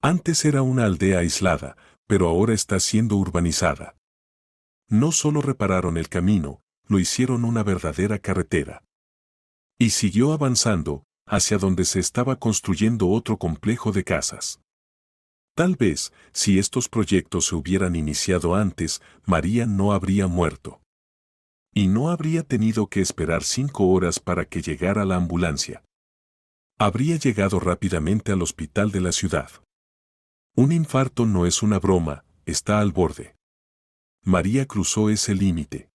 Antes era una aldea aislada, pero ahora está siendo urbanizada. No solo repararon el camino, lo hicieron una verdadera carretera. Y siguió avanzando, hacia donde se estaba construyendo otro complejo de casas. Tal vez, si estos proyectos se hubieran iniciado antes, María no habría muerto. Y no habría tenido que esperar 5 horas para que llegara la ambulancia. Habría llegado rápidamente al hospital de la ciudad. Un infarto no es una broma, está al borde. María cruzó ese límite.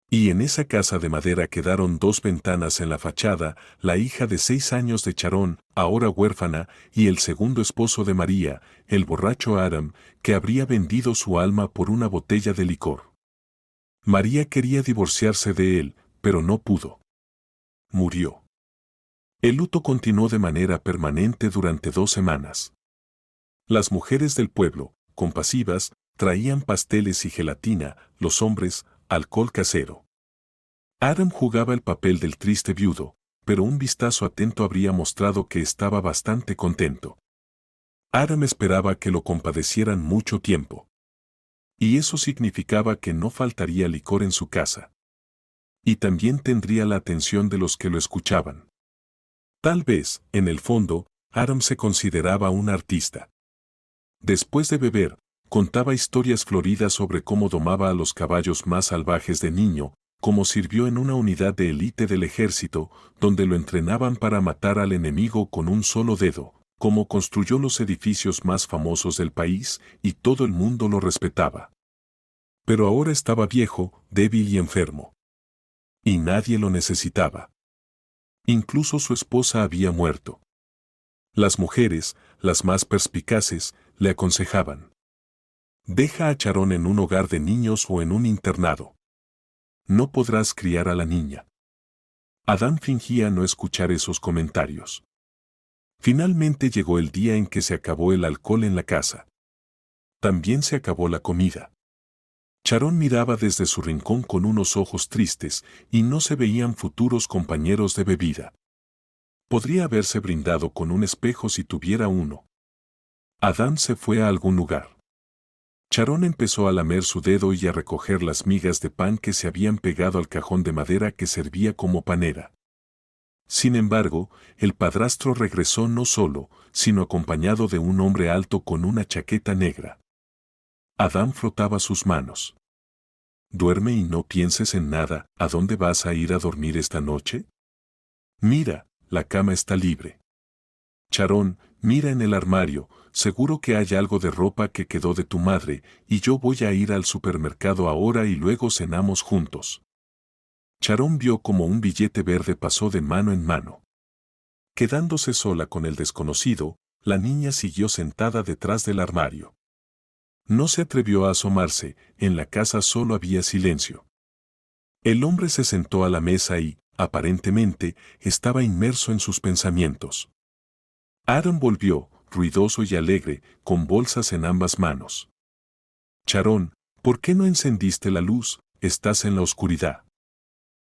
Y en esa casa de madera quedaron 2 ventanas en la fachada, la hija de 6 años de Charón, ahora huérfana, y el segundo esposo de María, el borracho Aram, que habría vendido su alma por una botella de licor. María quería divorciarse de él, pero no pudo. Murió. El luto continuó de manera permanente durante 2 semanas. Las mujeres del pueblo, compasivas, traían pasteles y gelatina, los hombres, alcohol casero. Aram jugaba el papel del triste viudo, pero un vistazo atento habría mostrado que estaba bastante contento. Aram esperaba que lo compadecieran mucho tiempo. Y eso significaba que no faltaría licor en su casa. Y también tendría la atención de los que lo escuchaban. Tal vez, en el fondo, Aram se consideraba un artista. Después de beber, contaba historias floridas sobre cómo domaba a los caballos más salvajes de niño, cómo sirvió en una unidad de élite del ejército, donde lo entrenaban para matar al enemigo con un solo dedo, cómo construyó los edificios más famosos del país, y todo el mundo lo respetaba. Pero ahora estaba viejo, débil y enfermo. Y nadie lo necesitaba. Incluso su esposa había muerto. Las mujeres, las más perspicaces, le aconsejaban: deja a Charón en un hogar de niños o en un internado. No podrás criar a la niña. Adán fingía no escuchar esos comentarios. Finalmente llegó el día en que se acabó el alcohol en la casa. También se acabó la comida. Charón miraba desde su rincón con unos ojos tristes, y no se veían futuros compañeros de bebida. Podría haberse brindado con un espejo si tuviera uno. Adán se fue a algún lugar. Charón empezó a lamer su dedo y a recoger las migas de pan que se habían pegado al cajón de madera que servía como panera. Sin embargo, el padrastro regresó no solo, sino acompañado de un hombre alto con una chaqueta negra. Adán frotaba sus manos. Duerme y no pienses en nada. ¿A dónde vas a ir a dormir esta noche? Mira, la cama está libre. Charón, mira en el armario, seguro que hay algo de ropa que quedó de tu madre, y yo voy a ir al supermercado ahora y luego cenamos juntos. Charón vio como un billete verde pasó de mano en mano. Quedándose sola con el desconocido, la niña siguió sentada detrás del armario. No se atrevió a asomarse, en la casa solo había silencio. El hombre se sentó a la mesa y, aparentemente, estaba inmerso en sus pensamientos. Aaron volvió, ruidoso y alegre, con bolsas en ambas manos. Charón, ¿por qué no encendiste la luz? Estás en la oscuridad.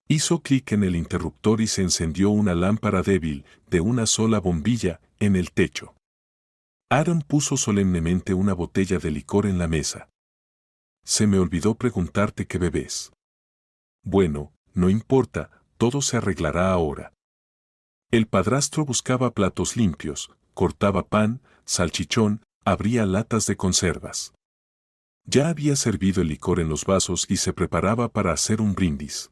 Hizo clic en el interruptor y se encendió una lámpara débil, de una sola bombilla, en el techo. Aaron puso solemnemente una botella de licor en la mesa. Se me olvidó preguntarte qué bebes. Bueno, no importa, todo se arreglará ahora. El padrastro buscaba platos limpios, cortaba pan, salchichón, abría latas de conservas. Ya había servido el licor en los vasos y se preparaba para hacer un brindis.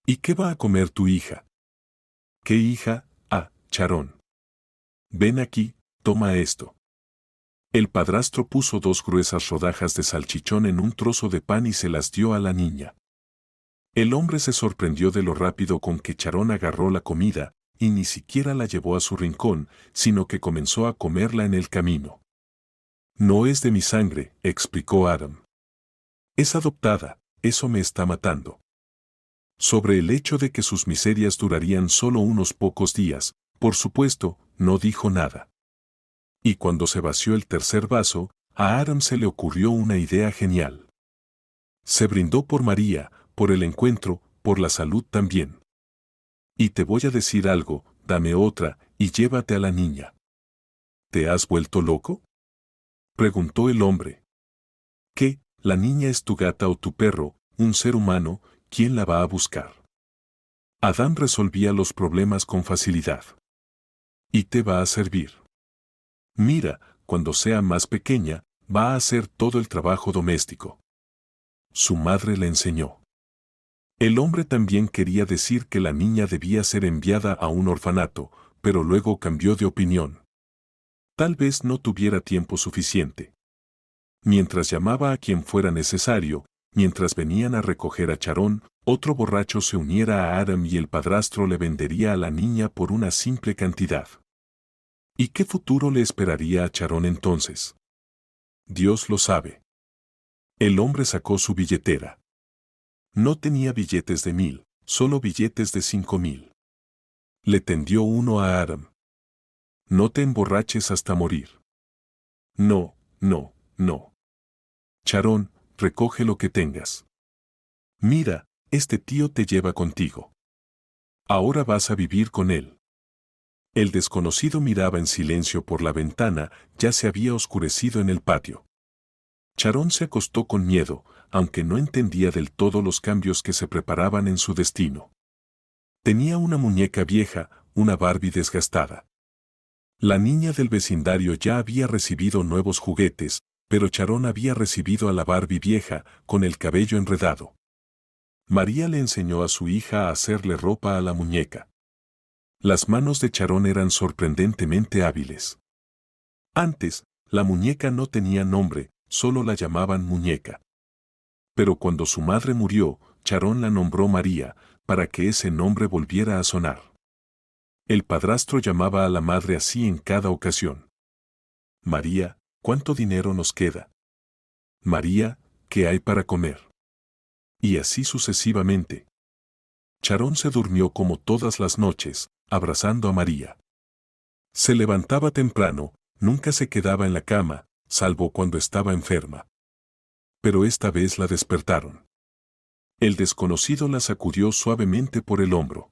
¿Y qué va a comer tu hija? ¿Qué hija? Ah, Charón. Ven aquí, toma esto. El padrastro puso 2 gruesas rodajas de salchichón en un trozo de pan y se las dio a la niña. El hombre se sorprendió de lo rápido con que Charón agarró la comida, y ni siquiera la llevó a su rincón, sino que comenzó a comerla en el camino. No es de mi sangre, explicó Adam. Es adoptada, eso me está matando. Sobre el hecho de que sus miserias durarían solo unos pocos días, por supuesto, no dijo nada. Y cuando se vació el tercer vaso, a Adam se le ocurrió una idea genial. Se brindó por María, por el encuentro, por la salud también. Y te voy a decir algo, dame otra, y llévate a la niña. ¿te has vuelto loco?, preguntó el hombre. ¿Qué? La niña es tu gata o tu perro, un ser humano, ¿quién la va a buscar? Adán resolvía los problemas con facilidad. Y te va a servir. Mira, cuando sea más pequeña, va a hacer todo el trabajo doméstico. Su madre le enseñó. El hombre también quería decir que la niña debía ser enviada a un orfanato, pero luego cambió de opinión. Tal vez no tuviera tiempo suficiente. Mientras llamaba a quien fuera necesario, mientras venían a recoger a Charón, otro borracho se uniera a Adam y el padrastro le vendería a la niña por una simple cantidad. ¿Y qué futuro le esperaría a Charón entonces? Dios lo sabe. El hombre sacó su billetera. No tenía billetes de 1000, solo billetes de 5000. Le tendió uno a Adam. No te emborraches hasta morir. No, no, no. Charón, recoge lo que tengas. Mira, este tío te lleva contigo. Ahora vas a vivir con él. El desconocido miraba en silencio por la ventana, ya se había oscurecido en el patio. Charón se acostó con miedo, aunque no entendía del todo los cambios que se preparaban en su destino. Tenía una muñeca vieja, una Barbie desgastada. La niña del vecindario ya había recibido nuevos juguetes, pero Charón había recibido a la Barbie vieja, con el cabello enredado. María le enseñó a su hija a hacerle ropa a la muñeca. Las manos de Charón eran sorprendentemente hábiles. Antes, la muñeca no tenía nombre, solo la llamaban muñeca. Pero cuando su madre murió, Charón la nombró María, para que ese nombre volviera a sonar. El padrastro llamaba a la madre así en cada ocasión. María, ¿cuánto dinero nos queda? María, ¿qué hay para comer? Y así sucesivamente. Charón se durmió como todas las noches, abrazando a María. Se levantaba temprano, nunca se quedaba en la cama, salvo cuando estaba enferma. Pero esta vez la despertaron. El desconocido la sacudió suavemente por el hombro.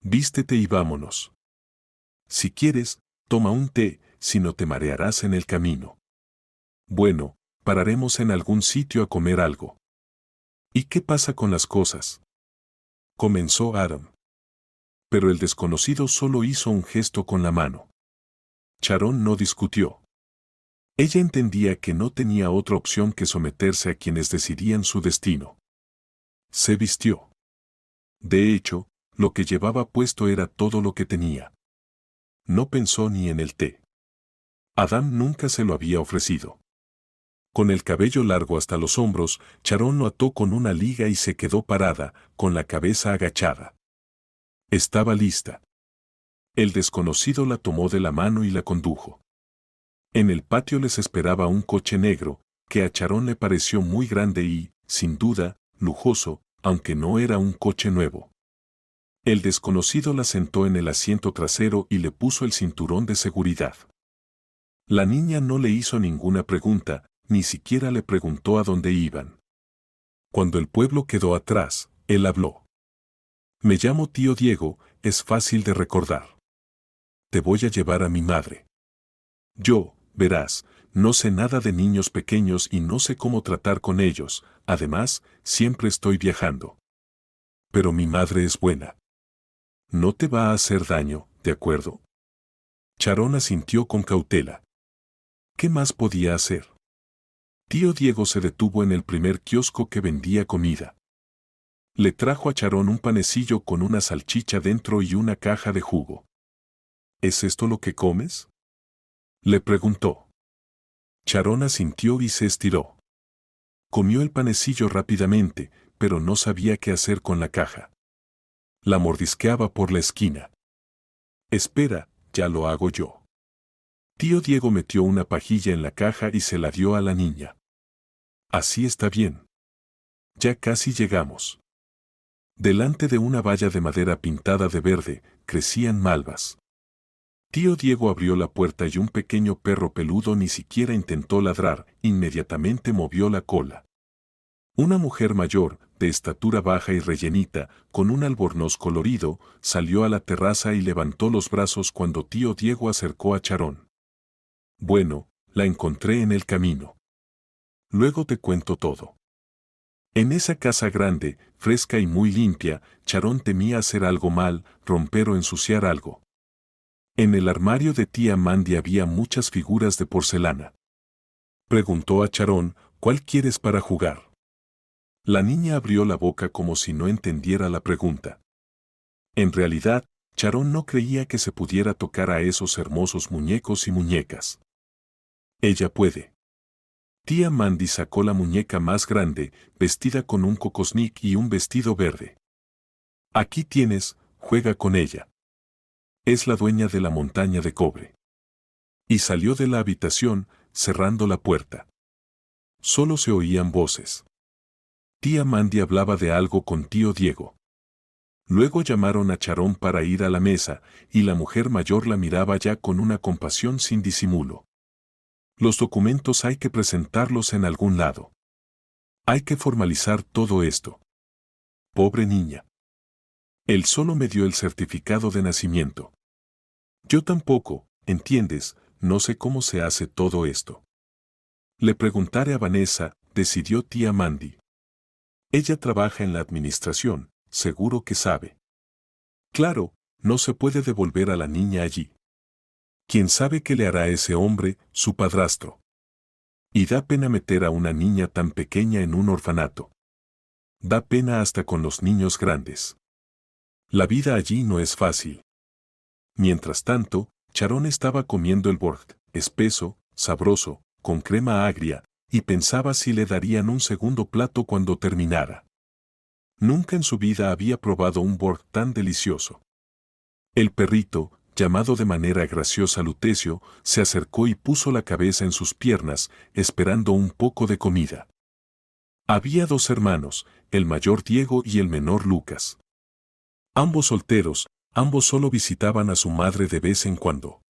Vístete y vámonos. Si quieres, toma un té, si no te marearás en el camino. Bueno, pararemos en algún sitio a comer algo. ¿Y qué pasa con las cosas?, comenzó Adam. Pero el desconocido solo hizo un gesto con la mano. Charón no discutió. Ella entendía que no tenía otra opción que someterse a quienes decidían su destino. Se vistió. De hecho, lo que llevaba puesto era todo lo que tenía. No pensó ni en el té. Adam nunca se lo había ofrecido. Con el cabello largo hasta los hombros, Charón lo ató con una liga y se quedó parada, con la cabeza agachada. Estaba lista. El desconocido la tomó de la mano y la condujo. En el patio les esperaba un coche negro, que a Charón le pareció muy grande y, sin duda, lujoso, aunque no era un coche nuevo. El desconocido la sentó en el asiento trasero y le puso el cinturón de seguridad. La niña no le hizo ninguna pregunta, ni siquiera le preguntó a dónde iban. Cuando el pueblo quedó atrás, él habló. Me llamo tío Diego, es fácil de recordar. Te voy a llevar a mi madre. Yo, verás, no sé nada de niños pequeños y no sé cómo tratar con ellos, además, siempre estoy viajando. Pero mi madre es buena. No te va a hacer daño, ¿de acuerdo? Charón asintió con cautela. ¿Qué más podía hacer? Tío Diego se detuvo en el primer kiosco que vendía comida. Le trajo a Charón un panecillo con una salchicha dentro y una caja de jugo. ¿Es esto lo que comes?, le preguntó. Charón asintió y se estiró. Comió el panecillo rápidamente, pero no sabía qué hacer con la caja. La mordisqueaba por la esquina. Espera, ya lo hago yo. Tío Diego metió una pajilla en la caja y se la dio a la niña. Así está bien. Ya casi llegamos. Delante de una valla de madera pintada de verde, crecían malvas. Tío Diego abrió la puerta y un pequeño perro peludo ni siquiera intentó ladrar, inmediatamente movió la cola. Una mujer mayor, de estatura baja y rellenita, con un albornoz colorido, salió a la terraza y levantó los brazos cuando tío Diego acercó a Charón. Bueno, la encontré en el camino. Luego te cuento todo. En esa casa grande, fresca y muy limpia, Charón temía hacer algo mal, romper o ensuciar algo. En el armario de tía Mandy había muchas figuras de porcelana. Preguntó a Charón, ¿cuál quieres para jugar? La niña abrió la boca como si no entendiera la pregunta. En realidad, Charón no creía que se pudiera tocar a esos hermosos muñecos y muñecas. Ella puede. Tía Mandy sacó la muñeca más grande, vestida con un cocosnic y un vestido verde. Aquí tienes, juega con ella. Es la dueña de la montaña de cobre. Y salió de la habitación, cerrando la puerta. Solo se oían voces. Tía Mandy hablaba de algo con tío Diego. Luego llamaron a Charón para ir a la mesa, y la mujer mayor la miraba ya con una compasión sin disimulo. Los documentos hay que presentarlos en algún lado. Hay que formalizar todo esto. Pobre niña. Él solo me dio el certificado de nacimiento. Yo tampoco, entiendes, no sé cómo se hace todo esto. Le preguntaré a Vanessa, decidió tía Mandy. Ella trabaja en la administración, seguro que sabe. Claro, no se puede devolver a la niña allí. ¿Quién sabe qué le hará a ese hombre, su padrastro? Y da pena meter a una niña tan pequeña en un orfanato. Da pena hasta con los niños grandes. La vida allí no es fácil. Mientras tanto, Charón estaba comiendo el bort, espeso, sabroso, con crema agria, y pensaba si le darían un segundo plato cuando terminara. Nunca en su vida había probado un bort tan delicioso. El perrito, llamado de manera graciosa Lutecio, se acercó y puso la cabeza en sus piernas, esperando un poco de comida. Había dos hermanos, el mayor Diego y el menor Lucas. Ambos solteros, ambos solo visitaban a su madre de vez en cuando.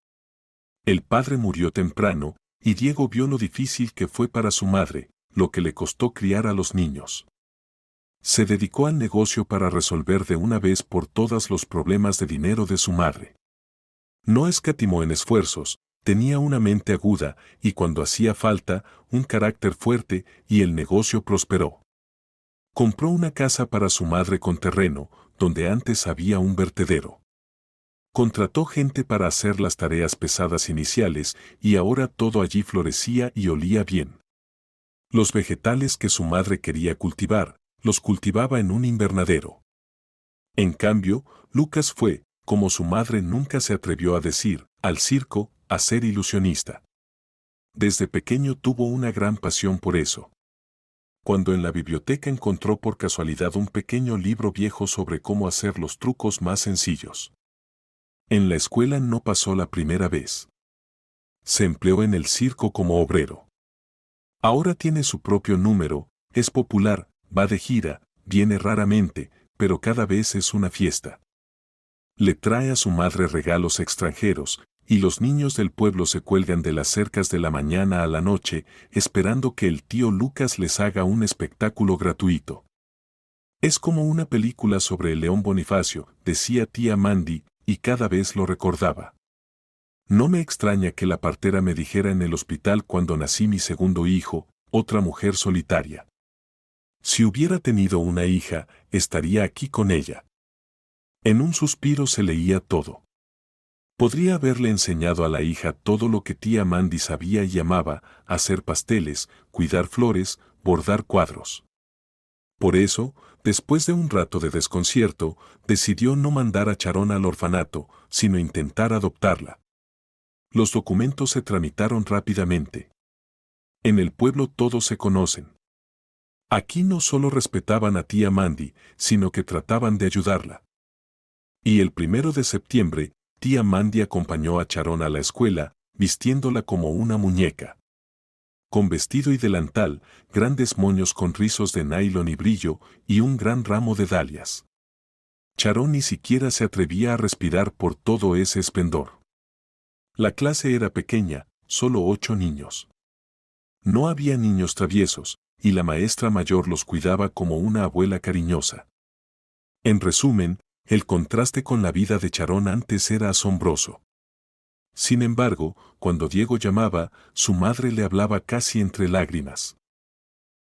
El padre murió temprano, y Diego vio lo difícil que fue para su madre, lo que le costó criar a los niños. Se dedicó al negocio para resolver de una vez por todas los problemas de dinero de su madre. No escatimó en esfuerzos, tenía una mente aguda y cuando hacía falta, un carácter fuerte y el negocio prosperó. Compró una casa para su madre con terreno, donde antes había un vertedero. Contrató gente para hacer las tareas pesadas iniciales y ahora todo allí florecía y olía bien. Los vegetales que su madre quería cultivar, los cultivaba en un invernadero. En cambio, Lucas fue, como su madre nunca se atrevió a decir, al circo, a ser ilusionista. Desde pequeño tuvo una gran pasión por eso. Cuando en la biblioteca encontró por casualidad un pequeño libro viejo sobre cómo hacer los trucos más sencillos. En la escuela no pasó la primera vez. Se empleó en el circo como obrero. Ahora tiene su propio número, es popular, va de gira, viene raramente, pero cada vez es una fiesta. Le trae a su madre regalos extranjeros, y los niños del pueblo se cuelgan de las cercas de la mañana a la noche, esperando que el tío Lucas les haga un espectáculo gratuito. Es como una película sobre el león Bonifacio, decía tía Mandy, y cada vez lo recordaba. No me extraña que la partera me dijera en el hospital cuando nací mi segundo hijo, otra mujer solitaria. Si hubiera tenido una hija, estaría aquí con ella. En un suspiro se leía todo. Podría haberle enseñado a la hija todo lo que tía Mandy sabía y amaba, hacer pasteles, cuidar flores, bordar cuadros. Por eso, después de un rato de desconcierto, decidió no mandar a Charón al orfanato, sino intentar adoptarla. Los documentos se tramitaron rápidamente. En el pueblo todos se conocen. Aquí no solo respetaban a tía Mandy, sino que trataban de ayudarla. Y el 1 de septiembre, tía Mandy acompañó a Charón a la escuela, vistiéndola como una muñeca. Con vestido y delantal, grandes moños con rizos de nylon y brillo, y un gran ramo de dalias. Charón ni siquiera se atrevía a respirar por todo ese esplendor. La clase era pequeña, solo 8 niños. No había niños traviesos, y la maestra mayor los cuidaba como una abuela cariñosa. En resumen, el contraste con la vida de Charón antes era asombroso. Sin embargo, cuando Diego llamaba, su madre le hablaba casi entre lágrimas.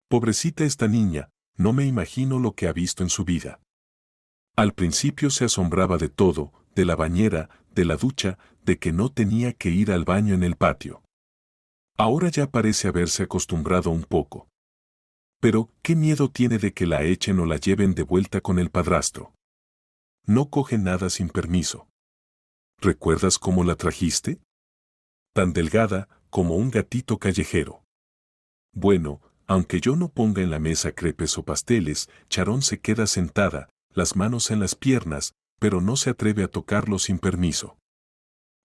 Pobrecita esta niña, no me imagino lo que ha visto en su vida. Al principio se asombraba de todo, de la bañera, de la ducha, de que no tenía que ir al baño en el patio. Ahora ya parece haberse acostumbrado un poco. Pero, ¿qué miedo tiene de que la echen o la lleven de vuelta con el padrastro? No coge nada sin permiso. ¿Recuerdas cómo la trajiste? Tan delgada como un gatito callejero. Bueno, aunque yo no ponga en la mesa crepes o pasteles, Charón se queda sentada, las manos en las piernas, pero no se atreve a tocarlo sin permiso.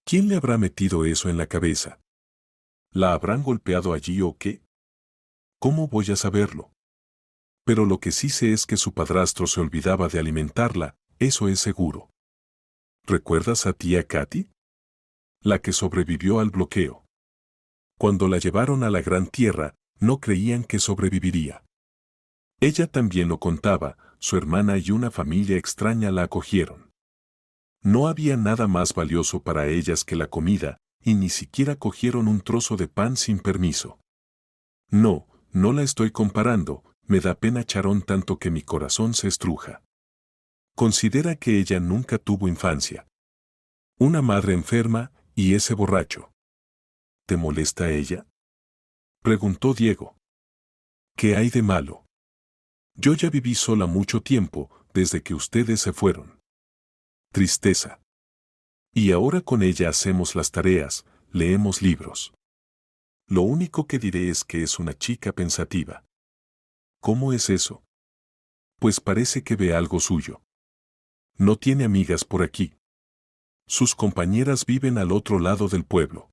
¿Quién le habrá metido eso en la cabeza? ¿La habrán golpeado allí o qué? ¿Cómo voy a saberlo? Pero lo que sí sé es que su padrastro se olvidaba de alimentarla, eso es seguro. ¿Recuerdas a tía Katy? La que sobrevivió al bloqueo. Cuando la llevaron a la Gran Tierra, no creían que sobreviviría. Ella también lo contaba, su hermana y una familia extraña la acogieron. No había nada más valioso para ellas que la comida, y ni siquiera cogieron un trozo de pan sin permiso. No, no la estoy comparando, me da pena Charón tanto que mi corazón se estruja. Considera que ella nunca tuvo infancia. Una madre enferma, y ese borracho. ¿Te molesta ella? Preguntó Diego. ¿Qué hay de malo? Yo ya viví sola mucho tiempo, desde que ustedes se fueron. Tristeza. Y ahora con ella hacemos las tareas, leemos libros. Lo único que diré es que es una chica pensativa. ¿Cómo es eso? Pues parece que ve algo suyo. No tiene amigas por aquí. Sus compañeras viven al otro lado del pueblo.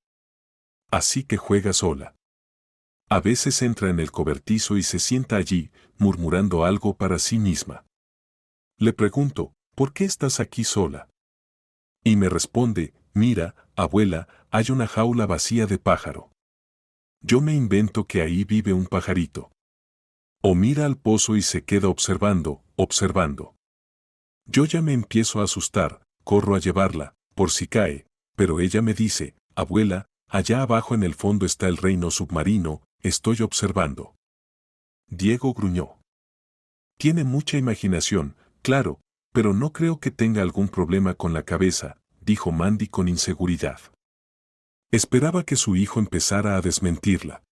Así que juega sola. A veces entra en el cobertizo y se sienta allí, murmurando algo para sí misma. Le pregunto, ¿por qué estás aquí sola? Y me responde, mira, abuela, hay una jaula vacía de pájaro. Yo me invento que ahí vive un pajarito. O mira al pozo y se queda observando, observando. Yo ya me empiezo a asustar, corro a llevarla, por si cae, pero ella me dice, abuela, allá abajo en el fondo está el reino submarino, estoy observando. Diego gruñó. Tiene mucha imaginación, claro, pero no creo que tenga algún problema con la cabeza, dijo Mandy con inseguridad. Esperaba que su hijo empezara a desmentirla.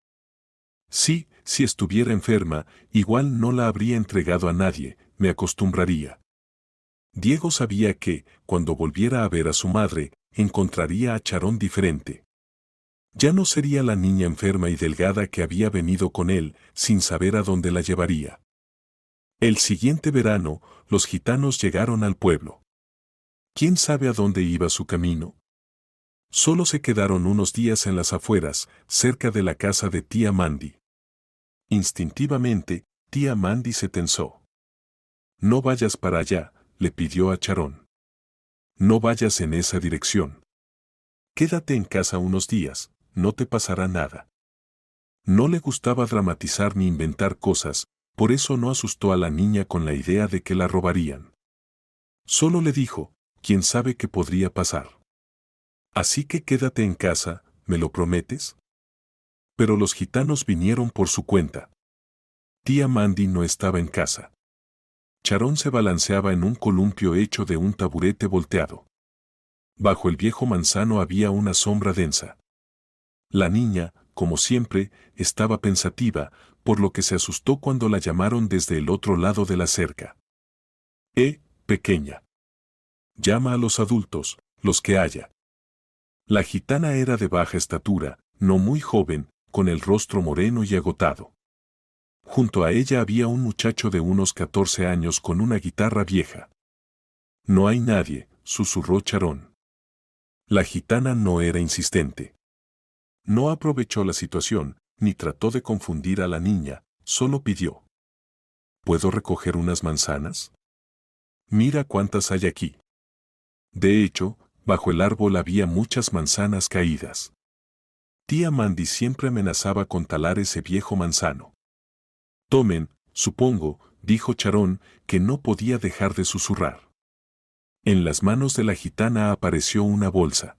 Sí, si estuviera enferma, igual no la habría entregado a nadie, me acostumbraría. Diego sabía que, cuando volviera a ver a su madre, encontraría a Charón diferente. Ya no sería la niña enferma y delgada que había venido con él, sin saber a dónde la llevaría. El siguiente verano, los gitanos llegaron al pueblo. ¿Quién sabe a dónde iba su camino? Solo se quedaron unos días en las afueras, cerca de la casa de tía Mandy. Instintivamente, tía Mandy se tensó. No vayas para allá, le pidió a Charón. No vayas en esa dirección. Quédate en casa unos días, no te pasará nada. No le gustaba dramatizar ni inventar cosas, por eso no asustó a la niña con la idea de que la robarían. Solo le dijo, ¿quién sabe qué podría pasar? Así que quédate en casa, ¿me lo prometes? Pero los gitanos vinieron por su cuenta. Tía Mandy no estaba en casa. Charón se balanceaba en un columpio hecho de un taburete volteado. Bajo el viejo manzano había una sombra densa. La niña, como siempre, estaba pensativa, por lo que se asustó cuando la llamaron desde el otro lado de la cerca. Pequeña. Llama a los adultos, los que haya. La gitana era de baja estatura, no muy joven, con el rostro moreno y agotado. Junto a ella había un muchacho de unos 14 años con una guitarra vieja. No hay nadie, susurró Charón. La gitana no era insistente. No aprovechó la situación, ni trató de confundir a la niña, solo pidió. ¿Puedo recoger unas manzanas? Mira cuántas hay aquí. De hecho, bajo el árbol había muchas manzanas caídas. Tía Mandy siempre amenazaba con talar ese viejo manzano. Tomen, supongo, dijo Charón, que no podía dejar de susurrar. En las manos de la gitana apareció una bolsa.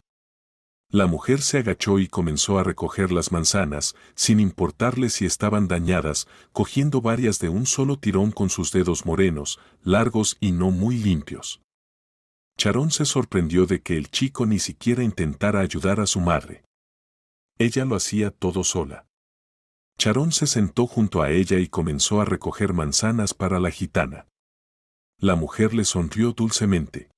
La mujer se agachó y comenzó a recoger las manzanas, sin importarle si estaban dañadas, cogiendo varias de un solo tirón con sus dedos morenos, largos y no muy limpios. Charón se sorprendió de que el chico ni siquiera intentara ayudar a su madre. Ella lo hacía todo sola. Charón se sentó junto a ella y comenzó a recoger manzanas para la gitana. La mujer le sonrió dulcemente.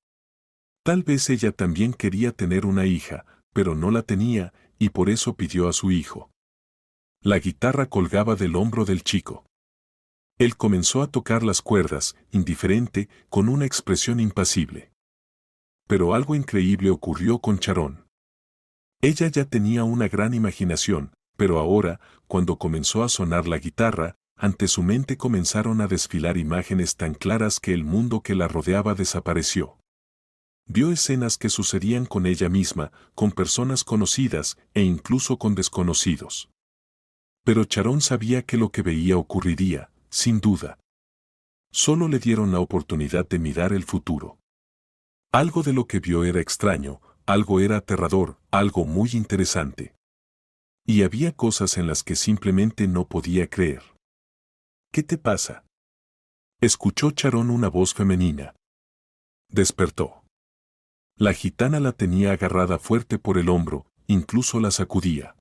Tal vez ella también quería tener una hija, pero no la tenía, y por eso pidió a su hijo. La guitarra colgaba del hombro del chico. Él comenzó a tocar las cuerdas, indiferente, con una expresión impasible. Pero algo increíble ocurrió con Charón. Ella ya tenía una gran imaginación, pero ahora, cuando comenzó a sonar la guitarra, ante su mente comenzaron a desfilar imágenes tan claras que el mundo que la rodeaba desapareció. Vio escenas que sucedían con ella misma, con personas conocidas e incluso con desconocidos. Pero Charón sabía que lo que veía ocurriría, sin duda. Solo le dieron la oportunidad de mirar el futuro. Algo de lo que vio era extraño, algo era aterrador, algo muy interesante. Y había cosas en las que simplemente no podía creer. ¿Qué te pasa? Escuchó Charón una voz femenina. Despertó. La gitana la tenía agarrada fuerte por el hombro, incluso la sacudía.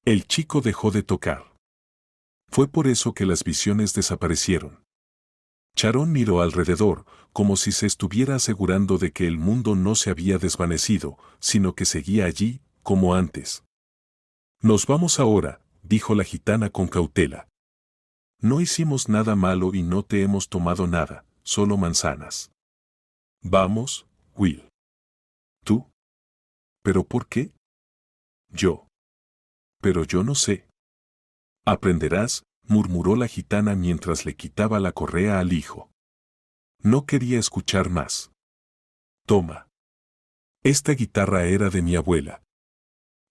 El chico dejó de tocar. Fue por eso que las visiones desaparecieron. Charón miró alrededor, como si se estuviera asegurando de que el mundo no se había desvanecido, sino que seguía allí, como antes. Nos vamos ahora, dijo la gitana con cautela. No hicimos nada malo y no te hemos tomado nada, solo manzanas. Vamos, Will. ¿Tú? ¿Pero por qué? Yo. Pero yo no sé. Aprenderás, murmuró la gitana mientras le quitaba la correa al hijo. No quería escuchar más. Toma. Esta guitarra era de mi abuela.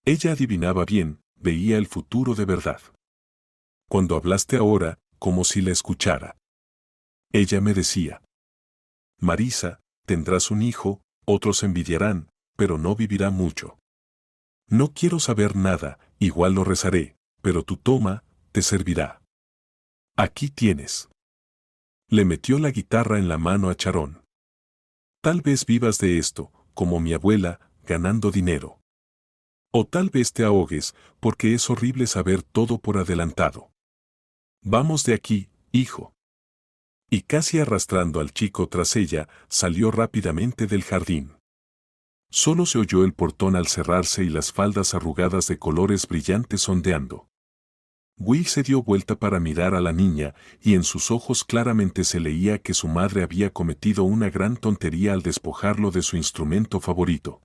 Ella adivinaba bien, veía el futuro de verdad. Cuando hablaste ahora, como si la escuchara. Ella me decía. Marisa, tendrás un hijo, otros envidiarán, pero no vivirá mucho. No quiero saber nada, igual lo rezaré, pero tú toma, te servirá. Aquí tienes. Le metió la guitarra en la mano a Charón. Tal vez vivas de esto, como mi abuela, ganando dinero. O tal vez te ahogues, porque es horrible saber todo por adelantado. Vamos de aquí, hijo. Y casi arrastrando al chico tras ella, salió rápidamente del jardín. Solo se oyó el portón al cerrarse y las faldas arrugadas de colores brillantes ondeando. Will se dio vuelta para mirar a la niña, y en sus ojos claramente se leía que su madre había cometido una gran tontería al despojarlo de su instrumento favorito.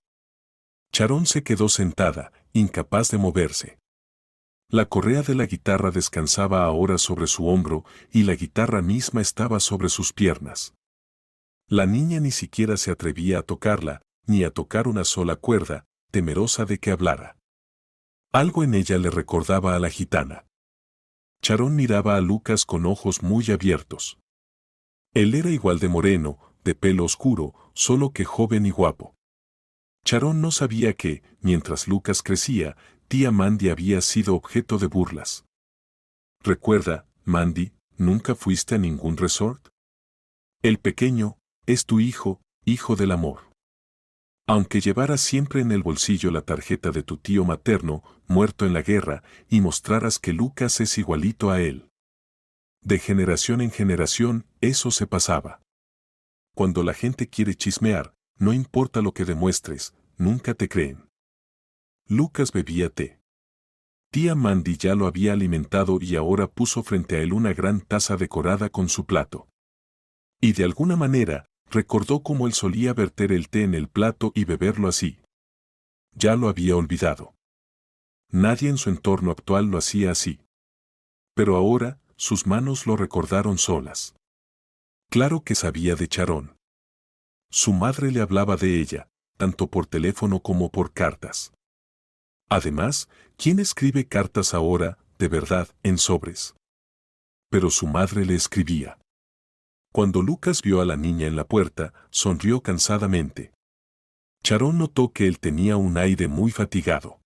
Charón se quedó sentada, incapaz de moverse. La correa de la guitarra descansaba ahora sobre su hombro y la guitarra misma estaba sobre sus piernas. La niña ni siquiera se atrevía a tocarla, ni a tocar una sola cuerda, temerosa de que hablara. Algo en ella le recordaba a la gitana. Charón miraba a Lucas con ojos muy abiertos. Él era igual de moreno, de pelo oscuro, solo que joven y guapo. Charón no sabía que, mientras Lucas crecía, tía Mandy había sido objeto de burlas. Recuerda, Mandy, ¿nunca fuiste a ningún resort? El pequeño, es tu hijo, hijo del amor. Aunque llevaras siempre en el bolsillo la tarjeta de tu tío materno, muerto en la guerra, y mostraras que Lucas es igualito a él. De generación en generación, eso se pasaba. Cuando la gente quiere chismear, no importa lo que demuestres, nunca te creen. Lucas bebía té. Tía Mandy ya lo había alimentado y ahora puso frente a él una gran taza decorada con su plato. Y de alguna manera, recordó cómo él solía verter el té en el plato y beberlo así. Ya lo había olvidado. Nadie en su entorno actual lo hacía así. Pero ahora, sus manos lo recordaron solas. Claro que sabía de Charón. Su madre le hablaba de ella, tanto por teléfono como por cartas. Además, ¿quién escribe cartas ahora, de verdad, en sobres? Pero su madre le escribía. Cuando Lucas vio a la niña en la puerta, sonrió cansadamente. Charón notó que él tenía un aire muy fatigado.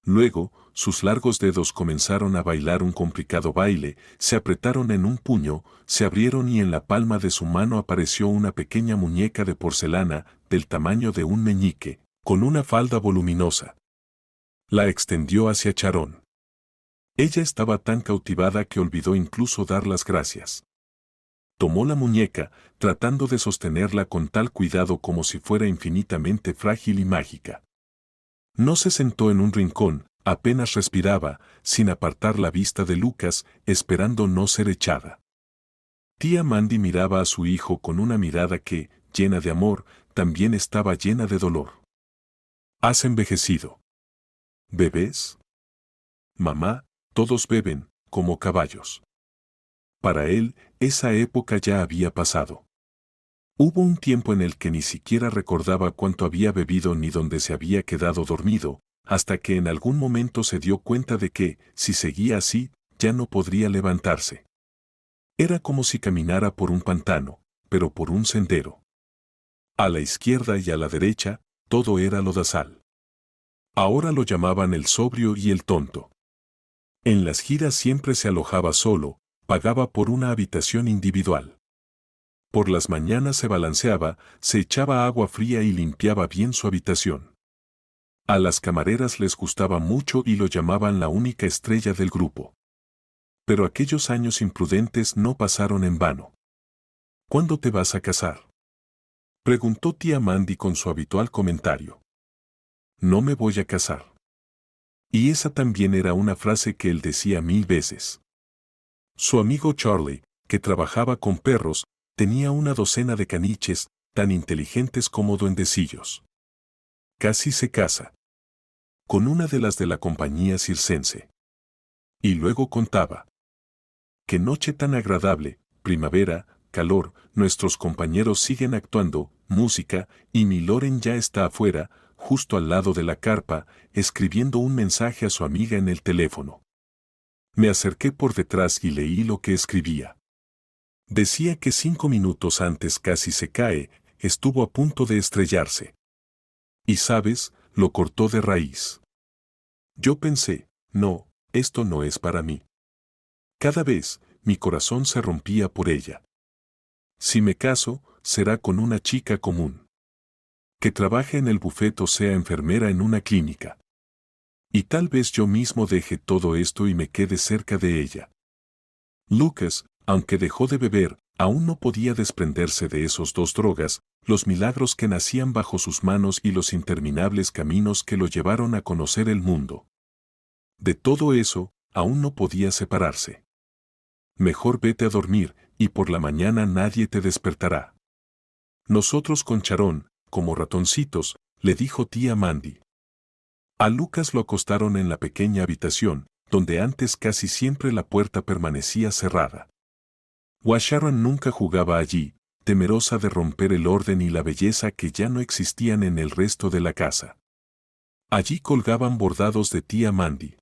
Luego, sus largos dedos comenzaron a bailar un complicado baile, se apretaron en un puño, se abrieron y en la palma de su mano apareció una pequeña muñeca de porcelana, del tamaño de un meñique, con una falda voluminosa. La extendió hacia Charón. Ella estaba tan cautivada que olvidó incluso dar las gracias. Tomó la muñeca, tratando de sostenerla con tal cuidado como si fuera infinitamente frágil y mágica. No se sentó en un rincón, apenas respiraba, sin apartar la vista de Lucas, esperando no ser echada. Tía Mandy miraba a su hijo con una mirada que, llena de amor, también estaba llena de dolor. «Has envejecido. ¿Bebés? Mamá, todos beben, como caballos». Para él, esa época ya había pasado. Hubo un tiempo en el que ni siquiera recordaba cuánto había bebido ni dónde se había quedado dormido, hasta que en algún momento se dio cuenta de que, si seguía así, ya no podría levantarse. Era como si caminara por un pantano, pero por un sendero. A la izquierda y a la derecha, todo era lodazal. Ahora lo llamaban el sobrio y el tonto. En las giras siempre se alojaba solo, pagaba por una habitación individual. Por las mañanas se balanceaba, se echaba agua fría y limpiaba bien su habitación. A las camareras les gustaba mucho y lo llamaban la única estrella del grupo. Pero aquellos años imprudentes no pasaron en vano. ¿Cuándo te vas a casar?, preguntó tía Mandy con su habitual comentario. No me voy a casar. Y esa también era una frase que él decía 1000 veces. Su amigo Charlie, que trabajaba con perros, tenía una docena de caniches, tan inteligentes como duendecillos. Casi se casa. Con una de las de la compañía circense. Y luego contaba. Qué noche tan agradable, primavera, calor, nuestros compañeros siguen actuando, música, y mi Loren ya está afuera, justo al lado de la carpa, escribiendo un mensaje a su amiga en el teléfono. Me acerqué por detrás y leí lo que escribía. Decía que 5 minutos antes casi se cae, estuvo a punto de estrellarse. Y sabes, lo cortó de raíz. Yo pensé, no, esto no es para mí. Cada vez, mi corazón se rompía por ella. Si me caso, será con una chica común. Que trabaje en el bufete o sea enfermera en una clínica. Y tal vez yo mismo deje todo esto y me quede cerca de ella. Lucas, aunque dejó de beber, aún no podía desprenderse de esos dos drogas, los milagros que nacían bajo sus manos y los interminables caminos que lo llevaron a conocer el mundo. De todo eso, aún no podía separarse. Mejor vete a dormir, y por la mañana nadie te despertará. Nosotros con Charón, como ratoncitos, le dijo tía Mandy. A Lucas lo acostaron en la pequeña habitación, donde antes casi siempre la puerta permanecía cerrada. Sharon nunca jugaba allí, temerosa de romper el orden y la belleza que ya no existían en el resto de la casa. Allí colgaban bordados de tía Mandy.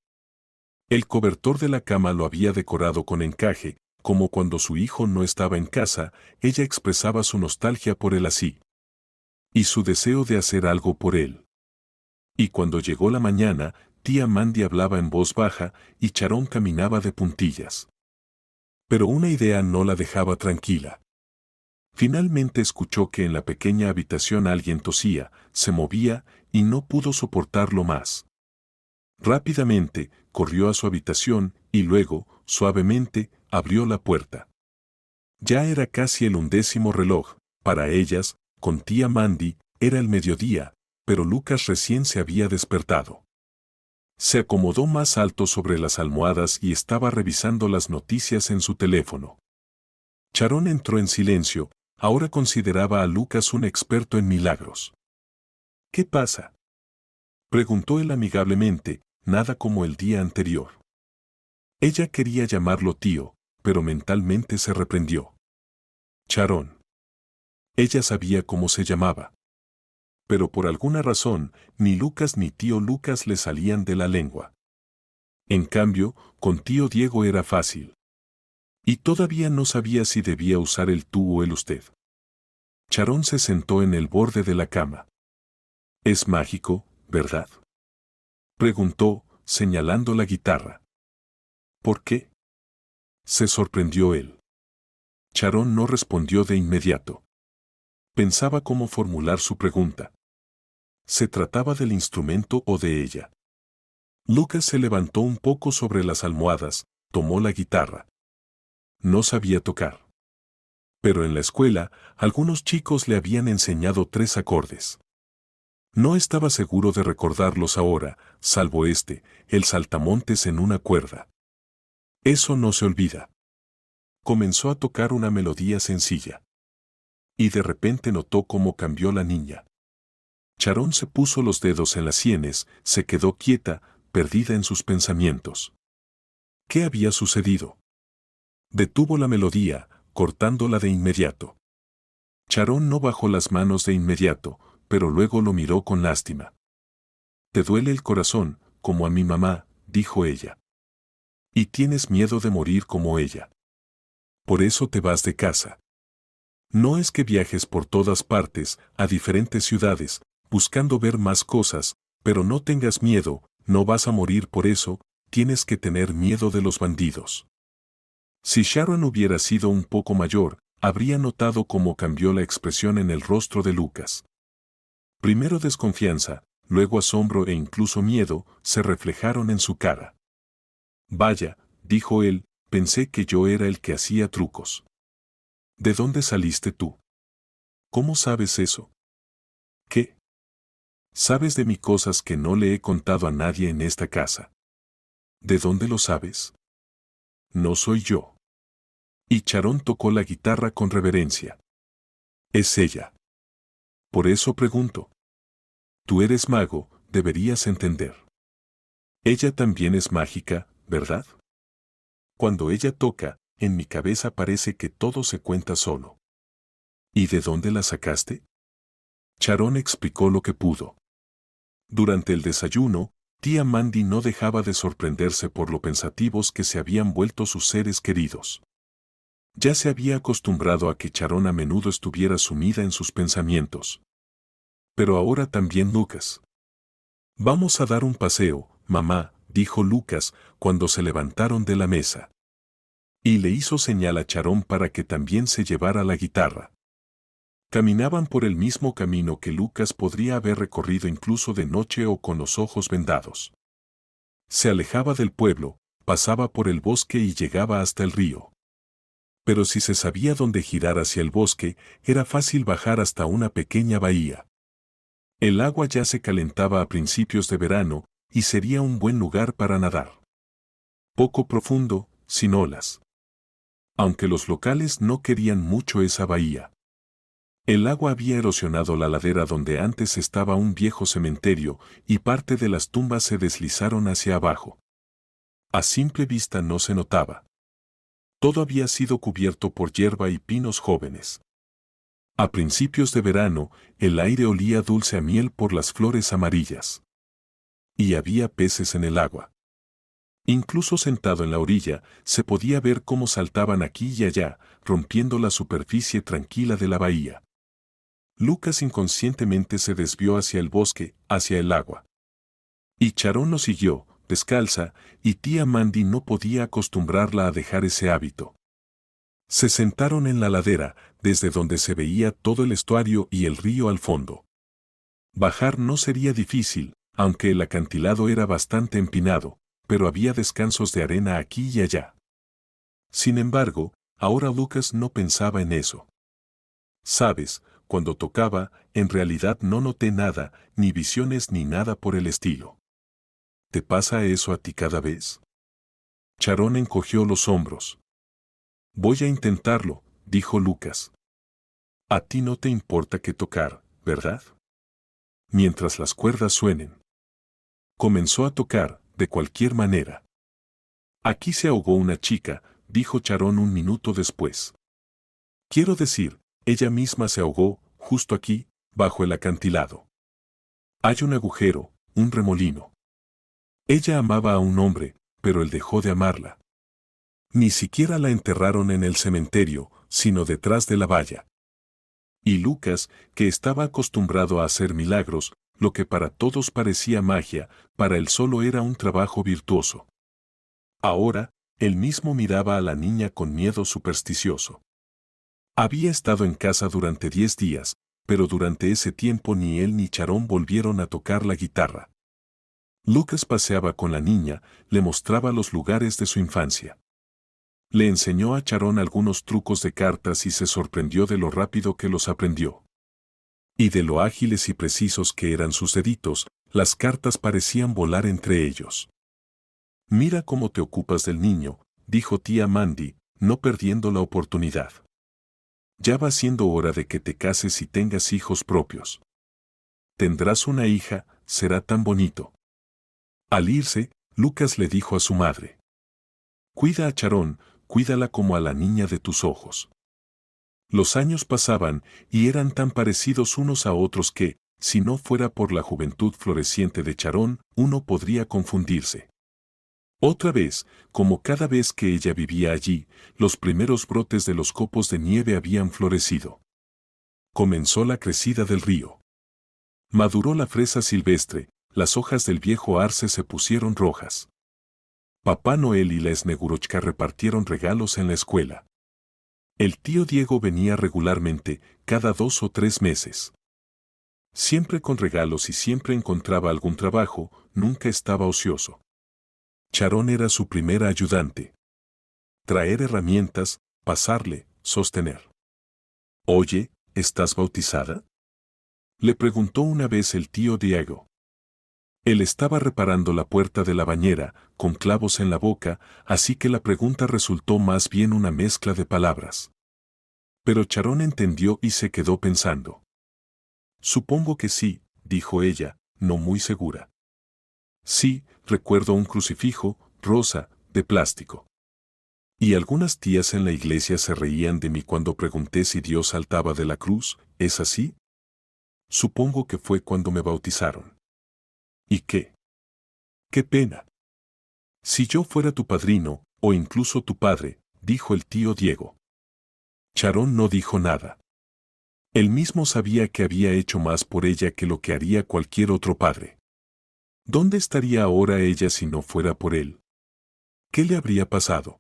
El cobertor de la cama lo había decorado con encaje, como cuando su hijo no estaba en casa, ella expresaba su nostalgia por él así. Y su deseo de hacer algo por él. Y cuando llegó la mañana, tía Mandy hablaba en voz baja y Charón caminaba de puntillas. Pero una idea no la dejaba tranquila. Finalmente escuchó que en la pequeña habitación alguien tosía, se movía, y no pudo soportarlo más. Rápidamente, corrió a su habitación, y luego, suavemente, abrió la puerta. Ya era casi el 11º reloj, para ellas, con tía Mandy, era el mediodía, pero Lucas recién se había despertado. Se acomodó más alto sobre las almohadas y estaba revisando las noticias en su teléfono. Charón entró en silencio, ahora consideraba a Lucas un experto en milagros. ¿Qué pasa?, preguntó él amigablemente, nada como el día anterior. Ella quería llamarlo tío, pero mentalmente se reprendió. Charón. Ella sabía cómo se llamaba. Pero por alguna razón, ni Lucas ni tío Lucas le salían de la lengua. En cambio, con tío Diego era fácil. Y todavía no sabía si debía usar el tú o el usted. Charón se sentó en el borde de la cama. Es mágico, ¿verdad? Preguntó, señalando la guitarra. ¿Por qué? Se sorprendió él. Sharon no respondió de inmediato. Pensaba cómo formular su pregunta. ¿Se trataba del instrumento o de ella? Lucas se levantó un poco sobre las almohadas, tomó la guitarra. No sabía tocar. Pero en la escuela, algunos chicos le habían enseñado 3 acordes. No estaba seguro de recordarlos ahora, salvo el saltamontes en una cuerda. Eso no se olvida. Comenzó a tocar una melodía sencilla. Y de repente notó cómo cambió la niña. Sharon se puso los dedos en las sienes, se quedó quieta, perdida en sus pensamientos. ¿Qué había sucedido? Detuvo la melodía, cortándola de inmediato. Sharon no bajó las manos de inmediato, pero luego lo miró con lástima. «Te duele el corazón, como a mi mamá», dijo ella. «Y tienes miedo de morir como ella. Por eso te vas de casa. No es que viajes por todas partes, a diferentes ciudades, buscando ver más cosas, pero no tengas miedo, no vas a morir por eso, tienes que tener miedo de los bandidos». Si Sharon hubiera sido un poco mayor, habría notado cómo cambió la expresión en el rostro de Lucas. Primero desconfianza, luego asombro e incluso miedo se reflejaron en su cara. «Vaya», dijo él, «pensé que yo era el que hacía trucos». «¿De dónde saliste tú? ¿Cómo sabes eso?» «¿Qué? Sabes de mí cosas que no le he contado a nadie en esta casa». «¿De dónde lo sabes?» «No soy yo». Y Sharon tocó la guitarra con reverencia. «Es ella. Por eso pregunto. Tú eres mago, deberías entender. Ella también es mágica, ¿verdad? Cuando ella toca, en mi cabeza parece que todo se cuenta solo». «¿Y de dónde la sacaste?» Sharon explicó lo que pudo. Durante el desayuno, tía Mandy no dejaba de sorprenderse por lo pensativos que se habían vuelto sus seres queridos. Ya se había acostumbrado a que Sharon a menudo estuviera sumida en sus pensamientos. Pero ahora también Lucas. «Vamos a dar un paseo, mamá», dijo Lucas cuando se levantaron de la mesa. Y le hizo señal a Sharon para que también se llevara la guitarra. Caminaban por el mismo camino que Lucas podría haber recorrido incluso de noche o con los ojos vendados. Se alejaba del pueblo, pasaba por el bosque y llegaba hasta el río. Pero si se sabía dónde girar hacia el bosque, era fácil bajar hasta una pequeña bahía. El agua ya se calentaba a principios de verano, y sería un buen lugar para nadar. Poco profundo, sin olas. Aunque los locales no querían mucho esa bahía. El agua había erosionado la ladera donde antes estaba un viejo cementerio, y parte de las tumbas se deslizaron hacia abajo. A simple vista no se notaba. Todo había sido cubierto por hierba y pinos jóvenes. A principios de verano, el aire olía dulce a miel por las flores amarillas. Y había peces en el agua. Incluso sentado en la orilla, se podía ver cómo saltaban aquí y allá, rompiendo la superficie tranquila de la bahía. Lucas inconscientemente se desvió hacia el bosque, hacia el agua. Y Sharon lo siguió, descalza, y tía Mandy no podía acostumbrarla a dejar ese hábito. Se sentaron en la ladera, desde donde se veía todo el estuario y el río al fondo. Bajar no sería difícil, aunque el acantilado era bastante empinado, pero había descansos de arena aquí y allá. Sin embargo, ahora Lucas no pensaba en eso. «Sabes, cuando tocaba, en realidad no noté nada, ni visiones ni nada por el estilo. ¿Te pasa eso a ti cada vez?» Sharon encogió los hombros. «Voy a intentarlo», dijo Lucas. «A ti no te importa qué tocar, ¿verdad? Mientras las cuerdas suenen». Comenzó a tocar, de cualquier manera. «Aquí se ahogó una chica», dijo Sharon un minuto después. «Quiero decir, ella misma se ahogó, justo aquí, bajo el acantilado. Hay un agujero, un remolino. Ella amaba a un hombre, pero él dejó de amarla. Ni siquiera la enterraron en el cementerio, sino detrás de la valla». Y Lucas, que estaba acostumbrado a hacer milagros, lo que para todos parecía magia, para él solo era un trabajo virtuoso. Ahora, él mismo miraba a la niña con miedo supersticioso. Había estado en casa durante 10 días, pero durante ese tiempo ni él ni Charón volvieron a tocar la guitarra. Lucas paseaba con la niña, le mostraba los lugares de su infancia. Le enseñó a Charón algunos trucos de cartas y se sorprendió de lo rápido que los aprendió. Y de lo ágiles y precisos que eran sus deditos, las cartas parecían volar entre ellos. «Mira cómo te ocupas del niño», dijo tía Mandy, no perdiendo la oportunidad. «Ya va siendo hora de que te cases y tengas hijos propios. Tendrás una hija, será tan bonito». Al irse, Lucas le dijo a su madre: «Cuida a Charón, cuídala como a la niña de tus ojos». Los años pasaban y eran tan parecidos unos a otros que, si no fuera por la juventud floreciente de Charón, uno podría confundirse. Otra vez, como cada vez que ella vivía allí, los primeros brotes de los copos de nieve habían florecido. Comenzó la crecida del río. Maduró la fresa silvestre, las hojas del viejo arce se pusieron rojas. Papá Noel y la Snegurochka repartieron regalos en la escuela. El tío Diego venía regularmente, cada 2 o 3 meses. Siempre con regalos y siempre encontraba algún trabajo, nunca estaba ocioso. Charón era su primera ayudante. Traer herramientas, pasarle, sostener. «Oye, ¿estás bautizada?», le preguntó una vez el tío Diego. Él estaba reparando la puerta de la bañera, con clavos en la boca, así que la pregunta resultó más bien una mezcla de palabras. Pero Charón entendió y se quedó pensando. «Supongo que sí», dijo ella, no muy segura. «Sí, recuerdo un crucifijo, rosa, de plástico. Y algunas tías en la iglesia se reían de mí cuando pregunté si Dios saltaba de la cruz, ¿es así? Supongo que fue cuando me bautizaron». «¿Y qué? ¡Qué pena! Si yo fuera tu padrino, o incluso tu padre», dijo el tío Diego. Charón no dijo nada. Él mismo sabía que había hecho más por ella que lo que haría cualquier otro padre. ¿Dónde estaría ahora ella si no fuera por él? ¿Qué le habría pasado?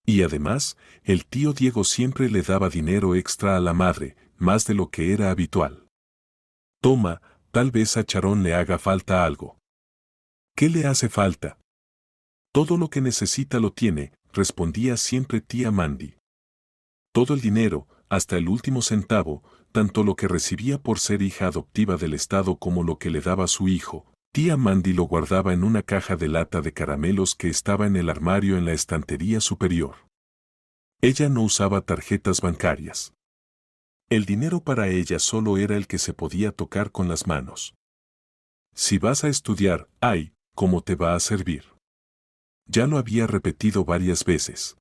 Y además, el tío Diego siempre le daba dinero extra a la madre, más de lo que era habitual. «Toma, tal vez a Charón le haga falta algo». «¿Qué le hace falta?». «Todo lo que necesita lo tiene», respondía siempre tía Mandy. Todo el dinero, hasta el último centavo, tanto lo que recibía por ser hija adoptiva del Estado como lo que le daba su hijo, tía Mandy lo guardaba en una caja de lata de caramelos que estaba en el armario en la estantería superior. Ella no usaba tarjetas bancarias. El dinero para ella solo era el que se podía tocar con las manos. «Si vas a estudiar, ay, ¿cómo te va a servir?». Ya lo había repetido varias veces.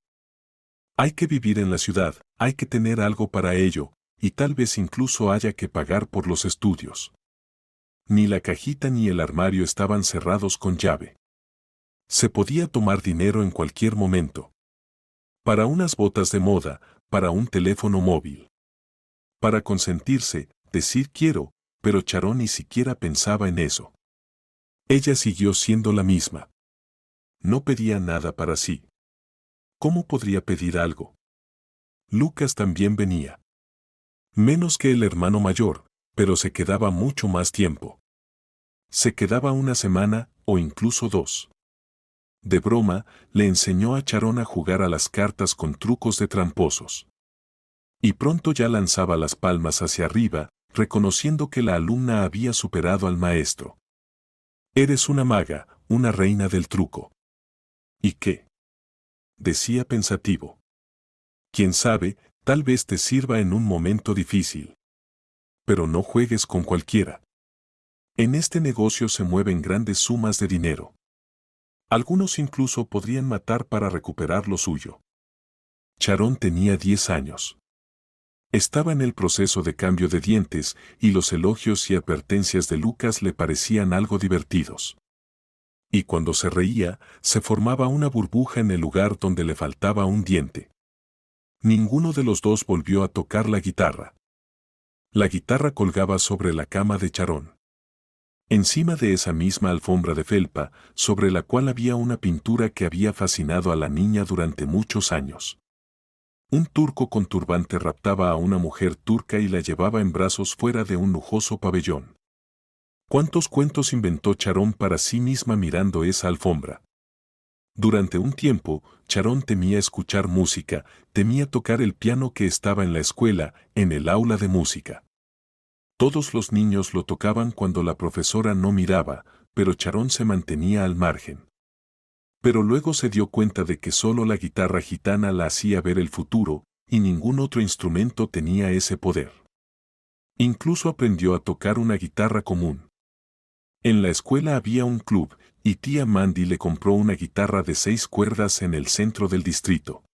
Hay que vivir en la ciudad, hay que tener algo para ello, y tal vez incluso haya que pagar por los estudios. Ni la cajita ni el armario estaban cerrados con llave. Se podía tomar dinero en cualquier momento. Para unas botas de moda, para un teléfono móvil. Para consentirse, decir quiero, pero Charón ni siquiera pensaba en eso. Ella siguió siendo la misma. No pedía nada para sí. ¿Cómo podría pedir algo? Lucas también venía. Menos que el hermano mayor, pero se quedaba mucho más tiempo. Se quedaba una semana, o incluso 2. De broma, le enseñó a Charón a jugar a las cartas con trucos de tramposos. Y pronto ya lanzaba las palmas hacia arriba, reconociendo que la alumna había superado al maestro. «Eres una maga, una reina del truco». «¿Y qué?», decía pensativo. «Quién sabe, tal vez te sirva en un momento difícil. Pero no juegues con cualquiera. En este negocio se mueven grandes sumas de dinero. Algunos incluso podrían matar para recuperar lo suyo». Charón tenía 10 años. Estaba en el proceso de cambio de dientes y los elogios y advertencias de Lucas le parecían algo divertidos. Y cuando se reía, se formaba una burbuja en el lugar donde le faltaba un diente. Ninguno de los dos volvió a tocar la guitarra. La guitarra colgaba sobre la cama de Charón. Encima de esa misma alfombra de felpa, sobre la cual había una pintura que había fascinado a la niña durante muchos años. Un turco con turbante raptaba a una mujer turca y la llevaba en brazos fuera de un lujoso pabellón. ¿Cuántos cuentos inventó Charón para sí misma mirando esa alfombra? Durante un tiempo, Charón temía escuchar música, temía tocar el piano que estaba en la escuela, en el aula de música. Todos los niños lo tocaban cuando la profesora no miraba, pero Charón se mantenía al margen. Pero luego se dio cuenta de que solo la guitarra gitana la hacía ver el futuro, y ningún otro instrumento tenía ese poder. Incluso aprendió a tocar una guitarra común. En la escuela había un club, y tía Mandy le compró una guitarra de 6 cuerdas en el centro del distrito.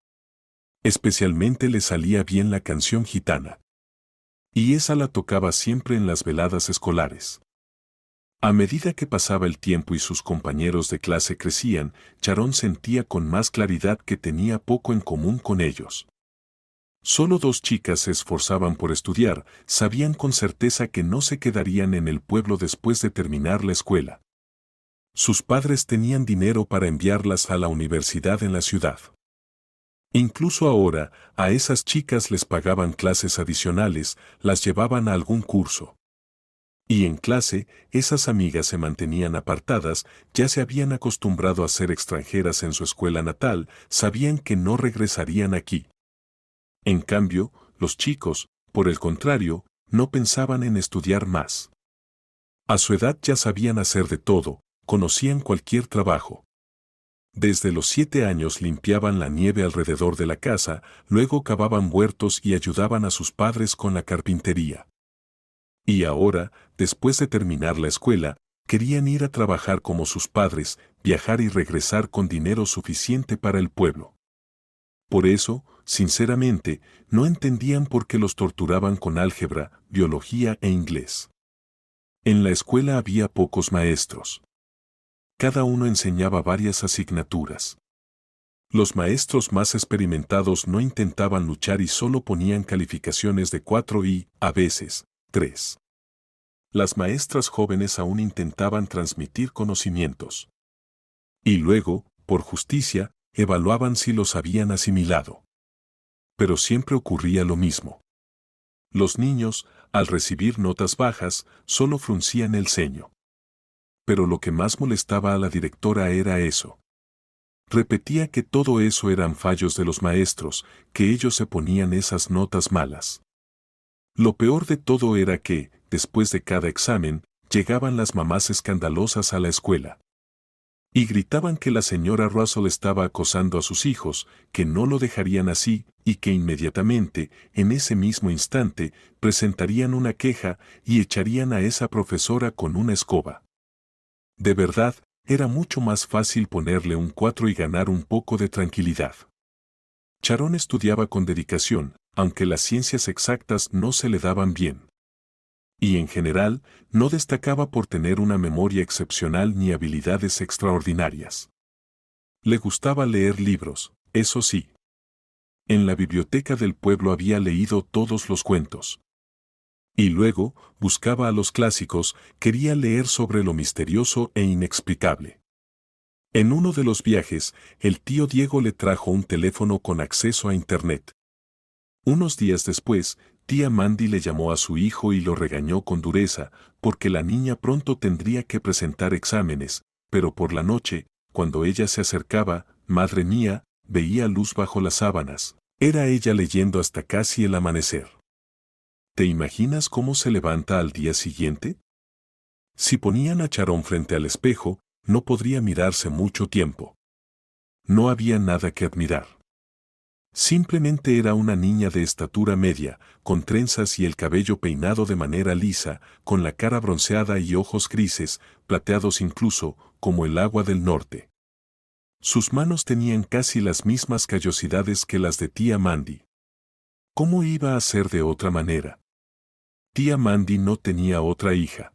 Especialmente le salía bien la canción gitana. Y esa la tocaba siempre en las veladas escolares. A medida que pasaba el tiempo y sus compañeros de clase crecían, Charón sentía con más claridad que tenía poco en común con ellos. Solo 2 chicas se esforzaban por estudiar, sabían con certeza que no se quedarían en el pueblo después de terminar la escuela. Sus padres tenían dinero para enviarlas a la universidad en la ciudad. Incluso ahora, a esas chicas les pagaban clases adicionales, las llevaban a algún curso. Y en clase, esas amigas se mantenían apartadas, ya se habían acostumbrado a ser extranjeras en su escuela natal, sabían que no regresarían aquí. En cambio, los chicos, por el contrario, no pensaban en estudiar más. A su edad ya sabían hacer de todo, conocían cualquier trabajo. Desde los 7 años limpiaban la nieve alrededor de la casa, luego cavaban huertos y ayudaban a sus padres con la carpintería. Y ahora, después de terminar la escuela, querían ir a trabajar como sus padres, viajar y regresar con dinero suficiente para el pueblo. Por eso, sinceramente, no entendían por qué los torturaban con álgebra, biología e inglés. En la escuela había pocos maestros. Cada uno enseñaba varias asignaturas. Los maestros más experimentados no intentaban luchar y solo ponían calificaciones de 4 y, a veces, 3. Las maestras jóvenes aún intentaban transmitir conocimientos. Y luego, por justicia, evaluaban si los habían asimilado. Pero siempre ocurría lo mismo. Los niños, al recibir notas bajas, solo fruncían el ceño. Pero lo que más molestaba a la directora era eso. Repetía que todo eso eran fallos de los maestros, que ellos se ponían esas notas malas. Lo peor de todo era que, después de cada examen, llegaban las mamás escandalosas a la escuela. Y gritaban que la señora Russell estaba acosando a sus hijos, que no lo dejarían así, y que inmediatamente, en ese mismo instante, presentarían una queja y echarían a esa profesora con una escoba. De verdad, era mucho más fácil ponerle un 4 y ganar un poco de tranquilidad. Charón estudiaba con dedicación, aunque las ciencias exactas no se le daban bien. Y en general, no destacaba por tener una memoria excepcional ni habilidades extraordinarias. Le gustaba leer libros, eso sí. En la biblioteca del pueblo había leído todos los cuentos. Y luego, buscaba a los clásicos, quería leer sobre lo misterioso e inexplicable. En uno de los viajes, el tío Diego le trajo un teléfono con acceso a Internet. Unos días después, tía Mandy le llamó a su hijo y lo regañó con dureza, porque la niña pronto tendría que presentar exámenes, pero por la noche, cuando ella se acercaba, madre mía, veía luz bajo las sábanas. Era ella leyendo hasta casi el amanecer. ¿Te imaginas cómo se levanta al día siguiente? Si ponían a Charón frente al espejo, no podría mirarse mucho tiempo. No había nada que admirar. Simplemente era una niña de estatura media, con trenzas y el cabello peinado de manera lisa, con la cara bronceada y ojos grises, plateados incluso, como el agua del norte. Sus manos tenían casi las mismas callosidades que las de tía Mandy. ¿Cómo iba a ser de otra manera? Tía Mandy no tenía otra hija.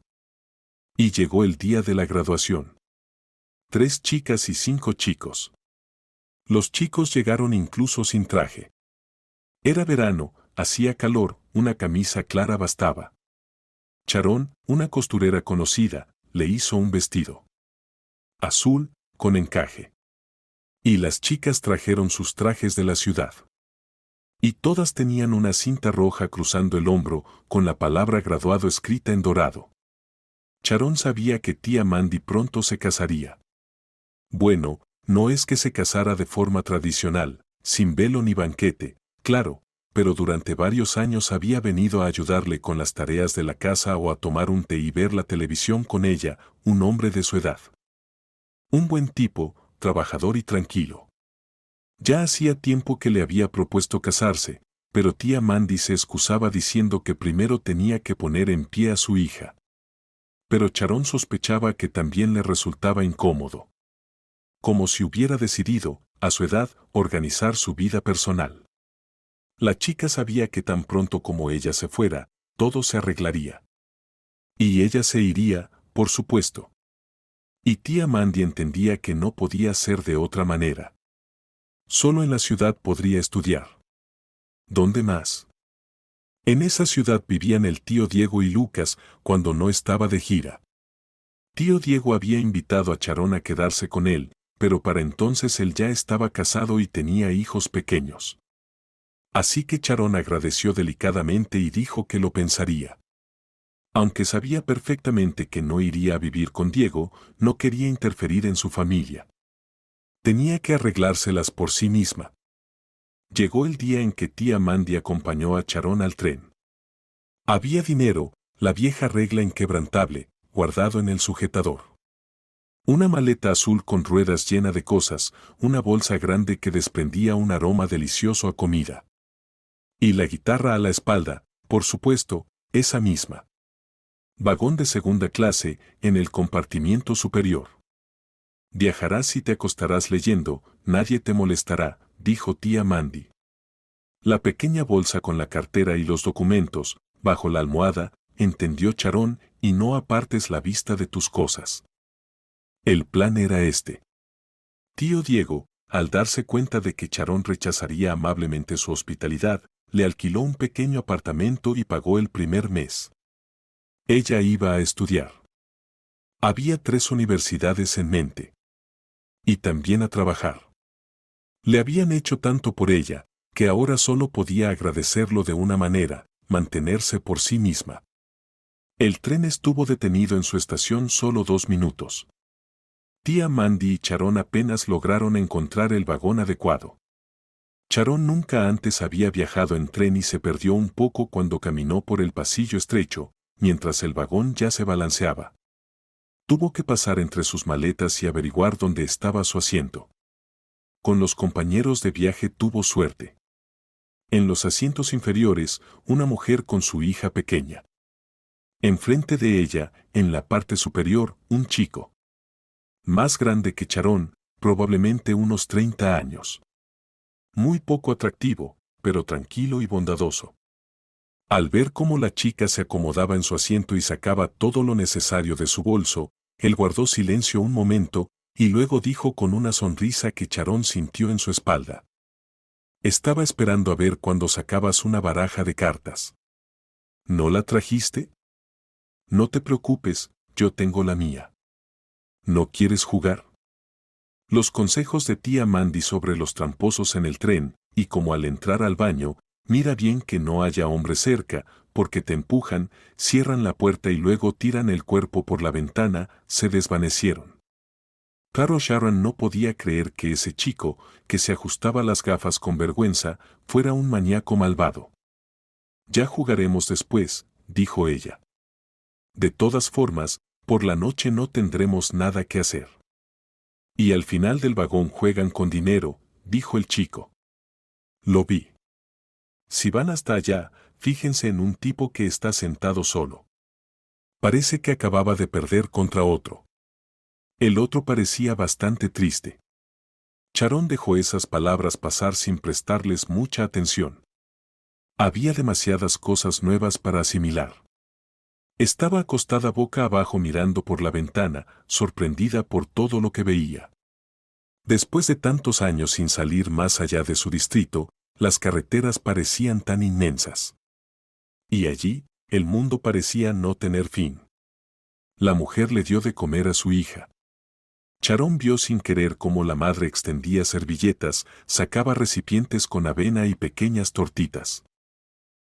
Y llegó el día de la graduación. 3 chicas y 5 chicos. Los chicos llegaron incluso sin traje. Era verano, hacía calor, una camisa clara bastaba. Charón, una costurera conocida, le hizo un vestido azul, con encaje. Y las chicas trajeron sus trajes de la ciudad. Y todas tenían una cinta roja cruzando el hombro, con la palabra graduado escrita en dorado. Sharon sabía que tía Mandy pronto se casaría. Bueno, no es que se casara de forma tradicional, sin velo ni banquete, claro, pero durante varios años había venido a ayudarle con las tareas de la casa o a tomar un té y ver la televisión con ella, un hombre de su edad. Un buen tipo, trabajador y tranquilo. Ya hacía tiempo que le había propuesto casarse, pero tía Mandy se excusaba diciendo que primero tenía que poner en pie a su hija. Pero Sharon sospechaba que también le resultaba incómodo. Como si hubiera decidido, a su edad, organizar su vida personal. La chica sabía que tan pronto como ella se fuera, todo se arreglaría. Y ella se iría, por supuesto. Y tía Mandy entendía que no podía ser de otra manera. Solo en la ciudad podría estudiar. ¿Dónde más? En esa ciudad vivían el tío Diego y Lucas cuando no estaba de gira. Tío Diego había invitado a Sharon a quedarse con él, pero para entonces él ya estaba casado y tenía hijos pequeños. Así que Sharon agradeció delicadamente y dijo que lo pensaría. Aunque sabía perfectamente que no iría a vivir con Diego, no quería interferir en su familia. Tenía que arreglárselas por sí misma. Llegó el día en que tía Mandy acompañó a Sharon al tren. Había dinero, la vieja regla inquebrantable, guardado en el sujetador. Una maleta azul con ruedas llena de cosas, una bolsa grande que desprendía un aroma delicioso a comida. Y la guitarra a la espalda, por supuesto, esa misma. Vagón de segunda clase, en el compartimiento superior. Viajarás y te acostarás leyendo, nadie te molestará, dijo tía Mandy. La pequeña bolsa con la cartera y los documentos, bajo la almohada, entendió Sharon, y no apartes la vista de tus cosas. El plan era este. Tío Diego, al darse cuenta de que Sharon rechazaría amablemente su hospitalidad, le alquiló un pequeño apartamento y pagó el primer mes. Ella iba a estudiar. Había 3 universidades en mente. Y también a trabajar. Le habían hecho tanto por ella, que ahora solo podía agradecerlo de una manera, mantenerse por sí misma. El tren estuvo detenido en su estación solo 2 minutos. Tía Mandy y Sharon apenas lograron encontrar el vagón adecuado. Sharon nunca antes había viajado en tren y se perdió un poco cuando caminó por el pasillo estrecho, mientras el vagón ya se balanceaba. Tuvo que pasar entre sus maletas y averiguar dónde estaba su asiento. Con los compañeros de viaje tuvo suerte. En los asientos inferiores, una mujer con su hija pequeña. Enfrente de ella, en la parte superior, un chico. Más grande que Sharon, probablemente unos 30 años. Muy poco atractivo, pero tranquilo y bondadoso. Al ver cómo la chica se acomodaba en su asiento y sacaba todo lo necesario de su bolso, él guardó silencio un momento, y luego dijo con una sonrisa que Sharon sintió en su espalda. Estaba esperando a ver cuando sacabas una baraja de cartas. ¿No la trajiste? No te preocupes, yo tengo la mía. ¿No quieres jugar? Los consejos de tía Mandy sobre los tramposos en el tren, y como al entrar al baño, mira bien que no haya hombre cerca, porque te empujan, cierran la puerta y luego tiran el cuerpo por la ventana, se desvanecieron. Claro, Sharon no podía creer que ese chico, que se ajustaba las gafas con vergüenza, fuera un maníaco malvado. Ya jugaremos después, dijo ella. De todas formas, por la noche no tendremos nada que hacer. Y al final del vagón juegan con dinero, dijo el chico. Lo vi. Si van hasta allá, fíjense en un tipo que está sentado solo. Parece que acababa de perder contra otro. El otro parecía bastante triste. Sharon dejó esas palabras pasar sin prestarles mucha atención. Había demasiadas cosas nuevas para asimilar. Estaba acostada boca abajo mirando por la ventana, sorprendida por todo lo que veía. Después de tantos años sin salir más allá de su distrito, las carreteras parecían tan inmensas. Y allí, el mundo parecía no tener fin. La mujer le dio de comer a su hija. Charón vio sin querer cómo la madre extendía servilletas, sacaba recipientes con avena y pequeñas tortitas.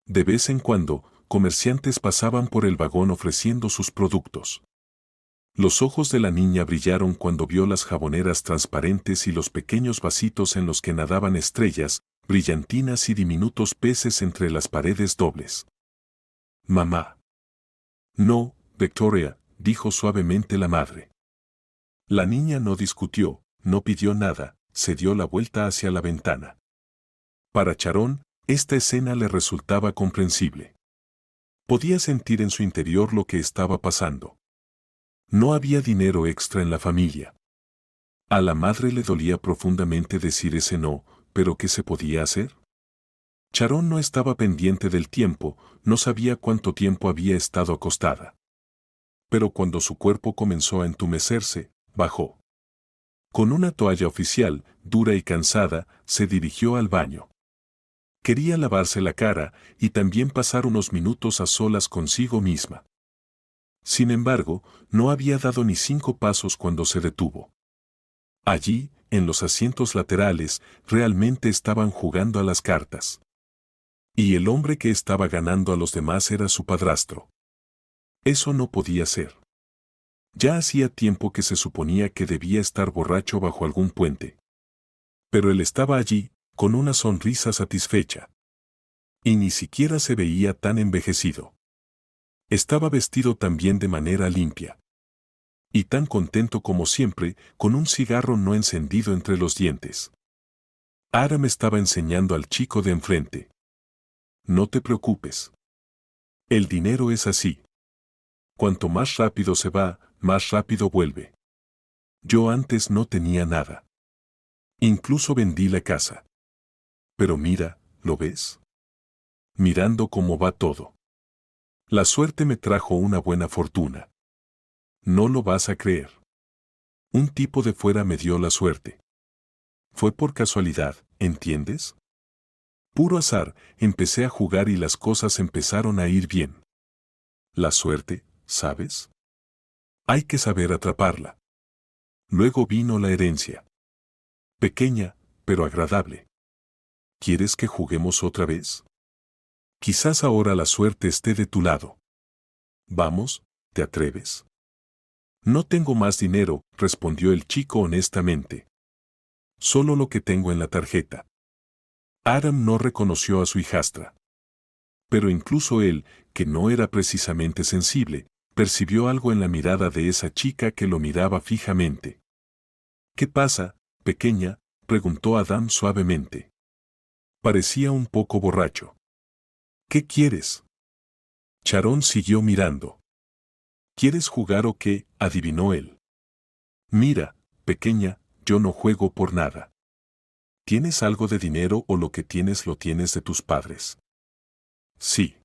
De vez en cuando, comerciantes pasaban por el vagón ofreciendo sus productos. Los ojos de la niña brillaron cuando vio las jaboneras transparentes y los pequeños vasitos en los que nadaban estrellas, brillantinas y diminutos peces entre las paredes dobles. «Mamá». «No, Victoria», dijo suavemente la madre. La niña no discutió, no pidió nada, se dio la vuelta hacia la ventana. Para Charón, esta escena le resultaba comprensible. Podía sentir en su interior lo que estaba pasando. No había dinero extra en la familia. A la madre le dolía profundamente decir ese no, pero ¿qué se podía hacer? Charón no estaba pendiente del tiempo, no sabía cuánto tiempo había estado acostada. Pero cuando su cuerpo comenzó a entumecerse, bajó. Con una toalla oficial, dura y cansada, se dirigió al baño. Quería lavarse la cara y también pasar unos minutos a solas consigo misma. Sin embargo, no había dado ni 5 pasos cuando se detuvo. Allí, en los asientos laterales, realmente estaban jugando a las cartas. Y el hombre que estaba ganando a los demás era su padrastro. Eso no podía ser. Ya hacía tiempo que se suponía que debía estar borracho bajo algún puente. Pero él estaba allí, con una sonrisa satisfecha. Y ni siquiera se veía tan envejecido. Estaba vestido también de manera limpia. Y tan contento como siempre, con un cigarro no encendido entre los dientes. Aram estaba enseñando al chico de enfrente. No te preocupes. El dinero es así. Cuanto más rápido se va, más rápido vuelve. Yo antes no tenía nada. Incluso vendí la casa. Pero mira, ¿lo ves? Mirando cómo va todo. La suerte me trajo una buena fortuna. No lo vas a creer. Un tipo de fuera me dio la suerte. Fue por casualidad, ¿entiendes? Puro azar, empecé a jugar y las cosas empezaron a ir bien. La suerte, ¿sabes? Hay que saber atraparla. Luego vino la herencia. Pequeña, pero agradable. ¿Quieres que juguemos otra vez? Quizás ahora la suerte esté de tu lado. Vamos, ¿te atreves? No tengo más dinero, respondió el chico honestamente. Solo lo que tengo en la tarjeta. Aram no reconoció a su hijastra. Pero incluso él, que no era precisamente sensible, percibió algo en la mirada de esa chica que lo miraba fijamente. ¿Qué pasa, pequeña?, preguntó Adam suavemente. Parecía un poco borracho. ¿Qué quieres? Charón siguió mirando. ¿Quieres jugar o qué?, adivinó él. Mira, pequeña, yo no juego por nada. ¿Tienes algo de dinero o lo que tienes lo tienes de tus padres? Sí.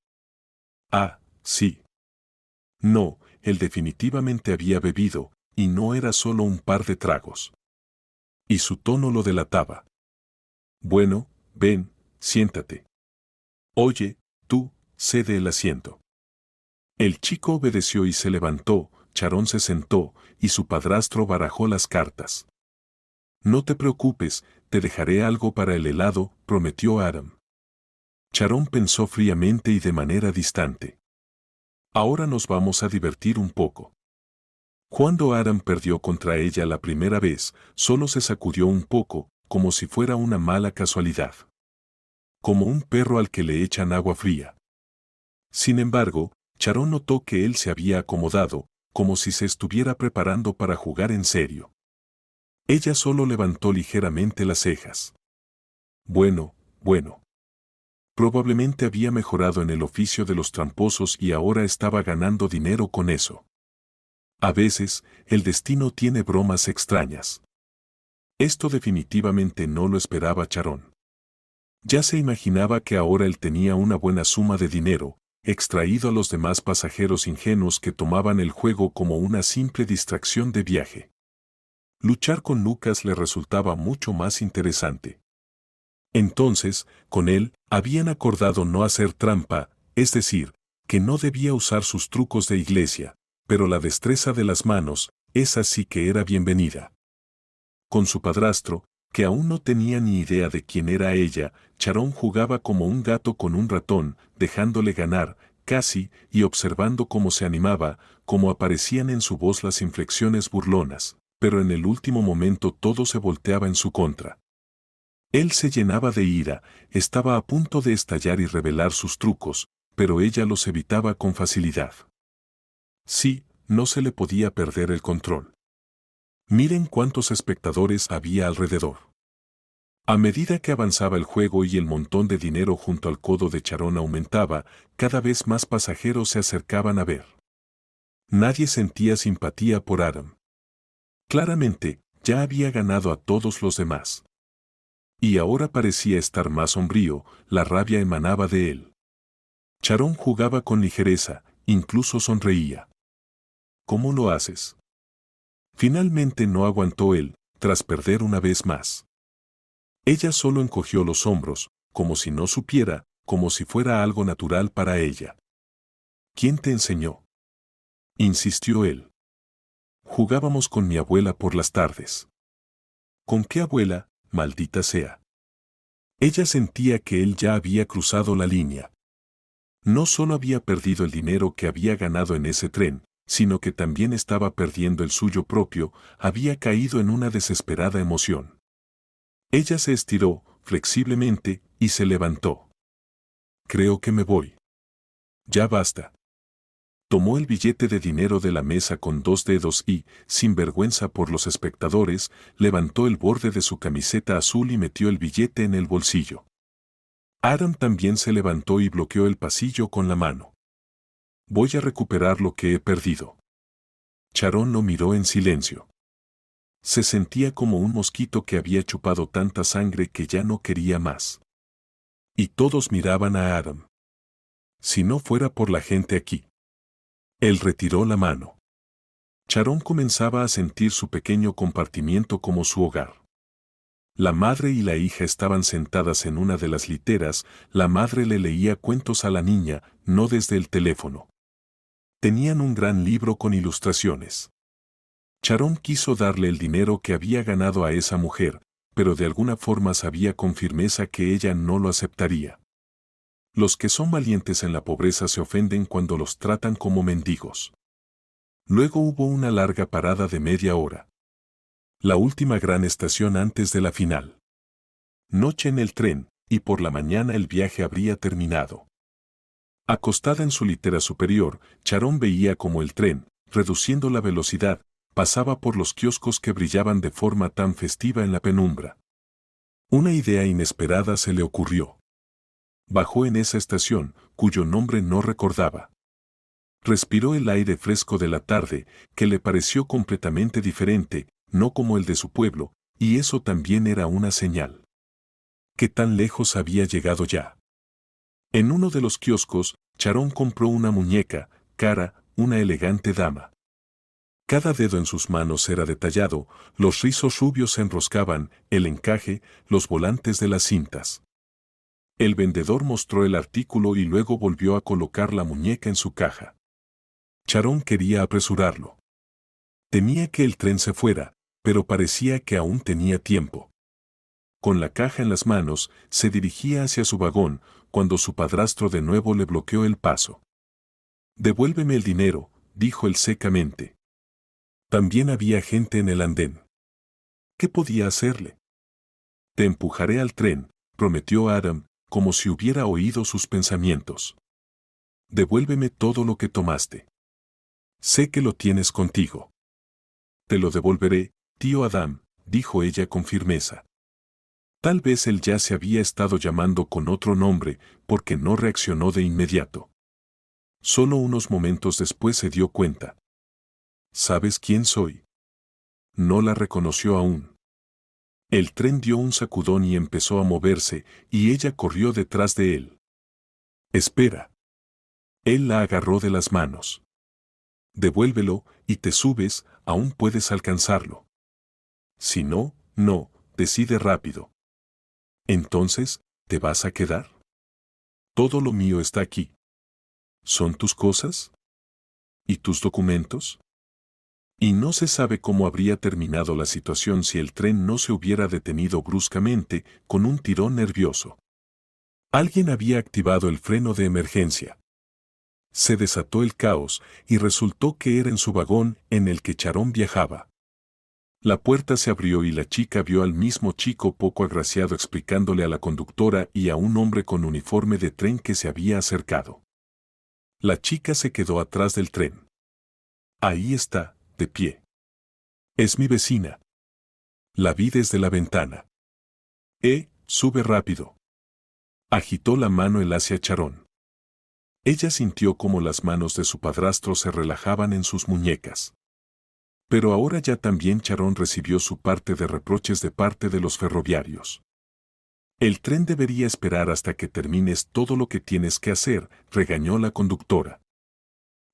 Ah, sí. No, él definitivamente había bebido, y no era solo un par de tragos. Y su tono lo delataba. Bueno, ven, siéntate. Oye, tú, cede el asiento. El chico obedeció y se levantó, Charón se sentó, y su padrastro barajó las cartas. No te preocupes, te dejaré algo para el helado, prometió Aram. Charón pensó fríamente y de manera distante. Ahora nos vamos a divertir un poco. Cuando Aram perdió contra ella la primera vez, solo se sacudió un poco, como si fuera una mala casualidad. Como un perro al que le echan agua fría. Sin embargo, Charón notó que él se había acomodado, como si se estuviera preparando para jugar en serio. Ella solo levantó ligeramente las cejas. Bueno. Probablemente había mejorado en el oficio de los tramposos y ahora estaba ganando dinero con eso. A veces, el destino tiene bromas extrañas. Esto definitivamente no lo esperaba Charón. Ya se imaginaba que ahora él tenía una buena suma de dinero, extraído a los demás pasajeros ingenuos que tomaban el juego como una simple distracción de viaje. Luchar con Lucas le resultaba mucho más interesante. Entonces, con él, habían acordado no hacer trampa, es decir, que no debía usar sus trucos de iglesia, pero la destreza de las manos, esa sí que era bienvenida. Con su padrastro, que aún no tenía ni idea de quién era ella, Charón jugaba como un gato con un ratón, dejándole ganar, casi, y observando cómo se animaba, cómo aparecían en su voz las inflexiones burlonas, pero en el último momento todo se volteaba en su contra. Él se llenaba de ira, estaba a punto de estallar y revelar sus trucos, pero ella los evitaba con facilidad. Sí, no se le podía perder el control. Miren cuántos espectadores había alrededor. A medida que avanzaba el juego y el montón de dinero junto al codo de Charón aumentaba, cada vez más pasajeros se acercaban a ver. Nadie sentía simpatía por Adam. Claramente, ya había ganado a todos los demás. Y ahora parecía estar más sombrío, la rabia emanaba de él. Charón jugaba con ligereza, incluso sonreía. ¿Cómo lo haces? Finalmente no aguantó él, tras perder una vez más. Ella solo encogió los hombros, como si no supiera, como si fuera algo natural para ella. ¿Quién te enseñó? Insistió él. Jugábamos con mi abuela por las tardes. ¿Con qué abuela, maldita sea? Ella sentía que él ya había cruzado la línea. No solo había perdido el dinero que había ganado en ese tren, sino que también estaba perdiendo el suyo propio, había caído en una desesperada emoción. Ella se estiró, flexiblemente, y se levantó. Creo que me voy. Ya basta. Tomó el billete de dinero de la mesa con 2 dedos y, sin vergüenza por los espectadores, levantó el borde de su camiseta azul y metió el billete en el bolsillo. Adam también se levantó y bloqueó el pasillo con la mano. Voy a recuperar lo que he perdido. Charón lo miró en silencio. Se sentía como un mosquito que había chupado tanta sangre que ya no quería más. Y todos miraban a Adam. Si no fuera por la gente aquí. Él retiró la mano. Charón comenzaba a sentir su pequeño compartimiento como su hogar. La madre y la hija estaban sentadas en una de las literas, la madre le leía cuentos a la niña, no desde el teléfono. Tenían un gran libro con ilustraciones. Charón quiso darle el dinero que había ganado a esa mujer, pero de alguna forma sabía con firmeza que ella no lo aceptaría. Los que son valientes en la pobreza se ofenden cuando los tratan como mendigos. Luego hubo una larga parada de media hora. La última gran estación antes de la final. Noche en el tren, y por la mañana el viaje habría terminado. Acostada en su litera superior, Charón veía como el tren, reduciendo la velocidad, pasaba por los kioscos que brillaban de forma tan festiva en la penumbra. Una idea inesperada se le ocurrió. Bajó en esa estación, cuyo nombre no recordaba. Respiró el aire fresco de la tarde, que le pareció completamente diferente, no como el de su pueblo, y eso también era una señal. ¿Qué tan lejos había llegado ya? En uno de los kioscos, Charón compró una muñeca, cara, una elegante dama. Cada dedo en sus manos era detallado, los rizos rubios se enroscaban, el encaje, los volantes de las cintas. El vendedor mostró el artículo y luego volvió a colocar la muñeca en su caja. Charón quería apresurarlo. Temía que el tren se fuera, pero parecía que aún tenía tiempo. Con la caja en las manos, se dirigía hacia su vagón, cuando su padrastro de nuevo le bloqueó el paso. «Devuélveme el dinero», dijo él secamente. También había gente en el andén. ¿Qué podía hacerle? «Te empujaré al tren», prometió Adam, como si hubiera oído sus pensamientos. «Devuélveme todo lo que tomaste. Sé que lo tienes contigo». «Te lo devolveré, tío Adam», dijo ella con firmeza. Tal vez él ya se había estado llamando con otro nombre, porque no reaccionó de inmediato. Solo unos momentos después se dio cuenta. ¿Sabes quién soy? No la reconoció aún. El tren dio un sacudón y empezó a moverse, y ella corrió detrás de él. «Espera». Él la agarró de las manos. «Devuélvelo, y te subes, aún puedes alcanzarlo. Si no, no, decide rápido». «Entonces, ¿te vas a quedar? Todo lo mío está aquí». «¿Son tus cosas?». ¿Y tus documentos? Y no se sabe cómo habría terminado la situación si el tren no se hubiera detenido bruscamente con un tirón nervioso. Alguien había activado el freno de emergencia. Se desató el caos y resultó que era en su vagón en el que Charón viajaba. La puerta se abrió y la chica vio al mismo chico poco agraciado explicándole a la conductora y a un hombre con uniforme de tren que se había acercado. La chica se quedó atrás del tren. Ahí está, de pie. Es mi vecina. La vi desde la ventana. Sube rápido. Agitó la mano él hacia Charón. Ella sintió como las manos de su padrastro se relajaban en sus muñecas. Pero ahora ya también Charón recibió su parte de reproches de parte de los ferroviarios. El tren debería esperar hasta que termines todo lo que tienes que hacer, regañó la conductora.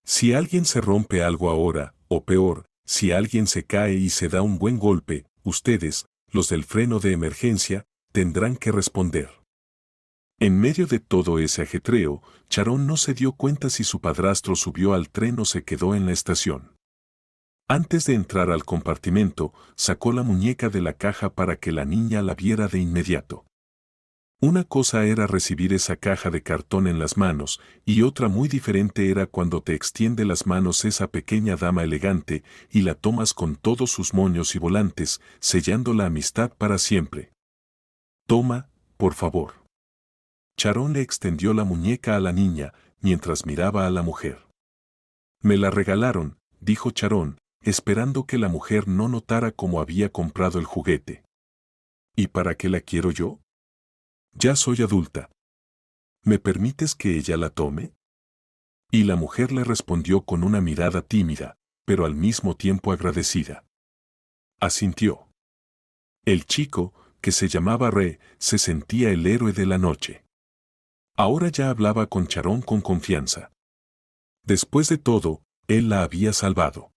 Si alguien se rompe algo ahora, o peor, si alguien se cae y se da un buen golpe, ustedes, los del freno de emergencia, tendrán que responder. En medio de todo ese ajetreo, Charón no se dio cuenta si su padrastro subió al tren o se quedó en la estación. Antes de entrar al compartimento, sacó la muñeca de la caja para que la niña la viera de inmediato. Una cosa era recibir esa caja de cartón en las manos, y otra muy diferente era cuando te extiende las manos esa pequeña dama elegante y la tomas con todos sus moños y volantes, sellando la amistad para siempre. Toma, por favor. Charón le extendió la muñeca a la niña, mientras miraba a la mujer. Me la regalaron, dijo Charón, esperando que la mujer no notara cómo había comprado el juguete. ¿Y para qué la quiero yo? Ya soy adulta. ¿Me permites que ella la tome? Y la mujer le respondió con una mirada tímida, pero al mismo tiempo agradecida. Asintió. El chico, que se llamaba Re, se sentía el héroe de la noche. Ahora ya hablaba con Charón con confianza. Después de todo, él la había salvado.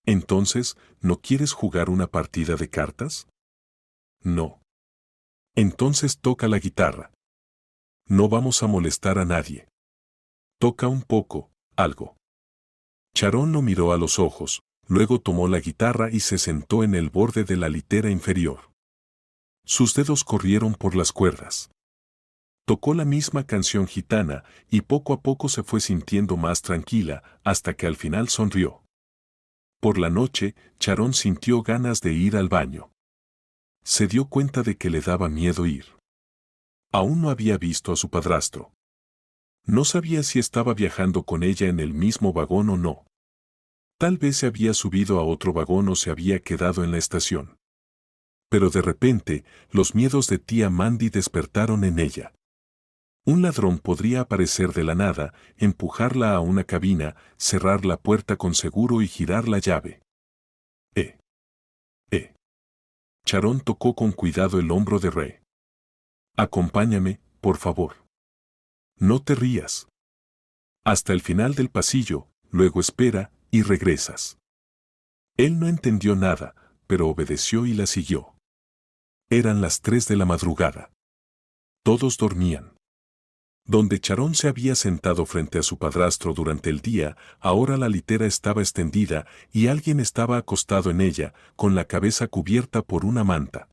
Entonces, ¿no quieres jugar una partida de cartas? No. Entonces toca la guitarra. No vamos a molestar a nadie. Toca un poco, algo. Charón lo miró a los ojos, luego tomó la guitarra y se sentó en el borde de la litera inferior. Sus dedos corrieron por las cuerdas. Tocó la misma canción gitana y poco a poco se fue sintiendo más tranquila hasta que al final sonrió. Por la noche, Charón sintió ganas de ir al baño. Se dio cuenta de que le daba miedo ir. Aún no había visto a su padrastro. No sabía si estaba viajando con ella en el mismo vagón o no. Tal vez se había subido a otro vagón o se había quedado en la estación. Pero de repente, los miedos de tía Mandy despertaron en ella. Un ladrón podría aparecer de la nada, empujarla a una cabina, cerrar la puerta con seguro y girar la llave. Charón tocó con cuidado el hombro de Re. Acompáñame, por favor. No te rías. Hasta el final del pasillo, luego espera, y regresas. Él no entendió nada, pero obedeció y la siguió. Eran las 3 de la madrugada. Todos dormían. Donde Charón se había sentado frente a su padrastro durante el día, ahora la litera estaba extendida y alguien estaba acostado en ella, con la cabeza cubierta por una manta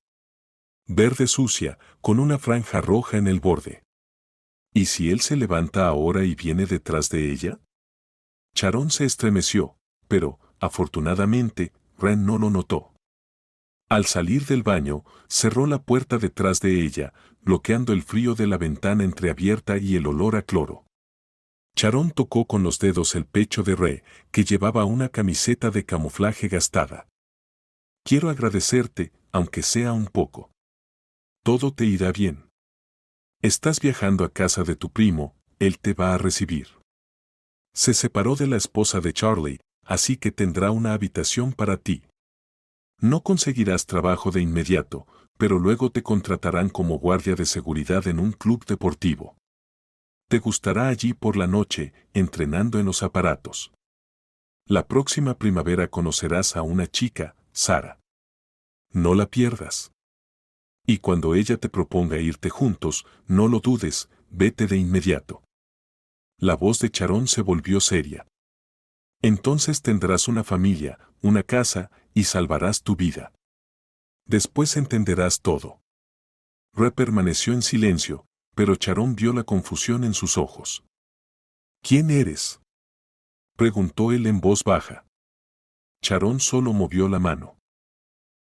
verde sucia, con una franja roja en el borde. ¿Y si él se levanta ahora y viene detrás de ella? Charón se estremeció, pero, afortunadamente, Ren no lo notó. Al salir del baño, cerró la puerta detrás de ella, bloqueando el frío de la ventana entreabierta y el olor a cloro. Charón tocó con los dedos el pecho de Re, que llevaba una camiseta de camuflaje gastada. Quiero agradecerte, aunque sea un poco. Todo te irá bien. Estás viajando a casa de tu primo, él te va a recibir. Se separó de la esposa de Charlie, así que tendrá una habitación para ti. No conseguirás trabajo de inmediato, pero luego te contratarán como guardia de seguridad en un club deportivo. Te gustará allí por la noche, entrenando en los aparatos. La próxima primavera conocerás a una chica, Sara. No la pierdas. Y cuando ella te proponga irte juntos, no lo dudes, vete de inmediato. La voz de Charón se volvió seria. Entonces tendrás una familia, una casa, y salvarás tu vida. Después entenderás todo. Re permaneció en silencio, pero Charón vio la confusión en sus ojos. ¿Quién eres?, preguntó él en voz baja. Charón solo movió la mano.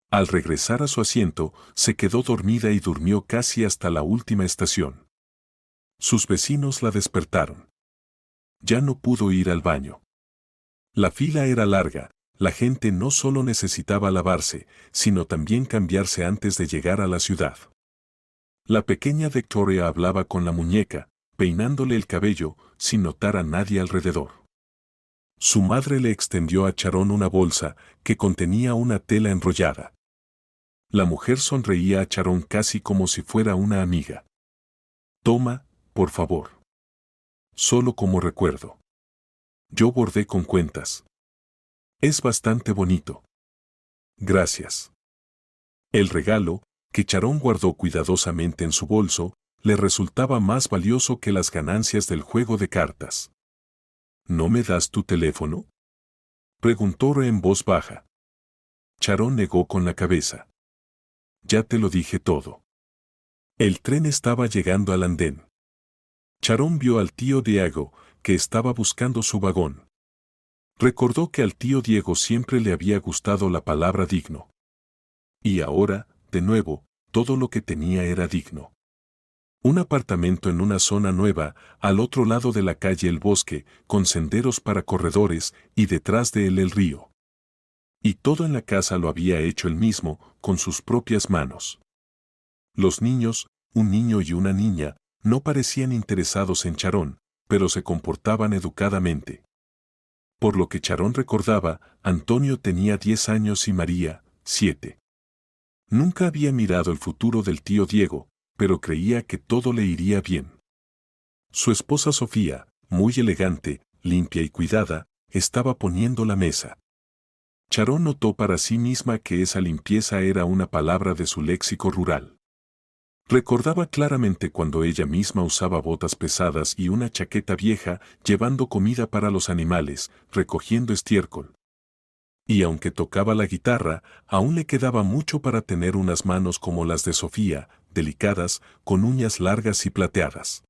Al regresar a su asiento, se quedó dormida y durmió casi hasta la última estación. Sus vecinos la despertaron. Ya no pudo ir al baño. La fila era larga, la gente no solo necesitaba lavarse, sino también cambiarse antes de llegar a la ciudad. La pequeña Victoria hablaba con la muñeca, peinándole el cabello, sin notar a nadie alrededor. Su madre le extendió a Charón una bolsa que contenía una tela enrollada. La mujer sonreía a Charón casi como si fuera una amiga. Toma, por favor. Solo como recuerdo. Yo bordé con cuentas. Es bastante bonito. Gracias. El regalo, que Charón guardó cuidadosamente en su bolso, le resultaba más valioso que las ganancias del juego de cartas. ¿No me das tu teléfono?, preguntó en voz baja. Charón negó con la cabeza. Ya te lo dije todo. El tren estaba llegando al andén. Charón vio al tío Diego, que estaba buscando su vagón. Recordó que al tío Diego siempre le había gustado la palabra digno. Y ahora, de nuevo, todo lo que tenía era digno. Un apartamento en una zona nueva, al otro lado de la calle El Bosque, con senderos para corredores, y detrás de él el río. Y todo en la casa lo había hecho él mismo, con sus propias manos. Los niños, un niño y una niña, no parecían interesados en Charón, pero se comportaban educadamente. Por lo que Charón recordaba, Antonio tenía 10 años y María, 7. Nunca había mirado el futuro del tío Diego, pero creía que todo le iría bien. Su esposa Sofía, muy elegante, limpia y cuidada, estaba poniendo la mesa. Charón notó para sí misma que esa limpieza era una palabra de su léxico rural. Recordaba claramente cuando ella misma usaba botas pesadas y una chaqueta vieja, llevando comida para los animales, recogiendo estiércol. Y aunque tocaba la guitarra, aún le quedaba mucho para tener unas manos como las de Sofía, delicadas, con uñas largas y plateadas.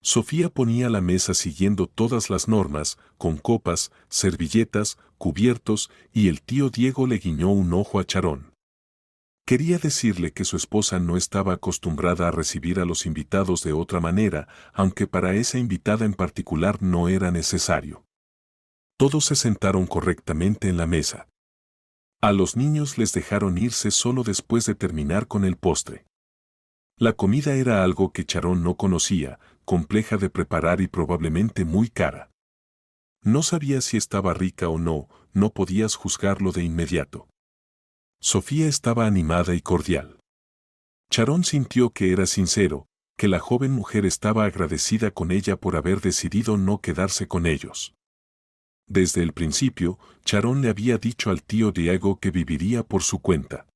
Sofía ponía la mesa siguiendo todas las normas, con copas, servilletas, cubiertos, y el tío Diego le guiñó un ojo a Charón. Quería decirle que su esposa no estaba acostumbrada a recibir a los invitados de otra manera, aunque para esa invitada en particular no era necesario. Todos se sentaron correctamente en la mesa. A los niños les dejaron irse solo después de terminar con el postre. La comida era algo que Charón no conocía, compleja de preparar y probablemente muy cara. No sabía si estaba rica o no, no podías juzgarlo de inmediato. Sofía estaba animada y cordial. Charón sintió que era sincero, que la joven mujer estaba agradecida con ella por haber decidido no quedarse con ellos. Desde el principio, Charón le había dicho al tío Diego que viviría por su cuenta.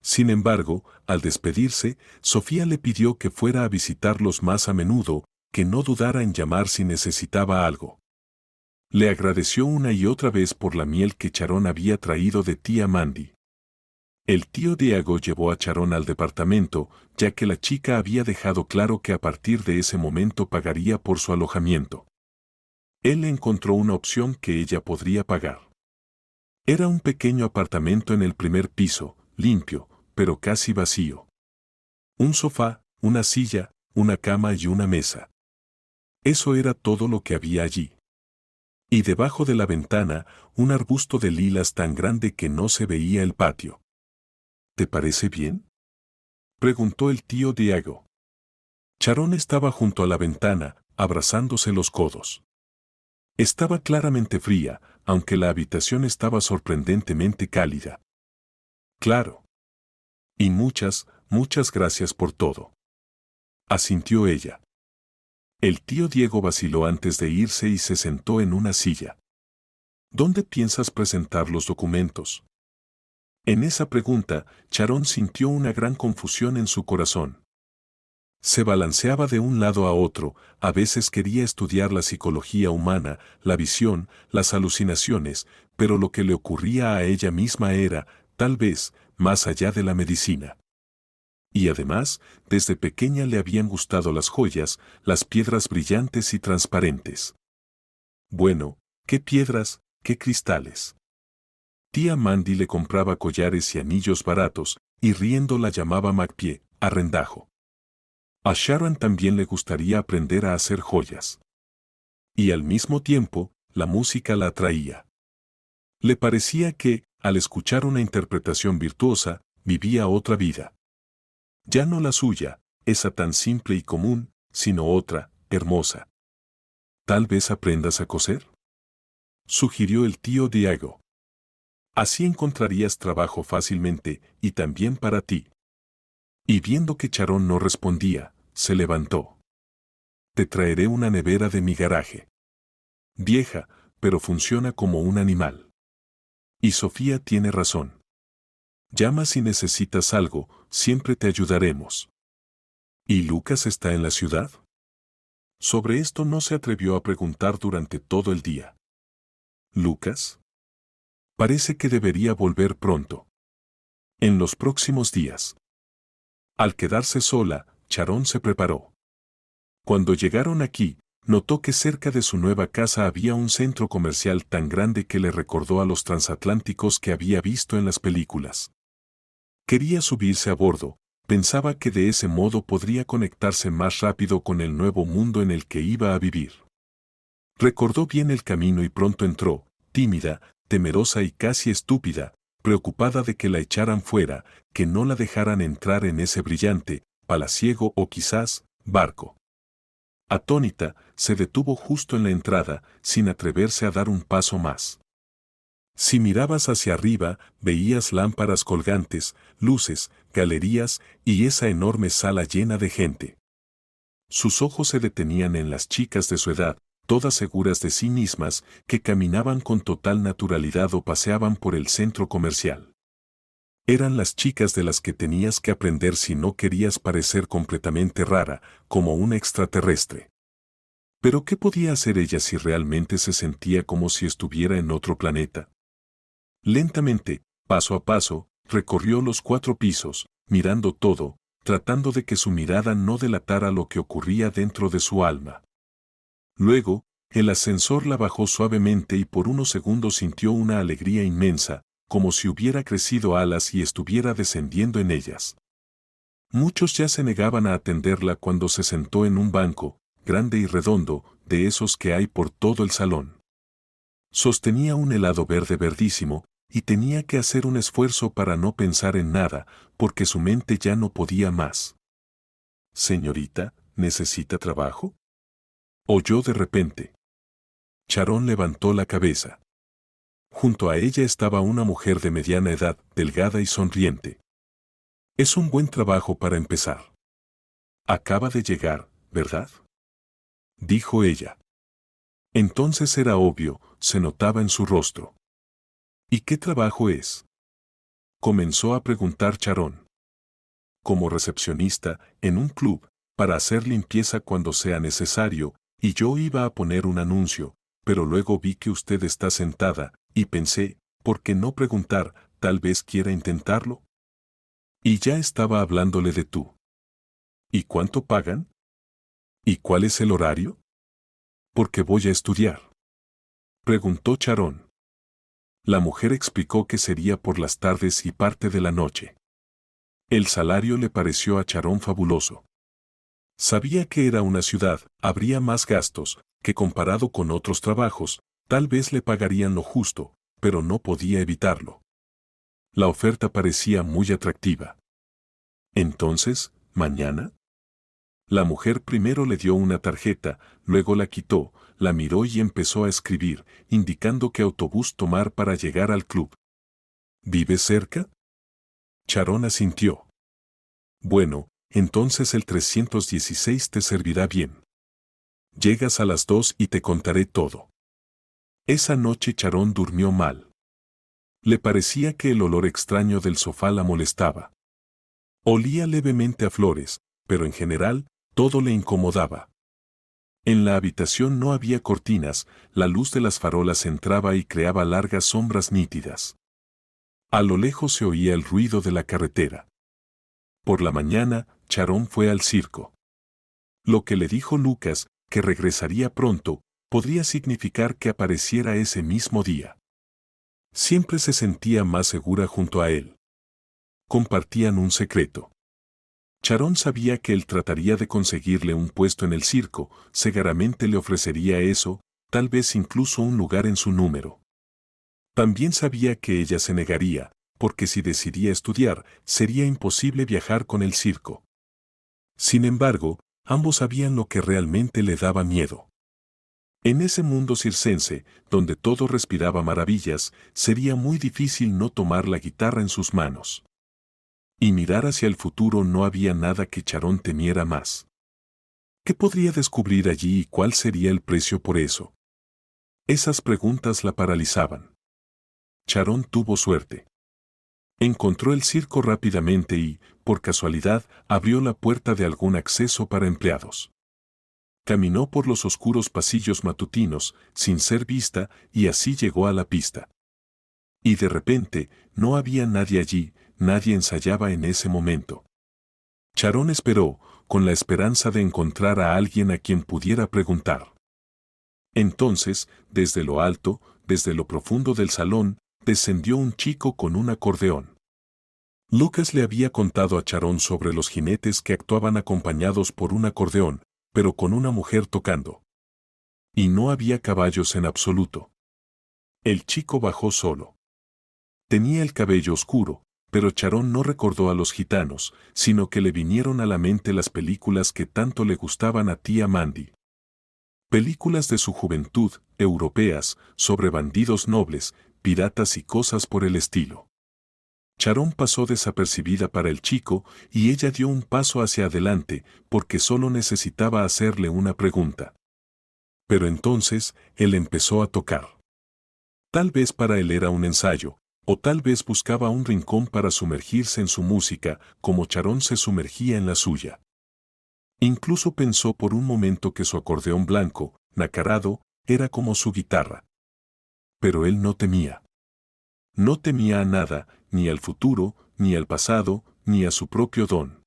Sin embargo, al despedirse, Sofía le pidió que fuera a visitarlos más a menudo, que no dudara en llamar si necesitaba algo. Le agradeció una y otra vez por la miel que Charón había traído de tía Mandy. El tío Diego llevó a Charón al departamento, ya que la chica había dejado claro que a partir de ese momento pagaría por su alojamiento. Él encontró una opción que ella podría pagar. Era un pequeño apartamento en el primer piso, limpio, pero casi vacío. Un sofá, una silla, una cama y una mesa. Eso era todo lo que había allí. Y debajo de la ventana, un arbusto de lilas tan grande que no se veía el patio. ¿Te parece bien?, preguntó el tío Diego. Charón estaba junto a la ventana, abrazándose los codos. Estaba claramente fría, aunque la habitación estaba sorprendentemente cálida. Claro. Y muchas, muchas gracias por todo, asintió ella. El tío Diego vaciló antes de irse y se sentó en una silla. ¿Dónde piensas presentar los documentos? En esa pregunta, Charón sintió una gran confusión en su corazón. Se balanceaba de un lado a otro, a veces quería estudiar la psicología humana, la visión, las alucinaciones, pero lo que le ocurría a ella misma era, tal vez, más allá de la medicina. Y además, desde pequeña le habían gustado las joyas, las piedras brillantes y transparentes. Bueno, ¿qué piedras, qué cristales? Tía Mandy le compraba collares y anillos baratos, y riendo la llamaba Macpie, arrendajo. A Sharon también le gustaría aprender a hacer joyas. Y al mismo tiempo, la música la atraía. Le parecía que, al escuchar una interpretación virtuosa, vivía otra vida. Ya no la suya, esa tan simple y común, sino otra, hermosa. Tal vez aprendas a coser, sugirió el tío Diego. Así encontrarías trabajo fácilmente, y también para ti. Y viendo que Charón no respondía, se levantó. Te traeré una nevera de mi garaje. Vieja, pero funciona como un animal. Y Sofía tiene razón. Llama si necesitas algo, siempre te ayudaremos. ¿Y Lucas está en la ciudad? Sobre esto no se atrevió a preguntar durante todo el día. ¿Lucas? Parece que debería volver pronto. En los próximos días. Al quedarse sola, Charón se preparó. Cuando llegaron aquí, notó que cerca de su nueva casa había un centro comercial tan grande que le recordó a los transatlánticos que había visto en las películas. Quería subirse a bordo, pensaba que de ese modo podría conectarse más rápido con el nuevo mundo en el que iba a vivir. Recordó bien el camino y pronto entró, tímida, temerosa y casi estúpida, preocupada de que la echaran fuera, que no la dejaran entrar en ese brillante, palaciego o quizás, barco. Atónita, se detuvo justo en la entrada, sin atreverse a dar un paso más. Si mirabas hacia arriba, veías lámparas colgantes, luces, galerías y esa enorme sala llena de gente. Sus ojos se detenían en las chicas de su edad, todas seguras de sí mismas, que caminaban con total naturalidad o paseaban por el centro comercial. Eran las chicas de las que tenías que aprender si no querías parecer completamente rara, como una extraterrestre. Pero ¿qué podía hacer ella si realmente se sentía como si estuviera en otro planeta? Lentamente, paso a paso, recorrió los 4 pisos, mirando todo, tratando de que su mirada no delatara lo que ocurría dentro de su alma. Luego, el ascensor la bajó suavemente y por unos segundos sintió una alegría inmensa, como si hubiera crecido alas y estuviera descendiendo en ellas. Muchos ya se negaban a atenderla cuando se sentó en un banco, grande y redondo, de esos que hay por todo el salón. Sostenía un helado verde verdísimo, y tenía que hacer un esfuerzo para no pensar en nada, porque su mente ya no podía más. «Señorita, ¿necesita trabajo?», oyó de repente. Charón levantó la cabeza. Junto a ella estaba una mujer de mediana edad, delgada y sonriente. «Es un buen trabajo para empezar. Acaba de llegar, ¿verdad?», dijo ella. Entonces era obvio, se notaba en su rostro. «¿Y qué trabajo es?», comenzó a preguntar Charón. «Como recepcionista, en un club, para hacer limpieza cuando sea necesario, y yo iba a poner un anuncio, pero luego vi que usted está sentada, y pensé, ¿por qué no preguntar, tal vez quiera intentarlo?». Y ya estaba hablándole de tú. «¿Y cuánto pagan?». «¿Y cuál es el horario?». «Porque voy a estudiar», preguntó Charón. La mujer explicó que sería por las tardes y parte de la noche. El salario le pareció a Charón fabuloso. Sabía que era una ciudad, habría más gastos, que comparado con otros trabajos, tal vez le pagarían lo justo, pero no podía evitarlo. La oferta parecía muy atractiva. «Entonces, ¿mañana?». La mujer primero le dio una tarjeta, luego la quitó, la miró y empezó a escribir, indicando qué autobús tomar para llegar al club. «¿Vives cerca?». Charón asintió. «Bueno, entonces el 316 te servirá bien. Llegas a las 2 y te contaré todo». Esa noche Charón durmió mal. Le parecía que el olor extraño del sofá la molestaba. Olía levemente a flores, pero en general, todo le incomodaba. En la habitación no había cortinas, la luz de las farolas entraba y creaba largas sombras nítidas. A lo lejos se oía el ruido de la carretera. Por la mañana, Sharon fue al circo. Lo que le dijo Lucas, que regresaría pronto, podría significar que apareciera ese mismo día. Siempre se sentía más segura junto a él. Compartían un secreto. Sharon sabía que él trataría de conseguirle un puesto en el circo, seguramente le ofrecería eso, tal vez incluso un lugar en su número. También sabía que ella se negaría, porque si decidía estudiar, sería imposible viajar con el circo. Sin embargo, ambos sabían lo que realmente le daba miedo. En ese mundo circense, donde todo respiraba maravillas, sería muy difícil no tomar la guitarra en sus manos. Y mirar hacia el futuro no había nada que Sharon temiera más. ¿Qué podría descubrir allí y cuál sería el precio por eso? Esas preguntas la paralizaban. Sharon tuvo suerte. Encontró el circo rápidamente y, por casualidad, abrió la puerta de algún acceso para empleados. Caminó por los oscuros pasillos matutinos, sin ser vista, y así llegó a la pista. Y de repente, no había nadie allí, nadie ensayaba en ese momento. Sharon esperó, con la esperanza de encontrar a alguien a quien pudiera preguntar. Entonces, desde lo alto, desde lo profundo del salón, descendió un chico con un acordeón. Lucas le había contado a Sharon sobre los jinetes que actuaban acompañados por un acordeón, pero con una mujer tocando. Y no había caballos en absoluto. El chico bajó solo. Tenía el cabello oscuro, pero Sharon no recordó a los gitanos, sino que le vinieron a la mente las películas que tanto le gustaban a tía Mandy. Películas de su juventud, europeas, sobre bandidos nobles, piratas y cosas por el estilo. Sharon pasó desapercibida para el chico y ella dio un paso hacia adelante porque solo necesitaba hacerle una pregunta. Pero entonces, él empezó a tocar. Tal vez para él era un ensayo, o tal vez buscaba un rincón para sumergirse en su música, como Sharon se sumergía en la suya. Incluso pensó por un momento que su acordeón blanco, nacarado, era como su guitarra. Pero él no temía. No temía a nada, ni al futuro, ni al pasado, ni a su propio don.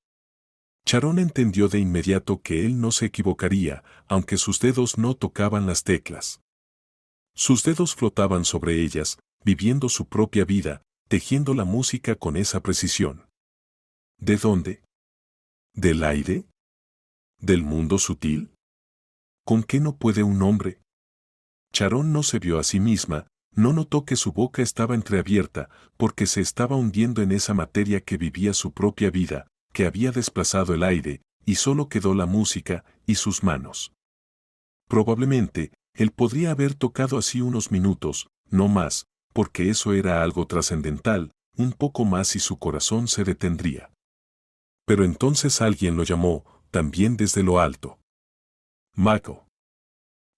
Sharon entendió de inmediato que él no se equivocaría, aunque sus dedos no tocaban las teclas. Sus dedos flotaban sobre ellas, viviendo su propia vida, tejiendo la música con esa precisión. ¿De dónde? ¿Del aire? ¿Del mundo sutil? ¿Con qué no puede un hombre? Sharon no se vio a sí misma, no notó que su boca estaba entreabierta, porque se estaba hundiendo en esa materia que vivía su propia vida, que había desplazado el aire, y solo quedó la música y sus manos. Probablemente, él podría haber tocado así unos minutos, no más, porque eso era algo trascendental, un poco más y su corazón se detendría. Pero entonces alguien lo llamó, también desde lo alto. Mako.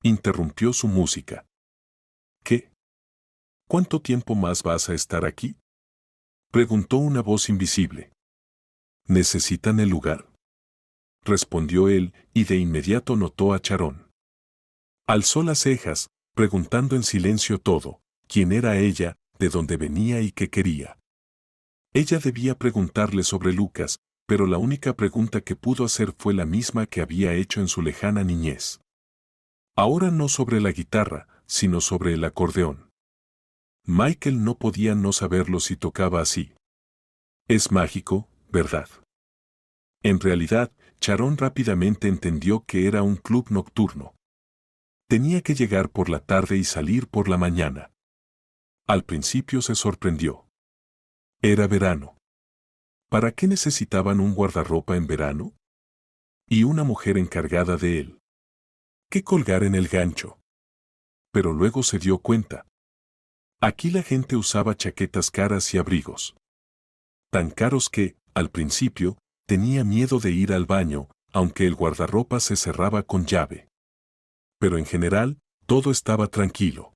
Interrumpió su música. ¿Qué? ¿Cuánto tiempo más vas a estar aquí? Preguntó una voz invisible. ¿Necesitan el lugar? Respondió él, y de inmediato notó a Sharon. Alzó las cejas, preguntando en silencio todo, quién era ella, de dónde venía y qué quería. Ella debía preguntarle sobre Lucas, pero la única pregunta que pudo hacer fue la misma que había hecho en su lejana niñez. Ahora no sobre la guitarra, sino sobre el acordeón. Michael no podía no saberlo si tocaba así. Es mágico, ¿verdad? En realidad, Sharon rápidamente entendió que era un club nocturno. Tenía que llegar por la tarde y salir por la mañana. Al principio se sorprendió. Era verano. ¿Para qué necesitaban un guardarropa en verano? Y una mujer encargada de él. ¿Qué colgar en el gancho? Pero luego se dio cuenta. Aquí la gente usaba chaquetas caras y abrigos. Tan caros que, al principio, tenía miedo de ir al baño, aunque el guardarropa se cerraba con llave. Pero en general, todo estaba tranquilo.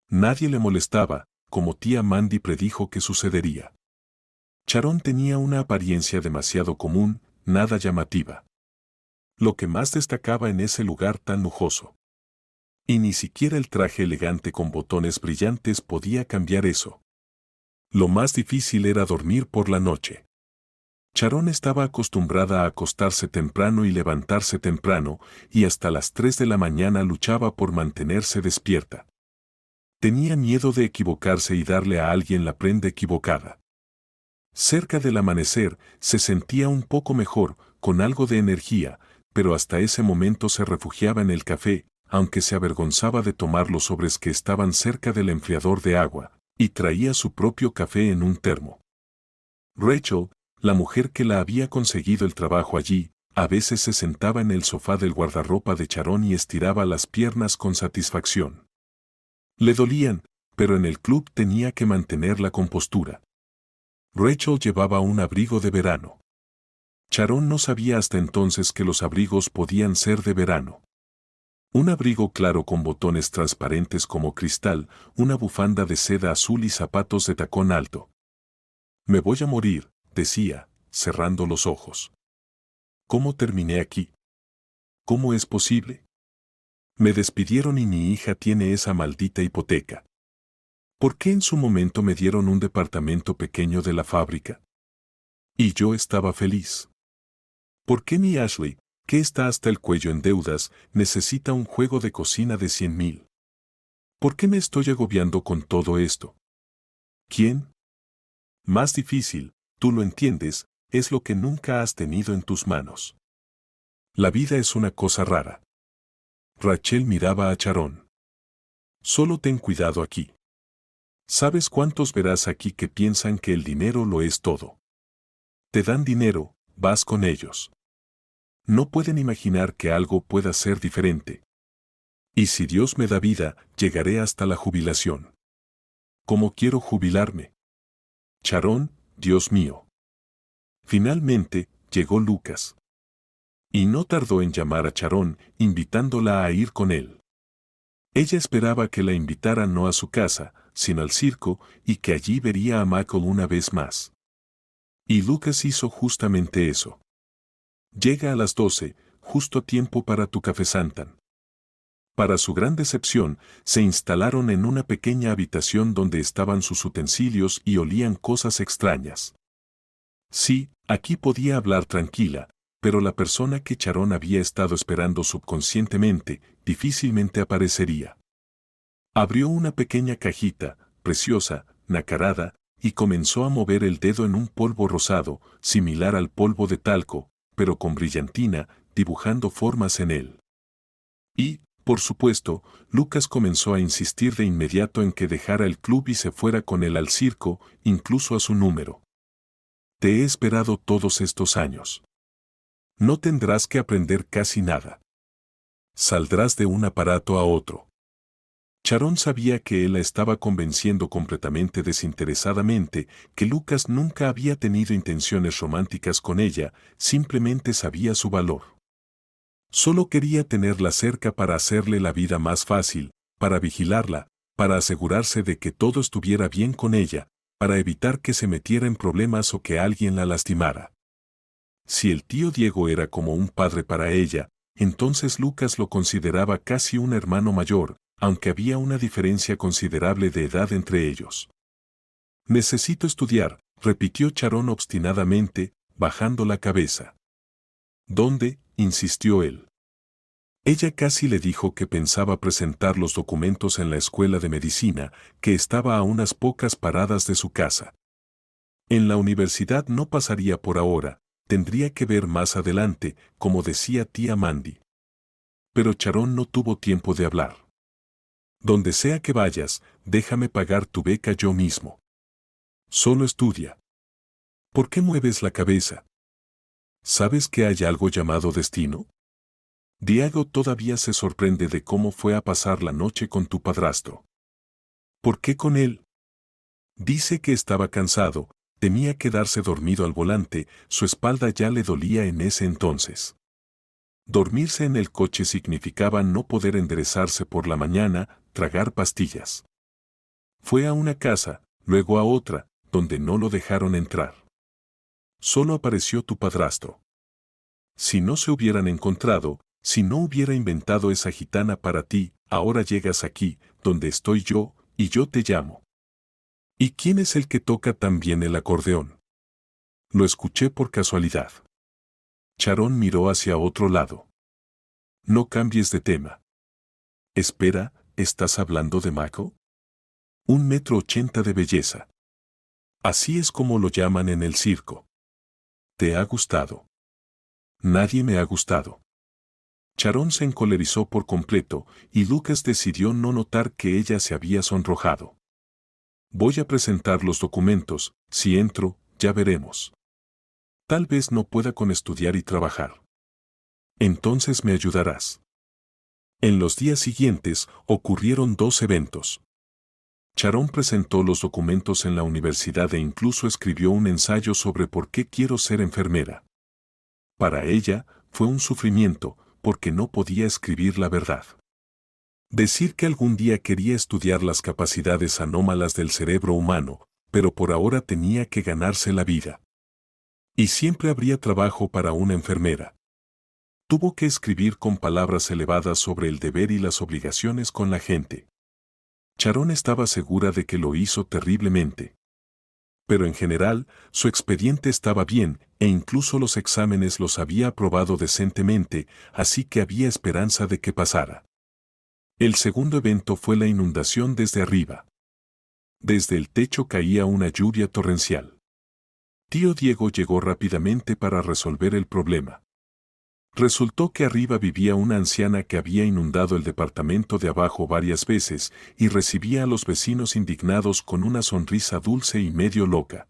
Nadie le molestaba, como tía Mandy predijo que sucedería. Sharon tenía una apariencia demasiado común, nada llamativa. Lo que más destacaba en ese lugar tan lujoso. Y ni siquiera el traje elegante con botones brillantes podía cambiar eso. Lo más difícil era dormir por la noche. Sharon estaba acostumbrada a acostarse temprano y levantarse temprano, y hasta las 3 de la mañana luchaba por mantenerse despierta. Tenía miedo de equivocarse y darle a alguien la prenda equivocada. Cerca del amanecer, se sentía un poco mejor, con algo de energía, pero hasta ese momento se refugiaba en el café, aunque se avergonzaba de tomar los sobres que estaban cerca del enfriador de agua, y traía su propio café en un termo. Rachel, la mujer que la había conseguido el trabajo allí, a veces se sentaba en el sofá del guardarropa de Sharon y estiraba las piernas con satisfacción. Le dolían, pero en el club tenía que mantener la compostura. Rachel llevaba un abrigo de verano. Sharon no sabía hasta entonces que los abrigos podían ser de verano. Un abrigo claro con botones transparentes como cristal, una bufanda de seda azul y zapatos de tacón alto. Me voy a morir, decía, cerrando los ojos. ¿Cómo terminé aquí? ¿Cómo es posible? Me despidieron y mi hija tiene esa maldita hipoteca. ¿Por qué en su momento me dieron un departamento pequeño de la fábrica? Y yo estaba feliz. ¿Por qué mi Ashley, que está hasta el cuello en deudas, necesita un juego de cocina de 100,000? ¿Por qué me estoy agobiando con todo esto? ¿Quién? Más difícil, tú lo entiendes, es lo que nunca has tenido en tus manos. La vida es una cosa rara. Rachel miraba a Sharon. Solo ten cuidado aquí. ¿Sabes cuántos verás aquí que piensan que el dinero lo es todo? Te dan dinero, vas con ellos. No pueden imaginar que algo pueda ser diferente. Y si Dios me da vida, llegaré hasta la jubilación. ¿Cómo quiero jubilarme? Sharon, Dios mío. Finalmente, llegó Lucas. Y no tardó en llamar a Sharon, invitándola a ir con él. Ella esperaba que la invitara no a su casa, sino al circo, y que allí vería a Michael una vez más. Y Lucas hizo justamente eso. Llega a las 12, justo a tiempo para tu café Santan. Para su gran decepción, se instalaron en una pequeña habitación donde estaban sus utensilios y olían cosas extrañas. Sí, aquí podía hablar tranquila, pero la persona que Sharon había estado esperando subconscientemente, difícilmente aparecería. Abrió una pequeña cajita, preciosa, nacarada, y comenzó a mover el dedo en un polvo rosado, similar al polvo de talco, pero con brillantina, dibujando formas en él. Y, por supuesto, Lucas comenzó a insistir de inmediato en que dejara el club y se fuera con él al circo, incluso a su número. Te he esperado todos estos años. No tendrás que aprender casi nada. Saldrás de un aparato a otro. Sharon sabía que él la estaba convenciendo completamente desinteresadamente, que Lucas nunca había tenido intenciones románticas con ella, simplemente sabía su valor. Solo quería tenerla cerca para hacerle la vida más fácil, para vigilarla, para asegurarse de que todo estuviera bien con ella, para evitar que se metiera en problemas o que alguien la lastimara. Si el tío Diego era como un padre para ella, entonces Lucas lo consideraba casi un hermano mayor, aunque había una diferencia considerable de edad entre ellos. Necesito estudiar, repitió Sharon obstinadamente, bajando la cabeza. ¿Dónde?, insistió él. Ella casi le dijo que pensaba presentar los documentos en la escuela de medicina, que estaba a unas pocas paradas de su casa. En la universidad no pasaría por ahora, tendría que ver más adelante, como decía tía Mandy. Pero Sharon no tuvo tiempo de hablar. Donde sea que vayas, déjame pagar tu beca yo mismo. Solo estudia. ¿Por qué mueves la cabeza? ¿Sabes que hay algo llamado destino? Diego todavía se sorprende de cómo fue a pasar la noche con tu padrastro. ¿Por qué con él? Dice que estaba cansado, temía quedarse dormido al volante, su espalda ya le dolía en ese entonces. Dormirse en el coche significaba no poder enderezarse por la mañana, tragar pastillas. Fue a una casa, luego a otra, donde no lo dejaron entrar. Solo apareció tu padrastro. Si no se hubieran encontrado, si no hubiera inventado esa gitana para ti, ahora llegas aquí, donde estoy yo, y yo te llamo. ¿Y quién es el que toca tan bien el acordeón? Lo escuché por casualidad. Charón miró hacia otro lado. No cambies de tema. Espera, ¿estás hablando de Mako? 1,80 m de belleza. Así es como lo llaman en el circo. ¿Te ha gustado? Nadie me ha gustado. Charón se encolerizó por completo, y Lucas decidió no notar que ella se había sonrojado. Voy a presentar los documentos, si entro, ya veremos. Tal vez no pueda con estudiar y trabajar. Entonces me ayudarás. En los días siguientes ocurrieron 2 eventos. Charón presentó los documentos en la universidad e incluso escribió un ensayo sobre por qué quiero ser enfermera. Para ella, fue un sufrimiento, porque no podía escribir la verdad. Decir que algún día quería estudiar las capacidades anómalas del cerebro humano, pero por ahora tenía que ganarse la vida. Y siempre habría trabajo para una enfermera. Tuvo que escribir con palabras elevadas sobre el deber y las obligaciones con la gente. Charón estaba segura de que lo hizo terriblemente. Pero en general, su expediente estaba bien, e incluso los exámenes los había aprobado decentemente, así que había esperanza de que pasara. El segundo evento fue la inundación desde arriba. Desde el techo caía una lluvia torrencial. Tío Diego llegó rápidamente para resolver el problema. Resultó que arriba vivía una anciana que había inundado el departamento de abajo varias veces y recibía a los vecinos indignados con una sonrisa dulce y medio loca.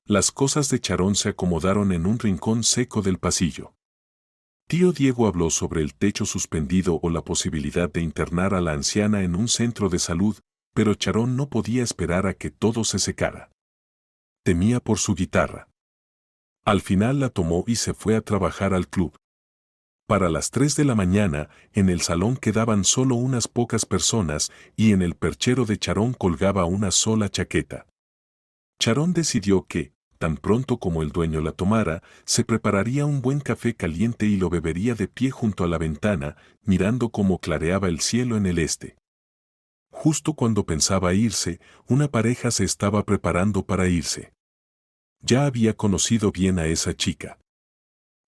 Las cosas de Charón se acomodaron en un rincón seco del pasillo. Tío Diego habló sobre el techo suspendido o la posibilidad de internar a la anciana en un centro de salud, pero Charón no podía esperar a que todo se secara. Temía por su guitarra. Al final la tomó y se fue a trabajar al club. Para las 3 de la mañana, en el salón quedaban solo unas pocas personas y en el perchero de Charón colgaba una sola chaqueta. Charón decidió que, tan pronto como el dueño la tomara, se prepararía un buen café caliente y lo bebería de pie junto a la ventana, mirando cómo clareaba el cielo en el este. Justo cuando pensaba irse, una pareja se estaba preparando para irse. Ya había conocido bien a esa chica.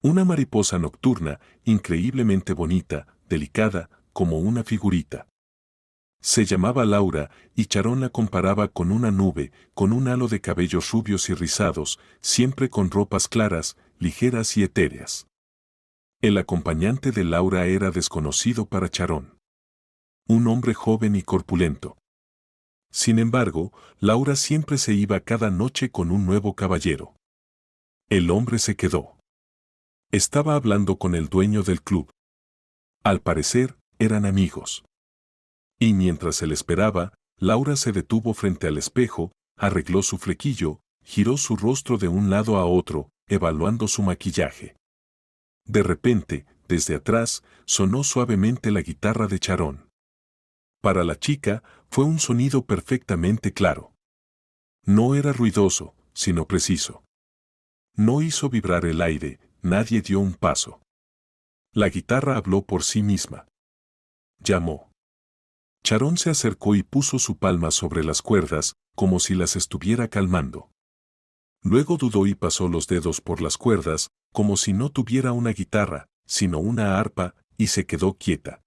Una mariposa nocturna, increíblemente bonita, delicada, como una figurita. Se llamaba Laura, y Charón la comparaba con una nube, con un halo de cabellos rubios y rizados, siempre con ropas claras, ligeras y etéreas. El acompañante de Laura era desconocido para Charón. Un hombre joven y corpulento. Sin embargo, Laura siempre se iba cada noche con un nuevo caballero. El hombre se quedó. Estaba hablando con el dueño del club. Al parecer, eran amigos. Y mientras él esperaba, Laura se detuvo frente al espejo, arregló su flequillo, giró su rostro de un lado a otro, evaluando su maquillaje. De repente, desde atrás, sonó suavemente la guitarra de Charón. Para la chica, fue un sonido perfectamente claro. No era ruidoso, sino preciso. No hizo vibrar el aire, nadie dio un paso. La guitarra habló por sí misma. Llamó. Charón se acercó y puso su palma sobre las cuerdas, como si las estuviera calmando. Luego dudó y pasó los dedos por las cuerdas, como si no tuviera una guitarra, sino una arpa, y se quedó quieta.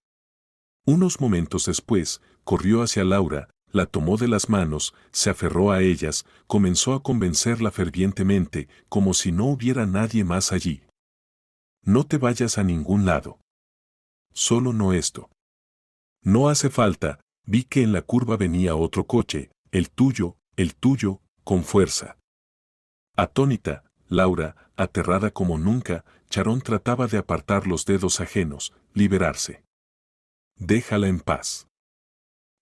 Unos momentos después, corrió hacia Laura, la tomó de las manos, se aferró a ellas, comenzó a convencerla fervientemente, como si no hubiera nadie más allí. No te vayas a ningún lado. Solo no esto. No hace falta, vi que en la curva venía otro coche, el tuyo, con fuerza. Atónita, Laura, aterrada como nunca, Charón trataba de apartar los dedos ajenos, liberarse. Déjala en paz.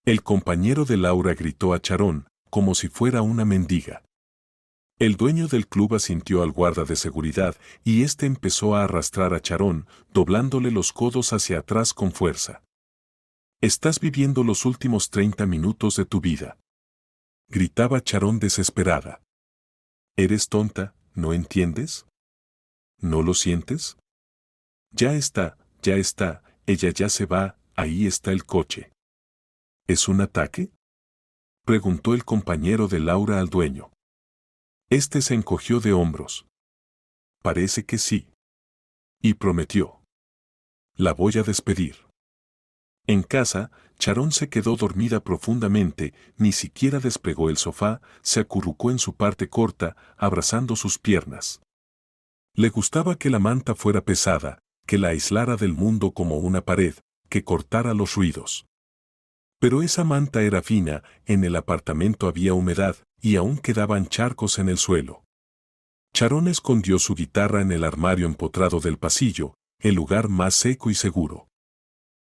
El compañero de Laura gritó a Charón, como si fuera una mendiga. El dueño del club asintió al guarda de seguridad y éste empezó a arrastrar a Charón, doblándole los codos hacia atrás con fuerza. Estás viviendo los últimos 30 minutos de tu vida. Gritaba Charón desesperada. ¿Eres tonta, no entiendes? ¿No lo sientes? Ya está, ella ya se va, ahí está el coche. ¿Es un ataque? Preguntó el compañero de Laura al dueño. Este se encogió de hombros. Parece que sí. Y prometió. La voy a despedir. En casa, Charón se quedó dormida profundamente, ni siquiera despegó el sofá, se acurrucó en su parte corta, abrazando sus piernas. Le gustaba que la manta fuera pesada, que la aislara del mundo como una pared, que cortara los ruidos. Pero esa manta era fina, en el apartamento había humedad, y aún quedaban charcos en el suelo. Charón escondió su guitarra en el armario empotrado del pasillo, el lugar más seco y seguro.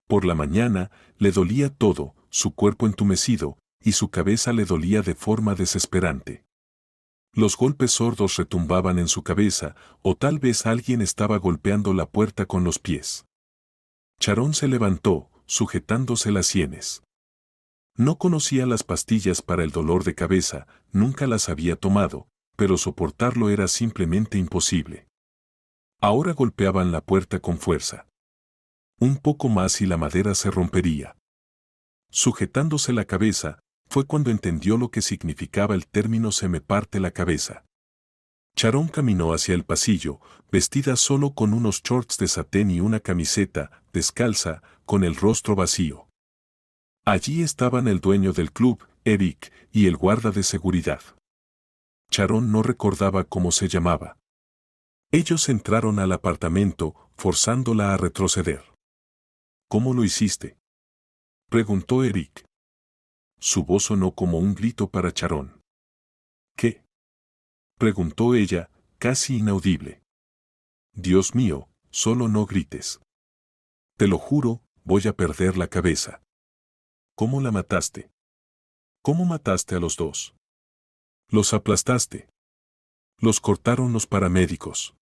Por la mañana, le dolía todo, su cuerpo entumecido, y su cabeza le dolía de forma desesperante. Los golpes sordos retumbaban en su cabeza, o tal vez alguien estaba golpeando la puerta con los pies. Charón se levantó, sujetándose las sienes. No conocía las pastillas para el dolor de cabeza, nunca las había tomado, pero soportarlo era simplemente imposible. Ahora golpeaban la puerta con fuerza. Un poco más y la madera se rompería. Sujetándose la cabeza, fue cuando entendió lo que significaba el término "se me parte la cabeza". Charón caminó hacia el pasillo, vestida solo con unos shorts de satén y una camiseta, descalza, con el rostro vacío. Allí estaban el dueño del club, Eric, y el guarda de seguridad. Charón no recordaba cómo se llamaba. Ellos entraron al apartamento, forzándola a retroceder. ¿Cómo lo hiciste?, preguntó Eric. Su voz sonó como un grito para Charón. ¿Qué?, preguntó ella, casi inaudible. Dios mío, solo no grites. Te lo juro, voy a perder la cabeza. ¿Cómo la mataste? ¿Cómo mataste a los dos? Los aplastaste. Los cortaron los paramédicos.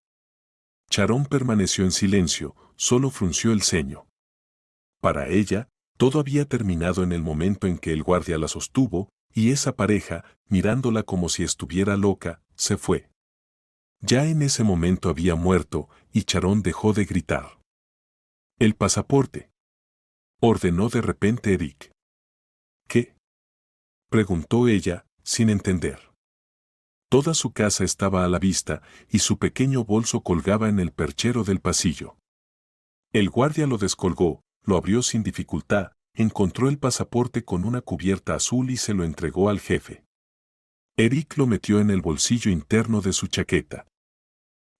Charón permaneció en silencio, solo frunció el ceño. Para ella, todo había terminado en el momento en que el guardia la sostuvo, y esa pareja, mirándola como si estuviera loca, se fue. Ya en ese momento había muerto, y Charón dejó de gritar. «El pasaporte», ordenó de repente Eric. «¿Qué?», preguntó ella, sin entender. Toda su casa estaba a la vista, y su pequeño bolso colgaba en el perchero del pasillo. El guardia lo descolgó, lo abrió sin dificultad, encontró el pasaporte con una cubierta azul y se lo entregó al jefe. Eric lo metió en el bolsillo interno de su chaqueta.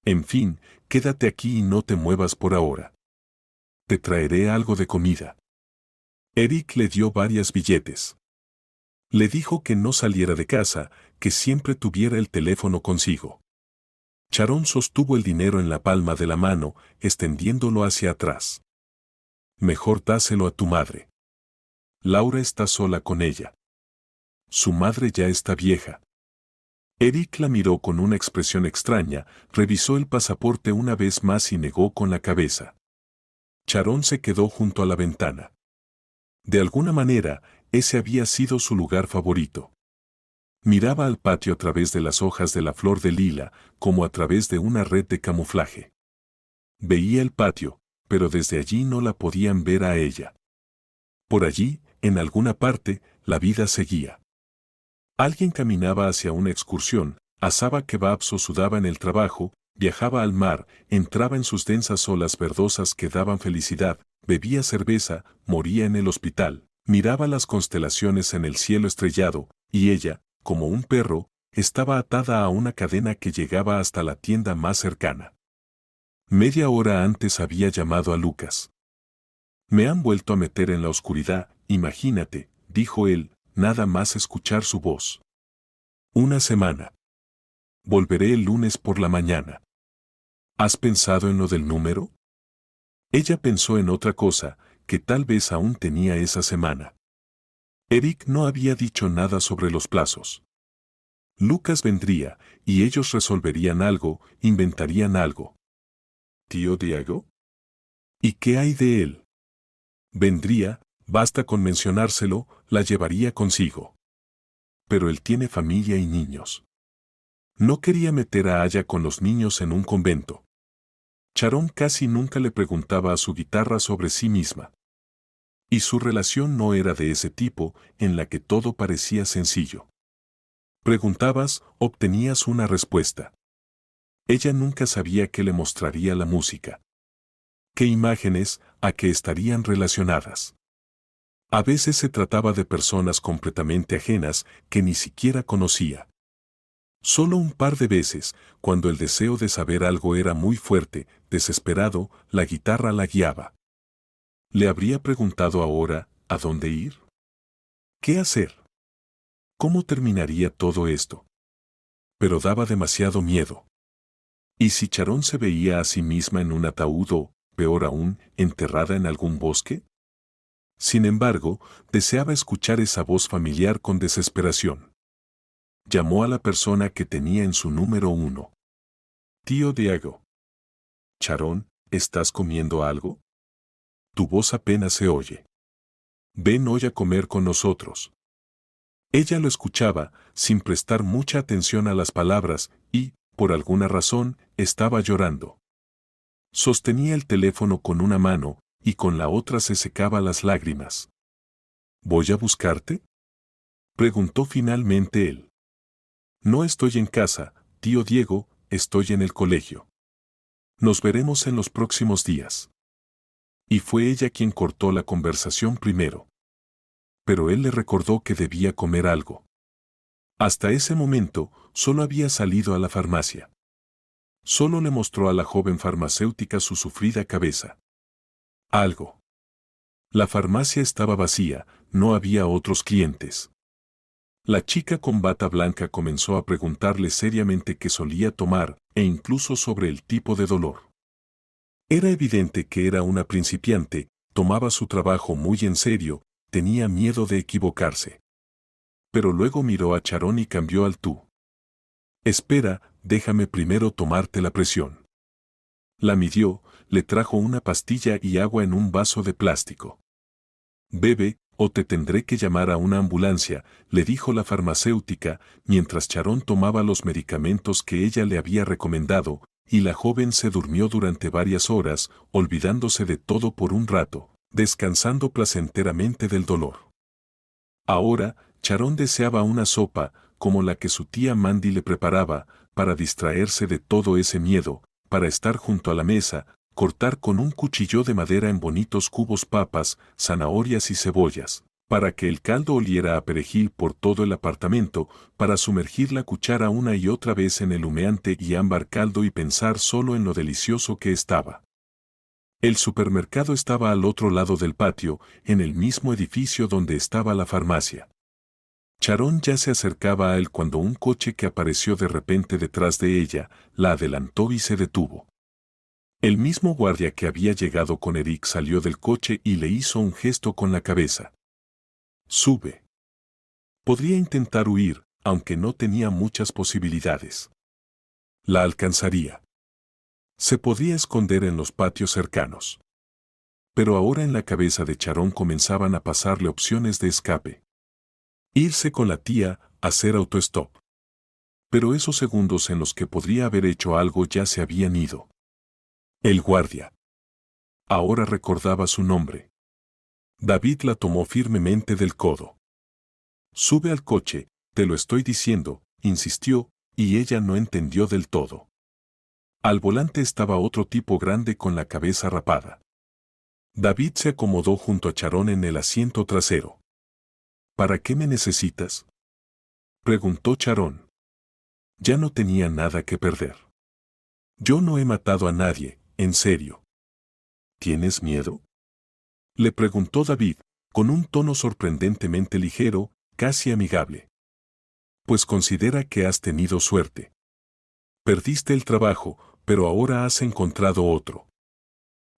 «En fin, quédate aquí y no te muevas por ahora. Te traeré algo de comida». Eric le dio varios billetes. Le dijo que no saliera de casa, que siempre tuviera el teléfono consigo. Charón sostuvo el dinero en la palma de la mano, extendiéndolo hacia atrás. «Mejor dáselo a tu madre. Laura está sola con ella. Su madre ya está vieja». Eric la miró con una expresión extraña, revisó el pasaporte una vez más y negó con la cabeza. Charón se quedó junto a la ventana. De alguna manera, ese había sido su lugar favorito. Miraba al patio a través de las hojas de la flor de lila, como a través de una red de camuflaje. Veía el patio, pero desde allí no la podían ver a ella. Por allí, en alguna parte, la vida seguía. Alguien caminaba hacia una excursión, asaba kebabs o sudaba en el trabajo, viajaba al mar, entraba en sus densas olas verdosas que daban felicidad, bebía cerveza, moría en el hospital, miraba las constelaciones en el cielo estrellado, y ella, como un perro, estaba atada a una cadena que llegaba hasta la tienda más cercana. Media hora antes había llamado a Lucas. «Me han vuelto a meter en la oscuridad, imagínate», dijo él, nada más escuchar su voz. «Una semana. Volveré el lunes por la mañana». «¿Has pensado en lo del número?». Ella pensó en otra cosa, que tal vez aún tenía esa semana. Eric no había dicho nada sobre los plazos. Lucas vendría, y ellos resolverían algo, inventarían algo. ¿Tío Diego? ¿Y qué hay de él? Vendría, basta con mencionárselo, la llevaría consigo. Pero él tiene familia y niños. No quería meter a Aya con los niños en un convento. Sharon casi nunca le preguntaba a su guitarra sobre sí misma. Y su relación no era de ese tipo, en la que todo parecía sencillo. Preguntabas, obtenías una respuesta. Ella nunca sabía qué le mostraría la música. ¿Qué imágenes, a qué estarían relacionadas? A veces se trataba de personas completamente ajenas que ni siquiera conocía. Solo un par de veces, cuando el deseo de saber algo era muy fuerte, desesperado, la guitarra la guiaba. ¿Le habría preguntado ahora, a dónde ir? ¿Qué hacer? ¿Cómo terminaría todo esto? Pero daba demasiado miedo. ¿Y si Sharon se veía a sí misma en un ataúd o, peor aún, enterrada en algún bosque? Sin embargo, deseaba escuchar esa voz familiar con desesperación. Llamó a la persona que tenía en su número 1. Tío Diego. Sharon, ¿estás comiendo algo? Tu voz apenas se oye. Ven hoy a comer con nosotros. Ella lo escuchaba, sin prestar mucha atención a las palabras, y, por alguna razón, estaba llorando. Sostenía el teléfono con una mano, y con la otra se secaba las lágrimas. ¿Voy a buscarte? Preguntó finalmente él. No estoy en casa, tío Diego, estoy en el colegio. Nos veremos en los próximos días. Y fue ella quien cortó la conversación primero. Pero él le recordó que debía comer algo. Hasta ese momento, solo había salido a la farmacia. Solo le mostró a la joven farmacéutica su sufrida cabeza. Algo. La farmacia estaba vacía, no había otros clientes. La chica con bata blanca comenzó a preguntarle seriamente qué solía tomar, e incluso sobre el tipo de dolor. Era evidente que era una principiante, tomaba su trabajo muy en serio, tenía miedo de equivocarse. Pero luego miró a Sharon y cambió al tú. Espera, déjame primero tomarte la presión. La midió, le trajo una pastilla y agua en un vaso de plástico. Bebe, o te tendré que llamar a una ambulancia, le dijo la farmacéutica, mientras Sharon tomaba los medicamentos que ella le había recomendado, y la joven se durmió durante varias horas, olvidándose de todo por un rato, descansando placenteramente del dolor. Ahora, Sharon deseaba una sopa, como la que su tía Mandy le preparaba, para distraerse de todo ese miedo, para estar junto a la mesa, cortar con un cuchillo de madera en bonitos cubos papas, zanahorias y cebollas, para que el caldo oliera a perejil por todo el apartamento, para sumergir la cuchara una y otra vez en el humeante y ámbar caldo y pensar solo en lo delicioso que estaba. El supermercado estaba al otro lado del patio, en el mismo edificio donde estaba la farmacia. Sharon ya se acercaba a él cuando un coche que apareció de repente detrás de ella, la adelantó y se detuvo. El mismo guardia que había llegado con Eric salió del coche y le hizo un gesto con la cabeza. Sube. Podría intentar huir, aunque no tenía muchas posibilidades. La alcanzaría. Se podía esconder en los patios cercanos. Pero ahora en la cabeza de Sharon comenzaban a pasarle opciones de escape. Irse con la tía, hacer autostop. Pero esos segundos en los que podría haber hecho algo ya se habían ido. El guardia. Ahora recordaba su nombre. David la tomó firmemente del codo. Sube al coche, te lo estoy diciendo, insistió, y ella no entendió del todo. Al volante estaba otro tipo grande con la cabeza rapada. David se acomodó junto a Sharon en el asiento trasero. ¿Para qué me necesitas? Preguntó Sharon. Ya no tenía nada que perder. Yo no he matado a nadie, en serio. ¿Tienes miedo? Le preguntó David, con un tono sorprendentemente ligero, casi amigable. Pues considera que has tenido suerte. Perdiste el trabajo, pero ahora has encontrado otro.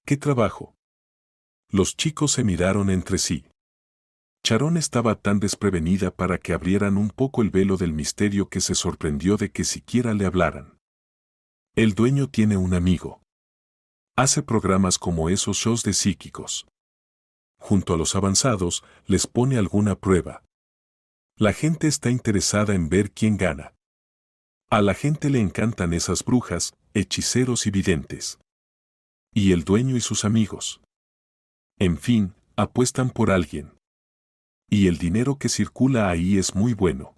¿Qué trabajo? Los chicos se miraron entre sí. Sharon estaba tan desprevenida para que abrieran un poco el velo del misterio que se sorprendió de que siquiera le hablaran. El dueño tiene un amigo. Hace programas como esos shows de psíquicos. Junto a los avanzados, les pone alguna prueba. La gente está interesada en ver quién gana. A la gente le encantan esas brujas, hechiceros y videntes. Y el dueño y sus amigos. En fin, apuestan por alguien. Y el dinero que circula ahí es muy bueno.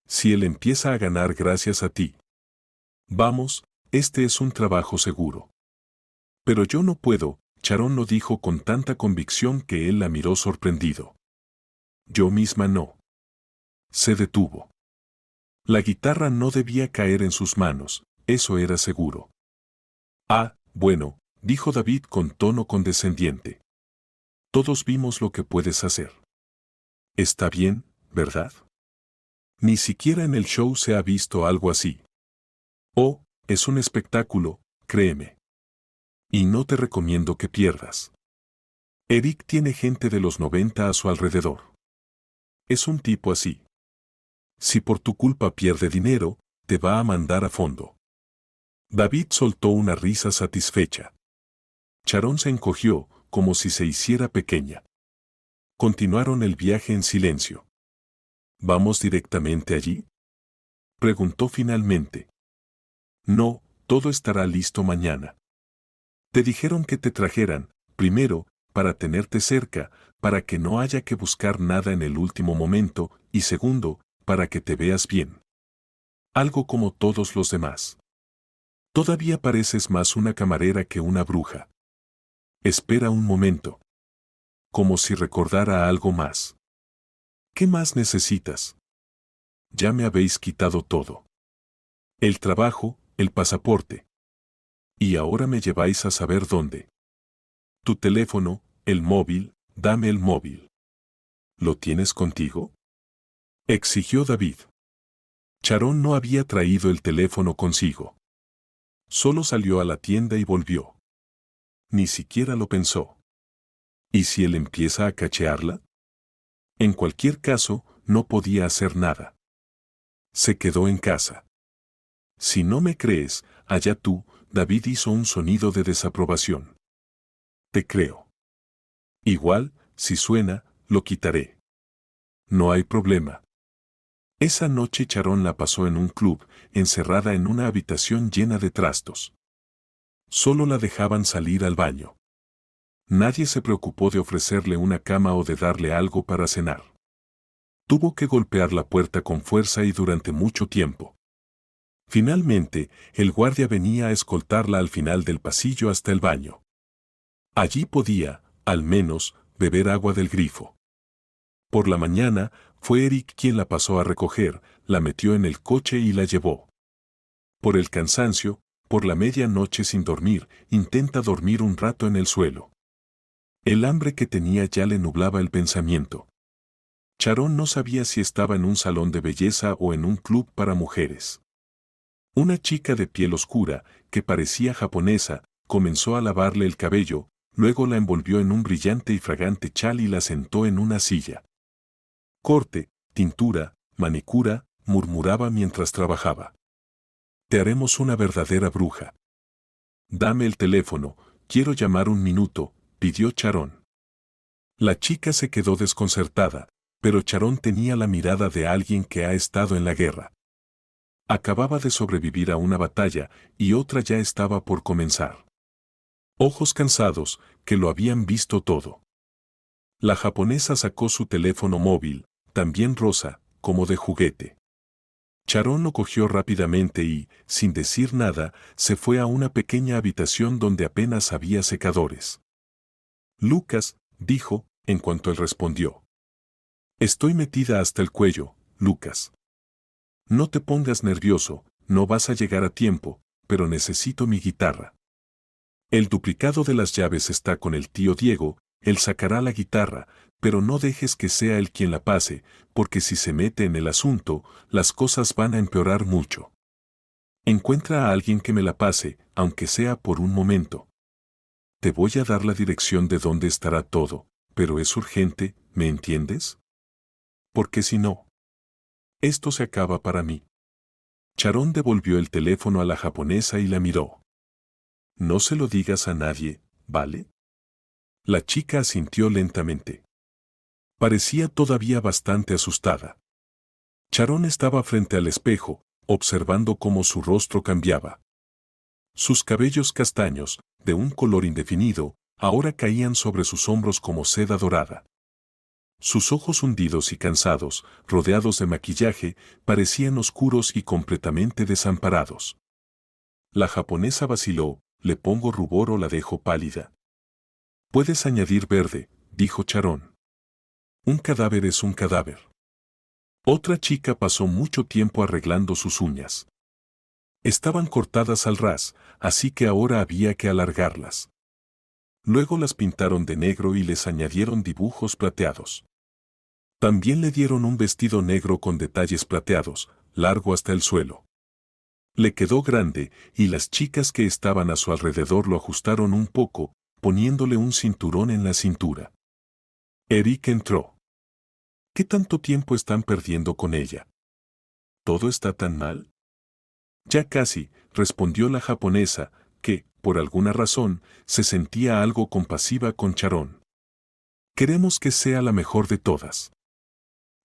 Si él empieza a ganar gracias a ti. Vamos, este es un trabajo seguro. Pero yo no puedo, Sharon lo dijo con tanta convicción que él la miró sorprendido. Yo misma no. Se detuvo. La guitarra no debía caer en sus manos, eso era seguro. Ah, bueno, dijo David con tono condescendiente. Todos vimos lo que puedes hacer. Está bien, ¿verdad? Ni siquiera en el show se ha visto algo así. Oh, es un espectáculo, créeme. Y no te recomiendo que pierdas. Eric tiene gente de los 90 a su alrededor. Es un tipo así. Si por tu culpa pierde dinero, te va a mandar a fondo. David soltó una risa satisfecha. Sharon se encogió, como si se hiciera pequeña. Continuaron el viaje en silencio. ¿Vamos directamente allí?, preguntó finalmente. No, todo estará listo mañana. Te dijeron que te trajeran, primero, para tenerte cerca, para que no haya que buscar nada en el último momento, y segundo, para que te veas bien. Algo como todos los demás. Todavía pareces más una camarera que una bruja. Espera un momento. Como si recordara algo más. ¿Qué más necesitas? Ya me habéis quitado todo. El trabajo, el pasaporte. Y ahora me lleváis a saber dónde. Tu teléfono, el móvil, dame el móvil. ¿Lo tienes contigo?, exigió David. Sharon no había traído el teléfono consigo. Solo salió a la tienda y volvió. Ni siquiera lo pensó. ¿Y si él empieza a cachearla? En cualquier caso, no podía hacer nada. Se quedó en casa. Si no me crees, allá tú, David hizo un sonido de desaprobación. Te creo. Igual, si suena, lo quitaré. No hay problema. Esa noche Sharon la pasó en un club, encerrada en una habitación llena de trastos. Solo la dejaban salir al baño. Nadie se preocupó de ofrecerle una cama o de darle algo para cenar. Tuvo que golpear la puerta con fuerza y durante mucho tiempo. Finalmente, el guardia venía a escoltarla al final del pasillo hasta el baño. Allí podía, al menos, beber agua del grifo. Por la mañana, fue Eric quien la pasó a recoger, la metió en el coche y la llevó. Por el cansancio, por la medianoche sin dormir, intenta dormir un rato en el suelo. El hambre que tenía ya le nublaba el pensamiento. Sharon no sabía si estaba en un salón de belleza o en un club para mujeres. Una chica de piel oscura, que parecía japonesa, comenzó a lavarle el cabello, luego la envolvió en un brillante y fragante chal y la sentó en una silla. Corte, tintura, manicura, murmuraba mientras trabajaba. Te haremos una verdadera bruja. Dame el teléfono, quiero llamar un minuto, pidió Sharon. La chica se quedó desconcertada, pero Sharon tenía la mirada de alguien que ha estado en la guerra. Acababa de sobrevivir a una batalla y otra ya estaba por comenzar. Ojos cansados, que lo habían visto todo. La japonesa sacó su teléfono móvil, también rosa, como de juguete. Sharon lo cogió rápidamente y, sin decir nada, se fue a una pequeña habitación donde apenas había secadores. Lucas, dijo, en cuanto él respondió. Estoy metida hasta el cuello, Lucas. No te pongas nervioso, no vas a llegar a tiempo, pero necesito mi guitarra. El duplicado de las llaves está con el tío Diego, él sacará la guitarra, pero no dejes que sea él quien la pase, porque si se mete en el asunto, las cosas van a empeorar mucho. Encuentra a alguien que me la pase, aunque sea por un momento. Te voy a dar la dirección de dónde estará todo, pero es urgente, ¿me entiendes? Porque si no, esto se acaba para mí. Sharon devolvió el teléfono a la japonesa y la miró. No se lo digas a nadie, ¿vale? La chica asintió lentamente. Parecía todavía bastante asustada. Sharon estaba frente al espejo, observando cómo su rostro cambiaba. Sus cabellos castaños, de un color indefinido, ahora caían sobre sus hombros como seda dorada. Sus ojos hundidos y cansados, rodeados de maquillaje, parecían oscuros y completamente desamparados. La japonesa vaciló, ¿le pongo rubor o la dejo pálida? Puedes añadir verde, dijo Charón. Un cadáver es un cadáver. Otra chica pasó mucho tiempo arreglando sus uñas. Estaban cortadas al ras, así que ahora había que alargarlas. Luego las pintaron de negro y les añadieron dibujos plateados. También le dieron un vestido negro con detalles plateados, largo hasta el suelo. Le quedó grande y las chicas que estaban a su alrededor lo ajustaron un poco, poniéndole un cinturón en la cintura. Eric entró. ¿Qué tanto tiempo están perdiendo con ella? ¿Todo está tan mal? Ya casi, respondió la japonesa, que, por alguna razón, se sentía algo compasiva con Charón. Queremos que sea la mejor de todas.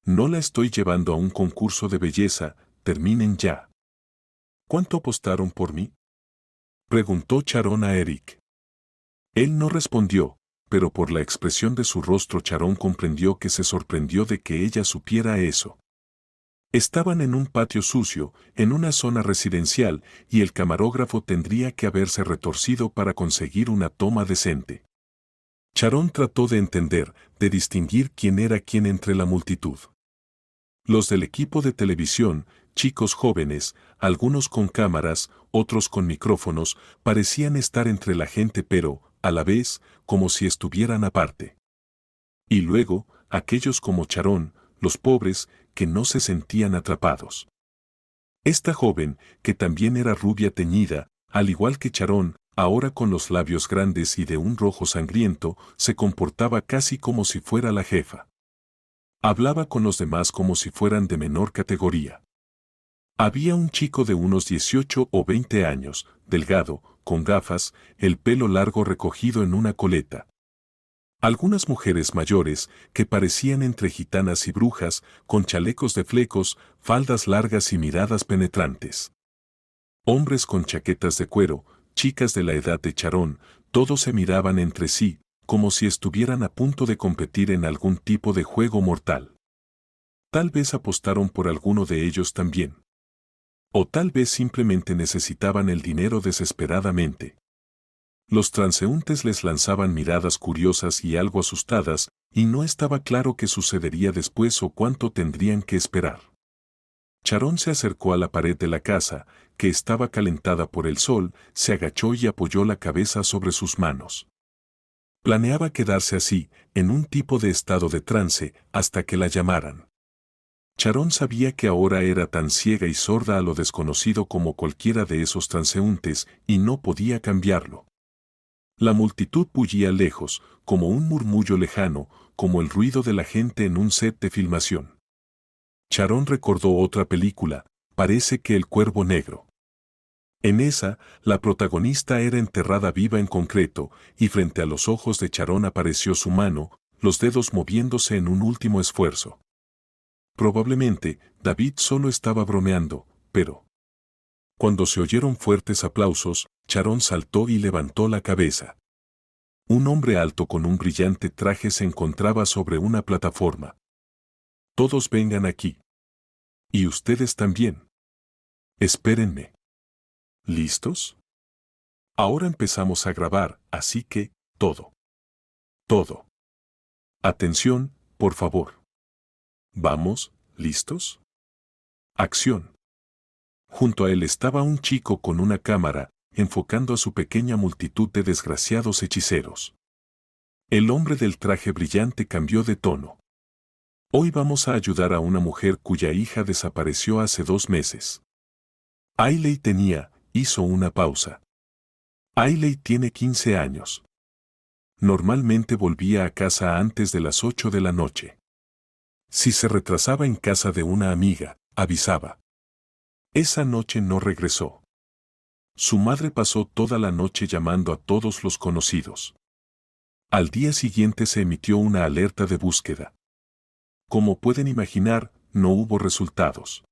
No la estoy llevando a un concurso de belleza, terminen ya. ¿Cuánto apostaron por mí? Preguntó Charón a Eric. Él no respondió, pero por la expresión de su rostro Charón comprendió que se sorprendió de que ella supiera eso. Estaban en un patio sucio, en una zona residencial, y el camarógrafo tendría que haberse retorcido para conseguir una toma decente. Charón trató de entender, de distinguir quién era quién entre la multitud. Los del equipo de televisión, chicos jóvenes, algunos con cámaras, otros con micrófonos, parecían estar entre la gente pero, a la vez, como si estuvieran aparte. Y luego, aquellos como Charón, los pobres, que no se sentían atrapados. Esta joven, que también era rubia teñida, al igual que Charón, ahora con los labios grandes y de un rojo sangriento, se comportaba casi como si fuera la jefa. Hablaba con los demás como si fueran de menor categoría. Había un chico de unos 18 o 20 años, delgado, con gafas, el pelo largo recogido en una coleta. Algunas mujeres mayores, que parecían entre gitanas y brujas, con chalecos de flecos, faldas largas y miradas penetrantes. Hombres con chaquetas de cuero, chicas de la edad de Charón, todos se miraban entre sí, como si estuvieran a punto de competir en algún tipo de juego mortal. Tal vez apostaron por alguno de ellos también. O tal vez simplemente necesitaban el dinero desesperadamente. Los transeúntes les lanzaban miradas curiosas y algo asustadas, y no estaba claro qué sucedería después o cuánto tendrían que esperar. Charón se acercó a la pared de la casa, que estaba calentada por el sol, se agachó y apoyó la cabeza sobre sus manos. Planeaba quedarse así, en un tipo de estado de trance, hasta que la llamaran. Charón sabía que ahora era tan ciega y sorda a lo desconocido como cualquiera de esos transeúntes, y no podía cambiarlo. La multitud bullía lejos, como un murmullo lejano, como el ruido de la gente en un set de filmación. Charón recordó otra película, Parece que el Cuervo Negro. En esa, la protagonista era enterrada viva en concreto, y frente a los ojos de Charón apareció su mano, los dedos moviéndose en un último esfuerzo. Probablemente, David solo estaba bromeando, pero... Cuando se oyeron fuertes aplausos, Charón saltó y levantó la cabeza. Un hombre alto con un brillante traje se encontraba sobre una plataforma. Todos vengan aquí. Y ustedes también. Espérenme. ¿Listos? Ahora empezamos a grabar, así que, todo. Todo. Atención, por favor. Vamos, ¿listos? Acción. Junto a él estaba un chico con una cámara, enfocando a su pequeña multitud de desgraciados hechiceros. El hombre del traje brillante cambió de tono. Hoy vamos a ayudar a una mujer cuya hija desapareció hace 2 meses. Ailey hizo una pausa. Ailey tiene 15 años. Normalmente volvía a casa antes de las 8 de la noche. Si se retrasaba en casa de una amiga, avisaba. Esa noche no regresó. Su madre pasó toda la noche llamando a todos los conocidos. Al día siguiente se emitió una alerta de búsqueda. Como pueden imaginar, no hubo resultados.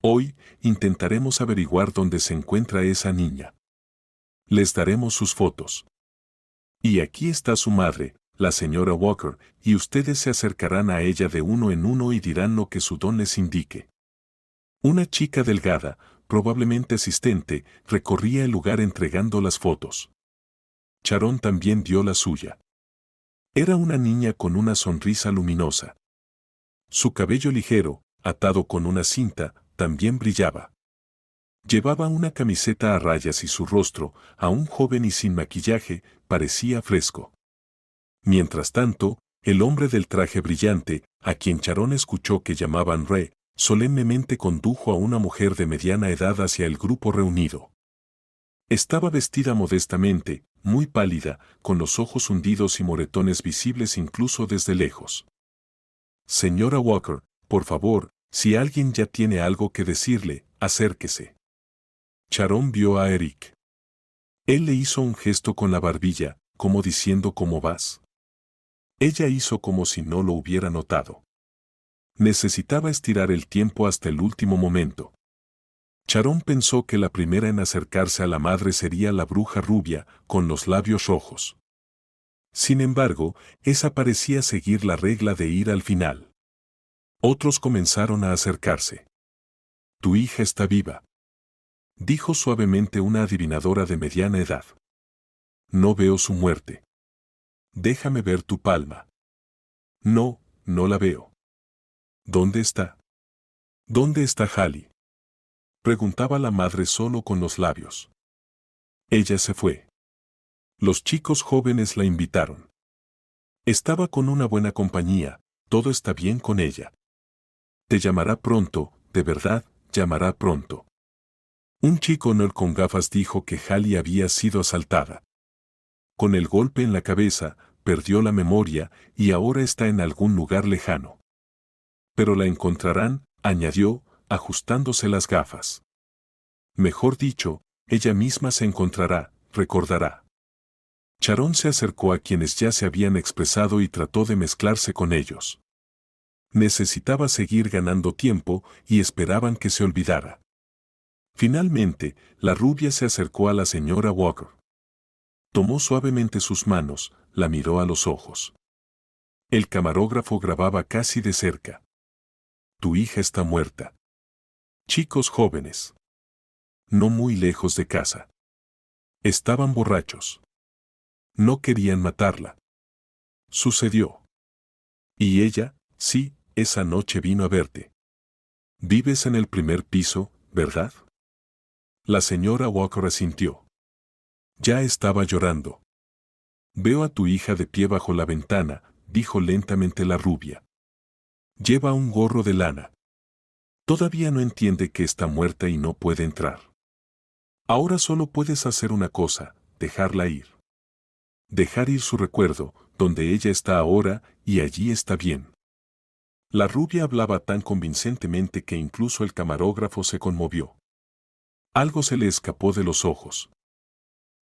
Hoy, intentaremos averiguar dónde se encuentra esa niña. Les daremos sus fotos. Y aquí está su madre, la señora Walker, y ustedes se acercarán a ella de uno en uno y dirán lo que su don les indique. Una chica delgada, probablemente asistente, recorría el lugar entregando las fotos. Sharon también dio la suya. Era una niña con una sonrisa luminosa. Su cabello ligero, atado con una cinta, también brillaba. Llevaba una camiseta a rayas y su rostro, aún joven y sin maquillaje, parecía fresco. Mientras tanto, el hombre del traje brillante, a quien Sharon escuchó que llamaban Ray, solemnemente condujo a una mujer de mediana edad hacia el grupo reunido. Estaba vestida modestamente, muy pálida, con los ojos hundidos y moretones visibles incluso desde lejos. Señora Walker, por favor, si alguien ya tiene algo que decirle, acérquese. Sharon vio a Eric. Él le hizo un gesto con la barbilla, como diciendo ¿cómo vas? Ella hizo como si no lo hubiera notado. Necesitaba estirar el tiempo hasta el último momento. Sharon pensó que la primera en acercarse a la madre sería la bruja rubia, con los labios rojos. Sin embargo, esa parecía seguir la regla de ir al final. Otros comenzaron a acercarse. Tu hija está viva, dijo suavemente una adivinadora de mediana edad. No veo su muerte. Déjame ver tu palma. No, no la veo. ¿Dónde está? ¿Dónde está Hallie? Preguntaba la madre solo con los labios. Ella se fue. Los chicos jóvenes la invitaron. Estaba con una buena compañía, todo está bien con ella. Te llamará pronto, de verdad, llamará pronto. Un chico nerd con gafas dijo que Hallie había sido asaltada. Con el golpe en la cabeza, perdió la memoria y ahora está en algún lugar lejano. Pero la encontrarán, añadió, ajustándose las gafas. Mejor dicho, ella misma se encontrará, recordará. Sharon se acercó a quienes ya se habían expresado y trató de mezclarse con ellos. Necesitaba seguir ganando tiempo y esperaban que se olvidara. Finalmente, la rubia se acercó a la señora Walker. Tomó suavemente sus manos, la miró a los ojos. El camarógrafo grababa casi de cerca. Tu hija está muerta. Chicos jóvenes. No muy lejos de casa. Estaban borrachos. No querían matarla. Sucedió. Y ella, sí, esa noche vino a verte. Vives en el primer piso, ¿verdad? La señora Walker asintió. Ya estaba llorando. Veo a tu hija de pie bajo la ventana, dijo lentamente la rubia. Lleva un gorro de lana. Todavía no entiende que está muerta y no puede entrar. Ahora solo puedes hacer una cosa, dejarla ir. Dejar ir su recuerdo, donde ella está ahora, y allí está bien. La rubia hablaba tan convincentemente que incluso el camarógrafo se conmovió. Algo se le escapó de los ojos.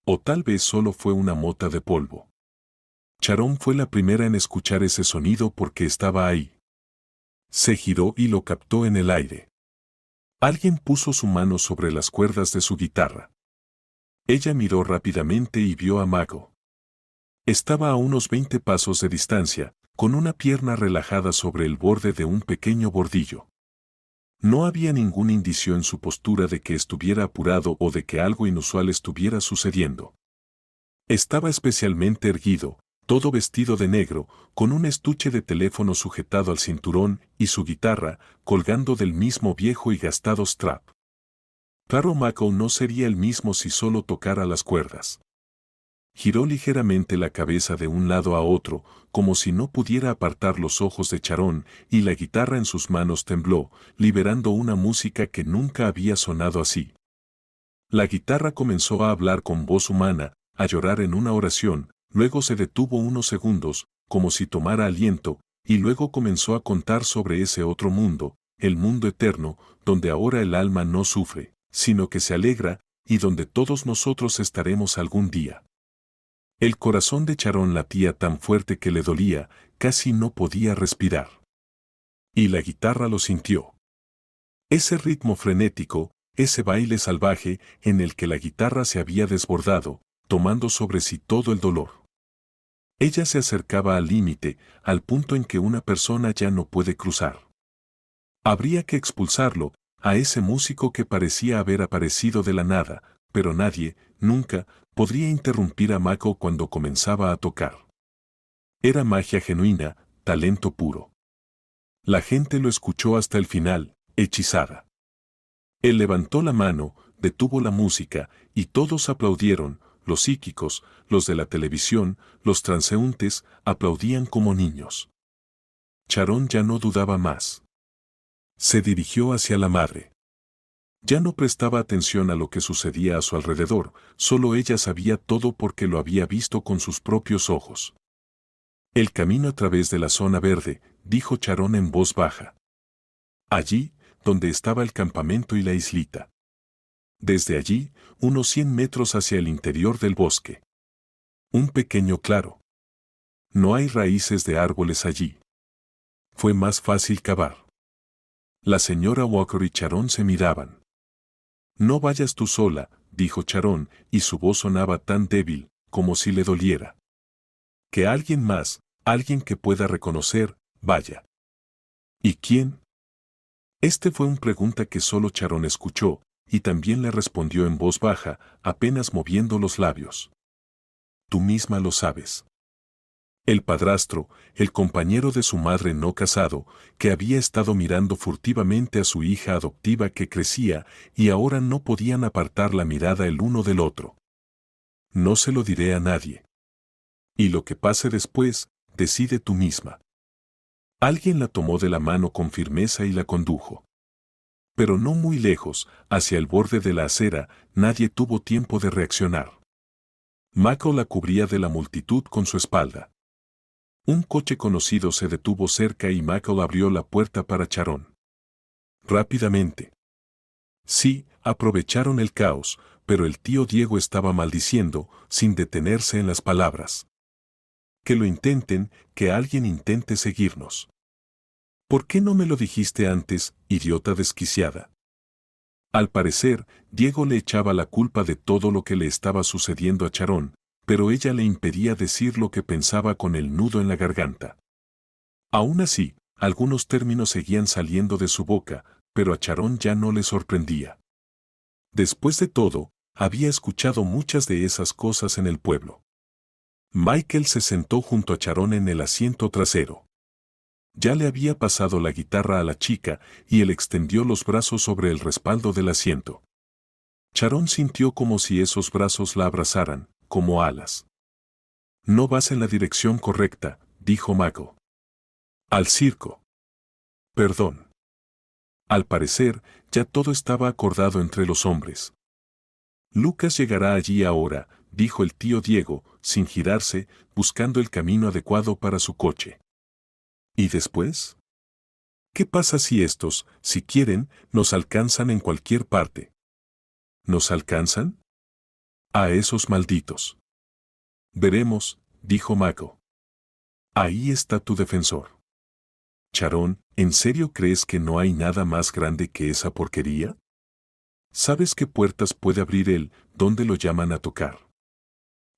O tal vez solo fue una mota de polvo. Sharon fue la primera en escuchar ese sonido porque estaba ahí. Se giró y lo captó en el aire. Alguien puso su mano sobre las cuerdas de su guitarra. Ella miró rápidamente y vio a Mago. Estaba a unos 20 pasos de distancia, con una pierna relajada sobre el borde de un pequeño bordillo. No había ningún indicio en su postura de que estuviera apurado o de que algo inusual estuviera sucediendo. Estaba especialmente erguido, todo vestido de negro, con un estuche de teléfono sujetado al cinturón y su guitarra, colgando del mismo viejo y gastado strap. Claro, Mako no sería el mismo si solo tocara las cuerdas. Giró ligeramente la cabeza de un lado a otro, como si no pudiera apartar los ojos de Sharon, y la guitarra en sus manos tembló, liberando una música que nunca había sonado así. La guitarra comenzó a hablar con voz humana, a llorar en una oración, luego se detuvo unos segundos, como si tomara aliento, y luego comenzó a contar sobre ese otro mundo, el mundo eterno, donde ahora el alma no sufre, sino que se alegra, y donde todos nosotros estaremos algún día. El corazón de Sharon latía tan fuerte que le dolía, casi no podía respirar. Y la guitarra lo sintió. Ese ritmo frenético, ese baile salvaje en el que la guitarra se había desbordado, tomando sobre sí todo el dolor. Ella se acercaba al límite, al punto en que una persona ya no puede cruzar. Habría que expulsarlo, a ese músico que parecía haber aparecido de la nada, pero nadie, nunca, podría interrumpir a Mako cuando comenzaba a tocar. Era magia genuina, talento puro. La gente lo escuchó hasta el final, hechizada. Él levantó la mano, detuvo la música, y todos aplaudieron, los psíquicos, los de la televisión, los transeúntes, aplaudían como niños. Sharon ya no dudaba más. Se dirigió hacia la madre. Ya no prestaba atención a lo que sucedía a su alrededor, solo ella sabía todo porque lo había visto con sus propios ojos. El camino a través de la zona verde, dijo Sharon en voz baja. Allí, donde estaba el campamento y la islita. Desde allí, unos 100 metros hacia el interior del bosque. Un pequeño claro. No hay raíces de árboles allí. Fue más fácil cavar. La señora Walker y Sharon se miraban. No vayas tú sola, dijo Sharon, y su voz sonaba tan débil, como si le doliera. Que alguien más, alguien que pueda reconocer, vaya. ¿Y quién? Este fue una pregunta que solo Sharon escuchó, y también le respondió en voz baja, apenas moviendo los labios. Tú misma lo sabes. El padrastro, el compañero de su madre no casado, que había estado mirando furtivamente a su hija adoptiva que crecía, y ahora no podían apartar la mirada el uno del otro. No se lo diré a nadie. Y lo que pase después, decide tú misma. Alguien la tomó de la mano con firmeza y la condujo. Pero no muy lejos, hacia el borde de la acera, nadie tuvo tiempo de reaccionar. Mako la cubría de la multitud con su espalda. Un coche conocido se detuvo cerca y Mako abrió la puerta para Sharon. Rápidamente. Sí, aprovecharon el caos, pero el tío Diego estaba maldiciendo, sin detenerse en las palabras. Que lo intenten, que alguien intente seguirnos. ¿Por qué no me lo dijiste antes, idiota desquiciada? Al parecer, Diego le echaba la culpa de todo lo que le estaba sucediendo a Sharon, pero ella le impedía decir lo que pensaba con el nudo en la garganta. Aún así, algunos términos seguían saliendo de su boca, pero a Sharon ya no le sorprendía. Después de todo, había escuchado muchas de esas cosas en el pueblo. Michael se sentó junto a Sharon en el asiento trasero. Ya le había pasado la guitarra a la chica y él extendió los brazos sobre el respaldo del asiento. Sharon sintió como si esos brazos la abrazaran, como alas. No vas en la dirección correcta, dijo Mako. Al circo. Perdón. Al parecer, ya todo estaba acordado entre los hombres. Lucas llegará allí ahora, dijo el tío Diego, sin girarse, buscando el camino adecuado para su coche. ¿Y después? ¿Qué pasa si estos, si quieren, nos alcanzan en cualquier parte? ¿Nos alcanzan? A esos malditos. Veremos, dijo Mako. Ahí está tu defensor. Sharon, ¿en serio crees que no hay nada más grande que esa porquería? ¿Sabes qué puertas puede abrir él, donde lo llaman a tocar?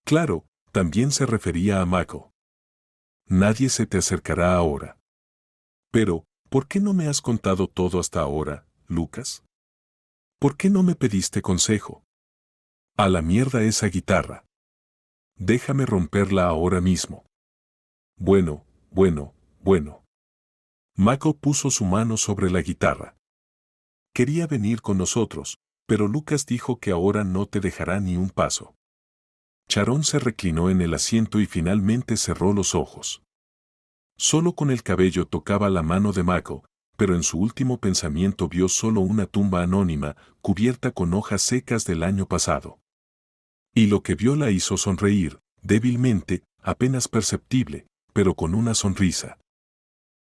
Claro, también se refería a Mako. Nadie se te acercará ahora. Pero, ¿por qué no me has contado todo hasta ahora, Lucas? ¿Por qué no me pediste consejo? A la mierda esa guitarra. Déjame romperla ahora mismo. Bueno. Mako puso su mano sobre la guitarra. Quería venir con nosotros, pero Lucas dijo que ahora no te dejará ni un paso. Sharon se reclinó en el asiento y finalmente cerró los ojos. Solo con el cabello tocaba la mano de Mako, pero en su último pensamiento vio solo una tumba anónima, cubierta con hojas secas del año pasado. Y lo que vio la hizo sonreír, débilmente, apenas perceptible, pero con una sonrisa.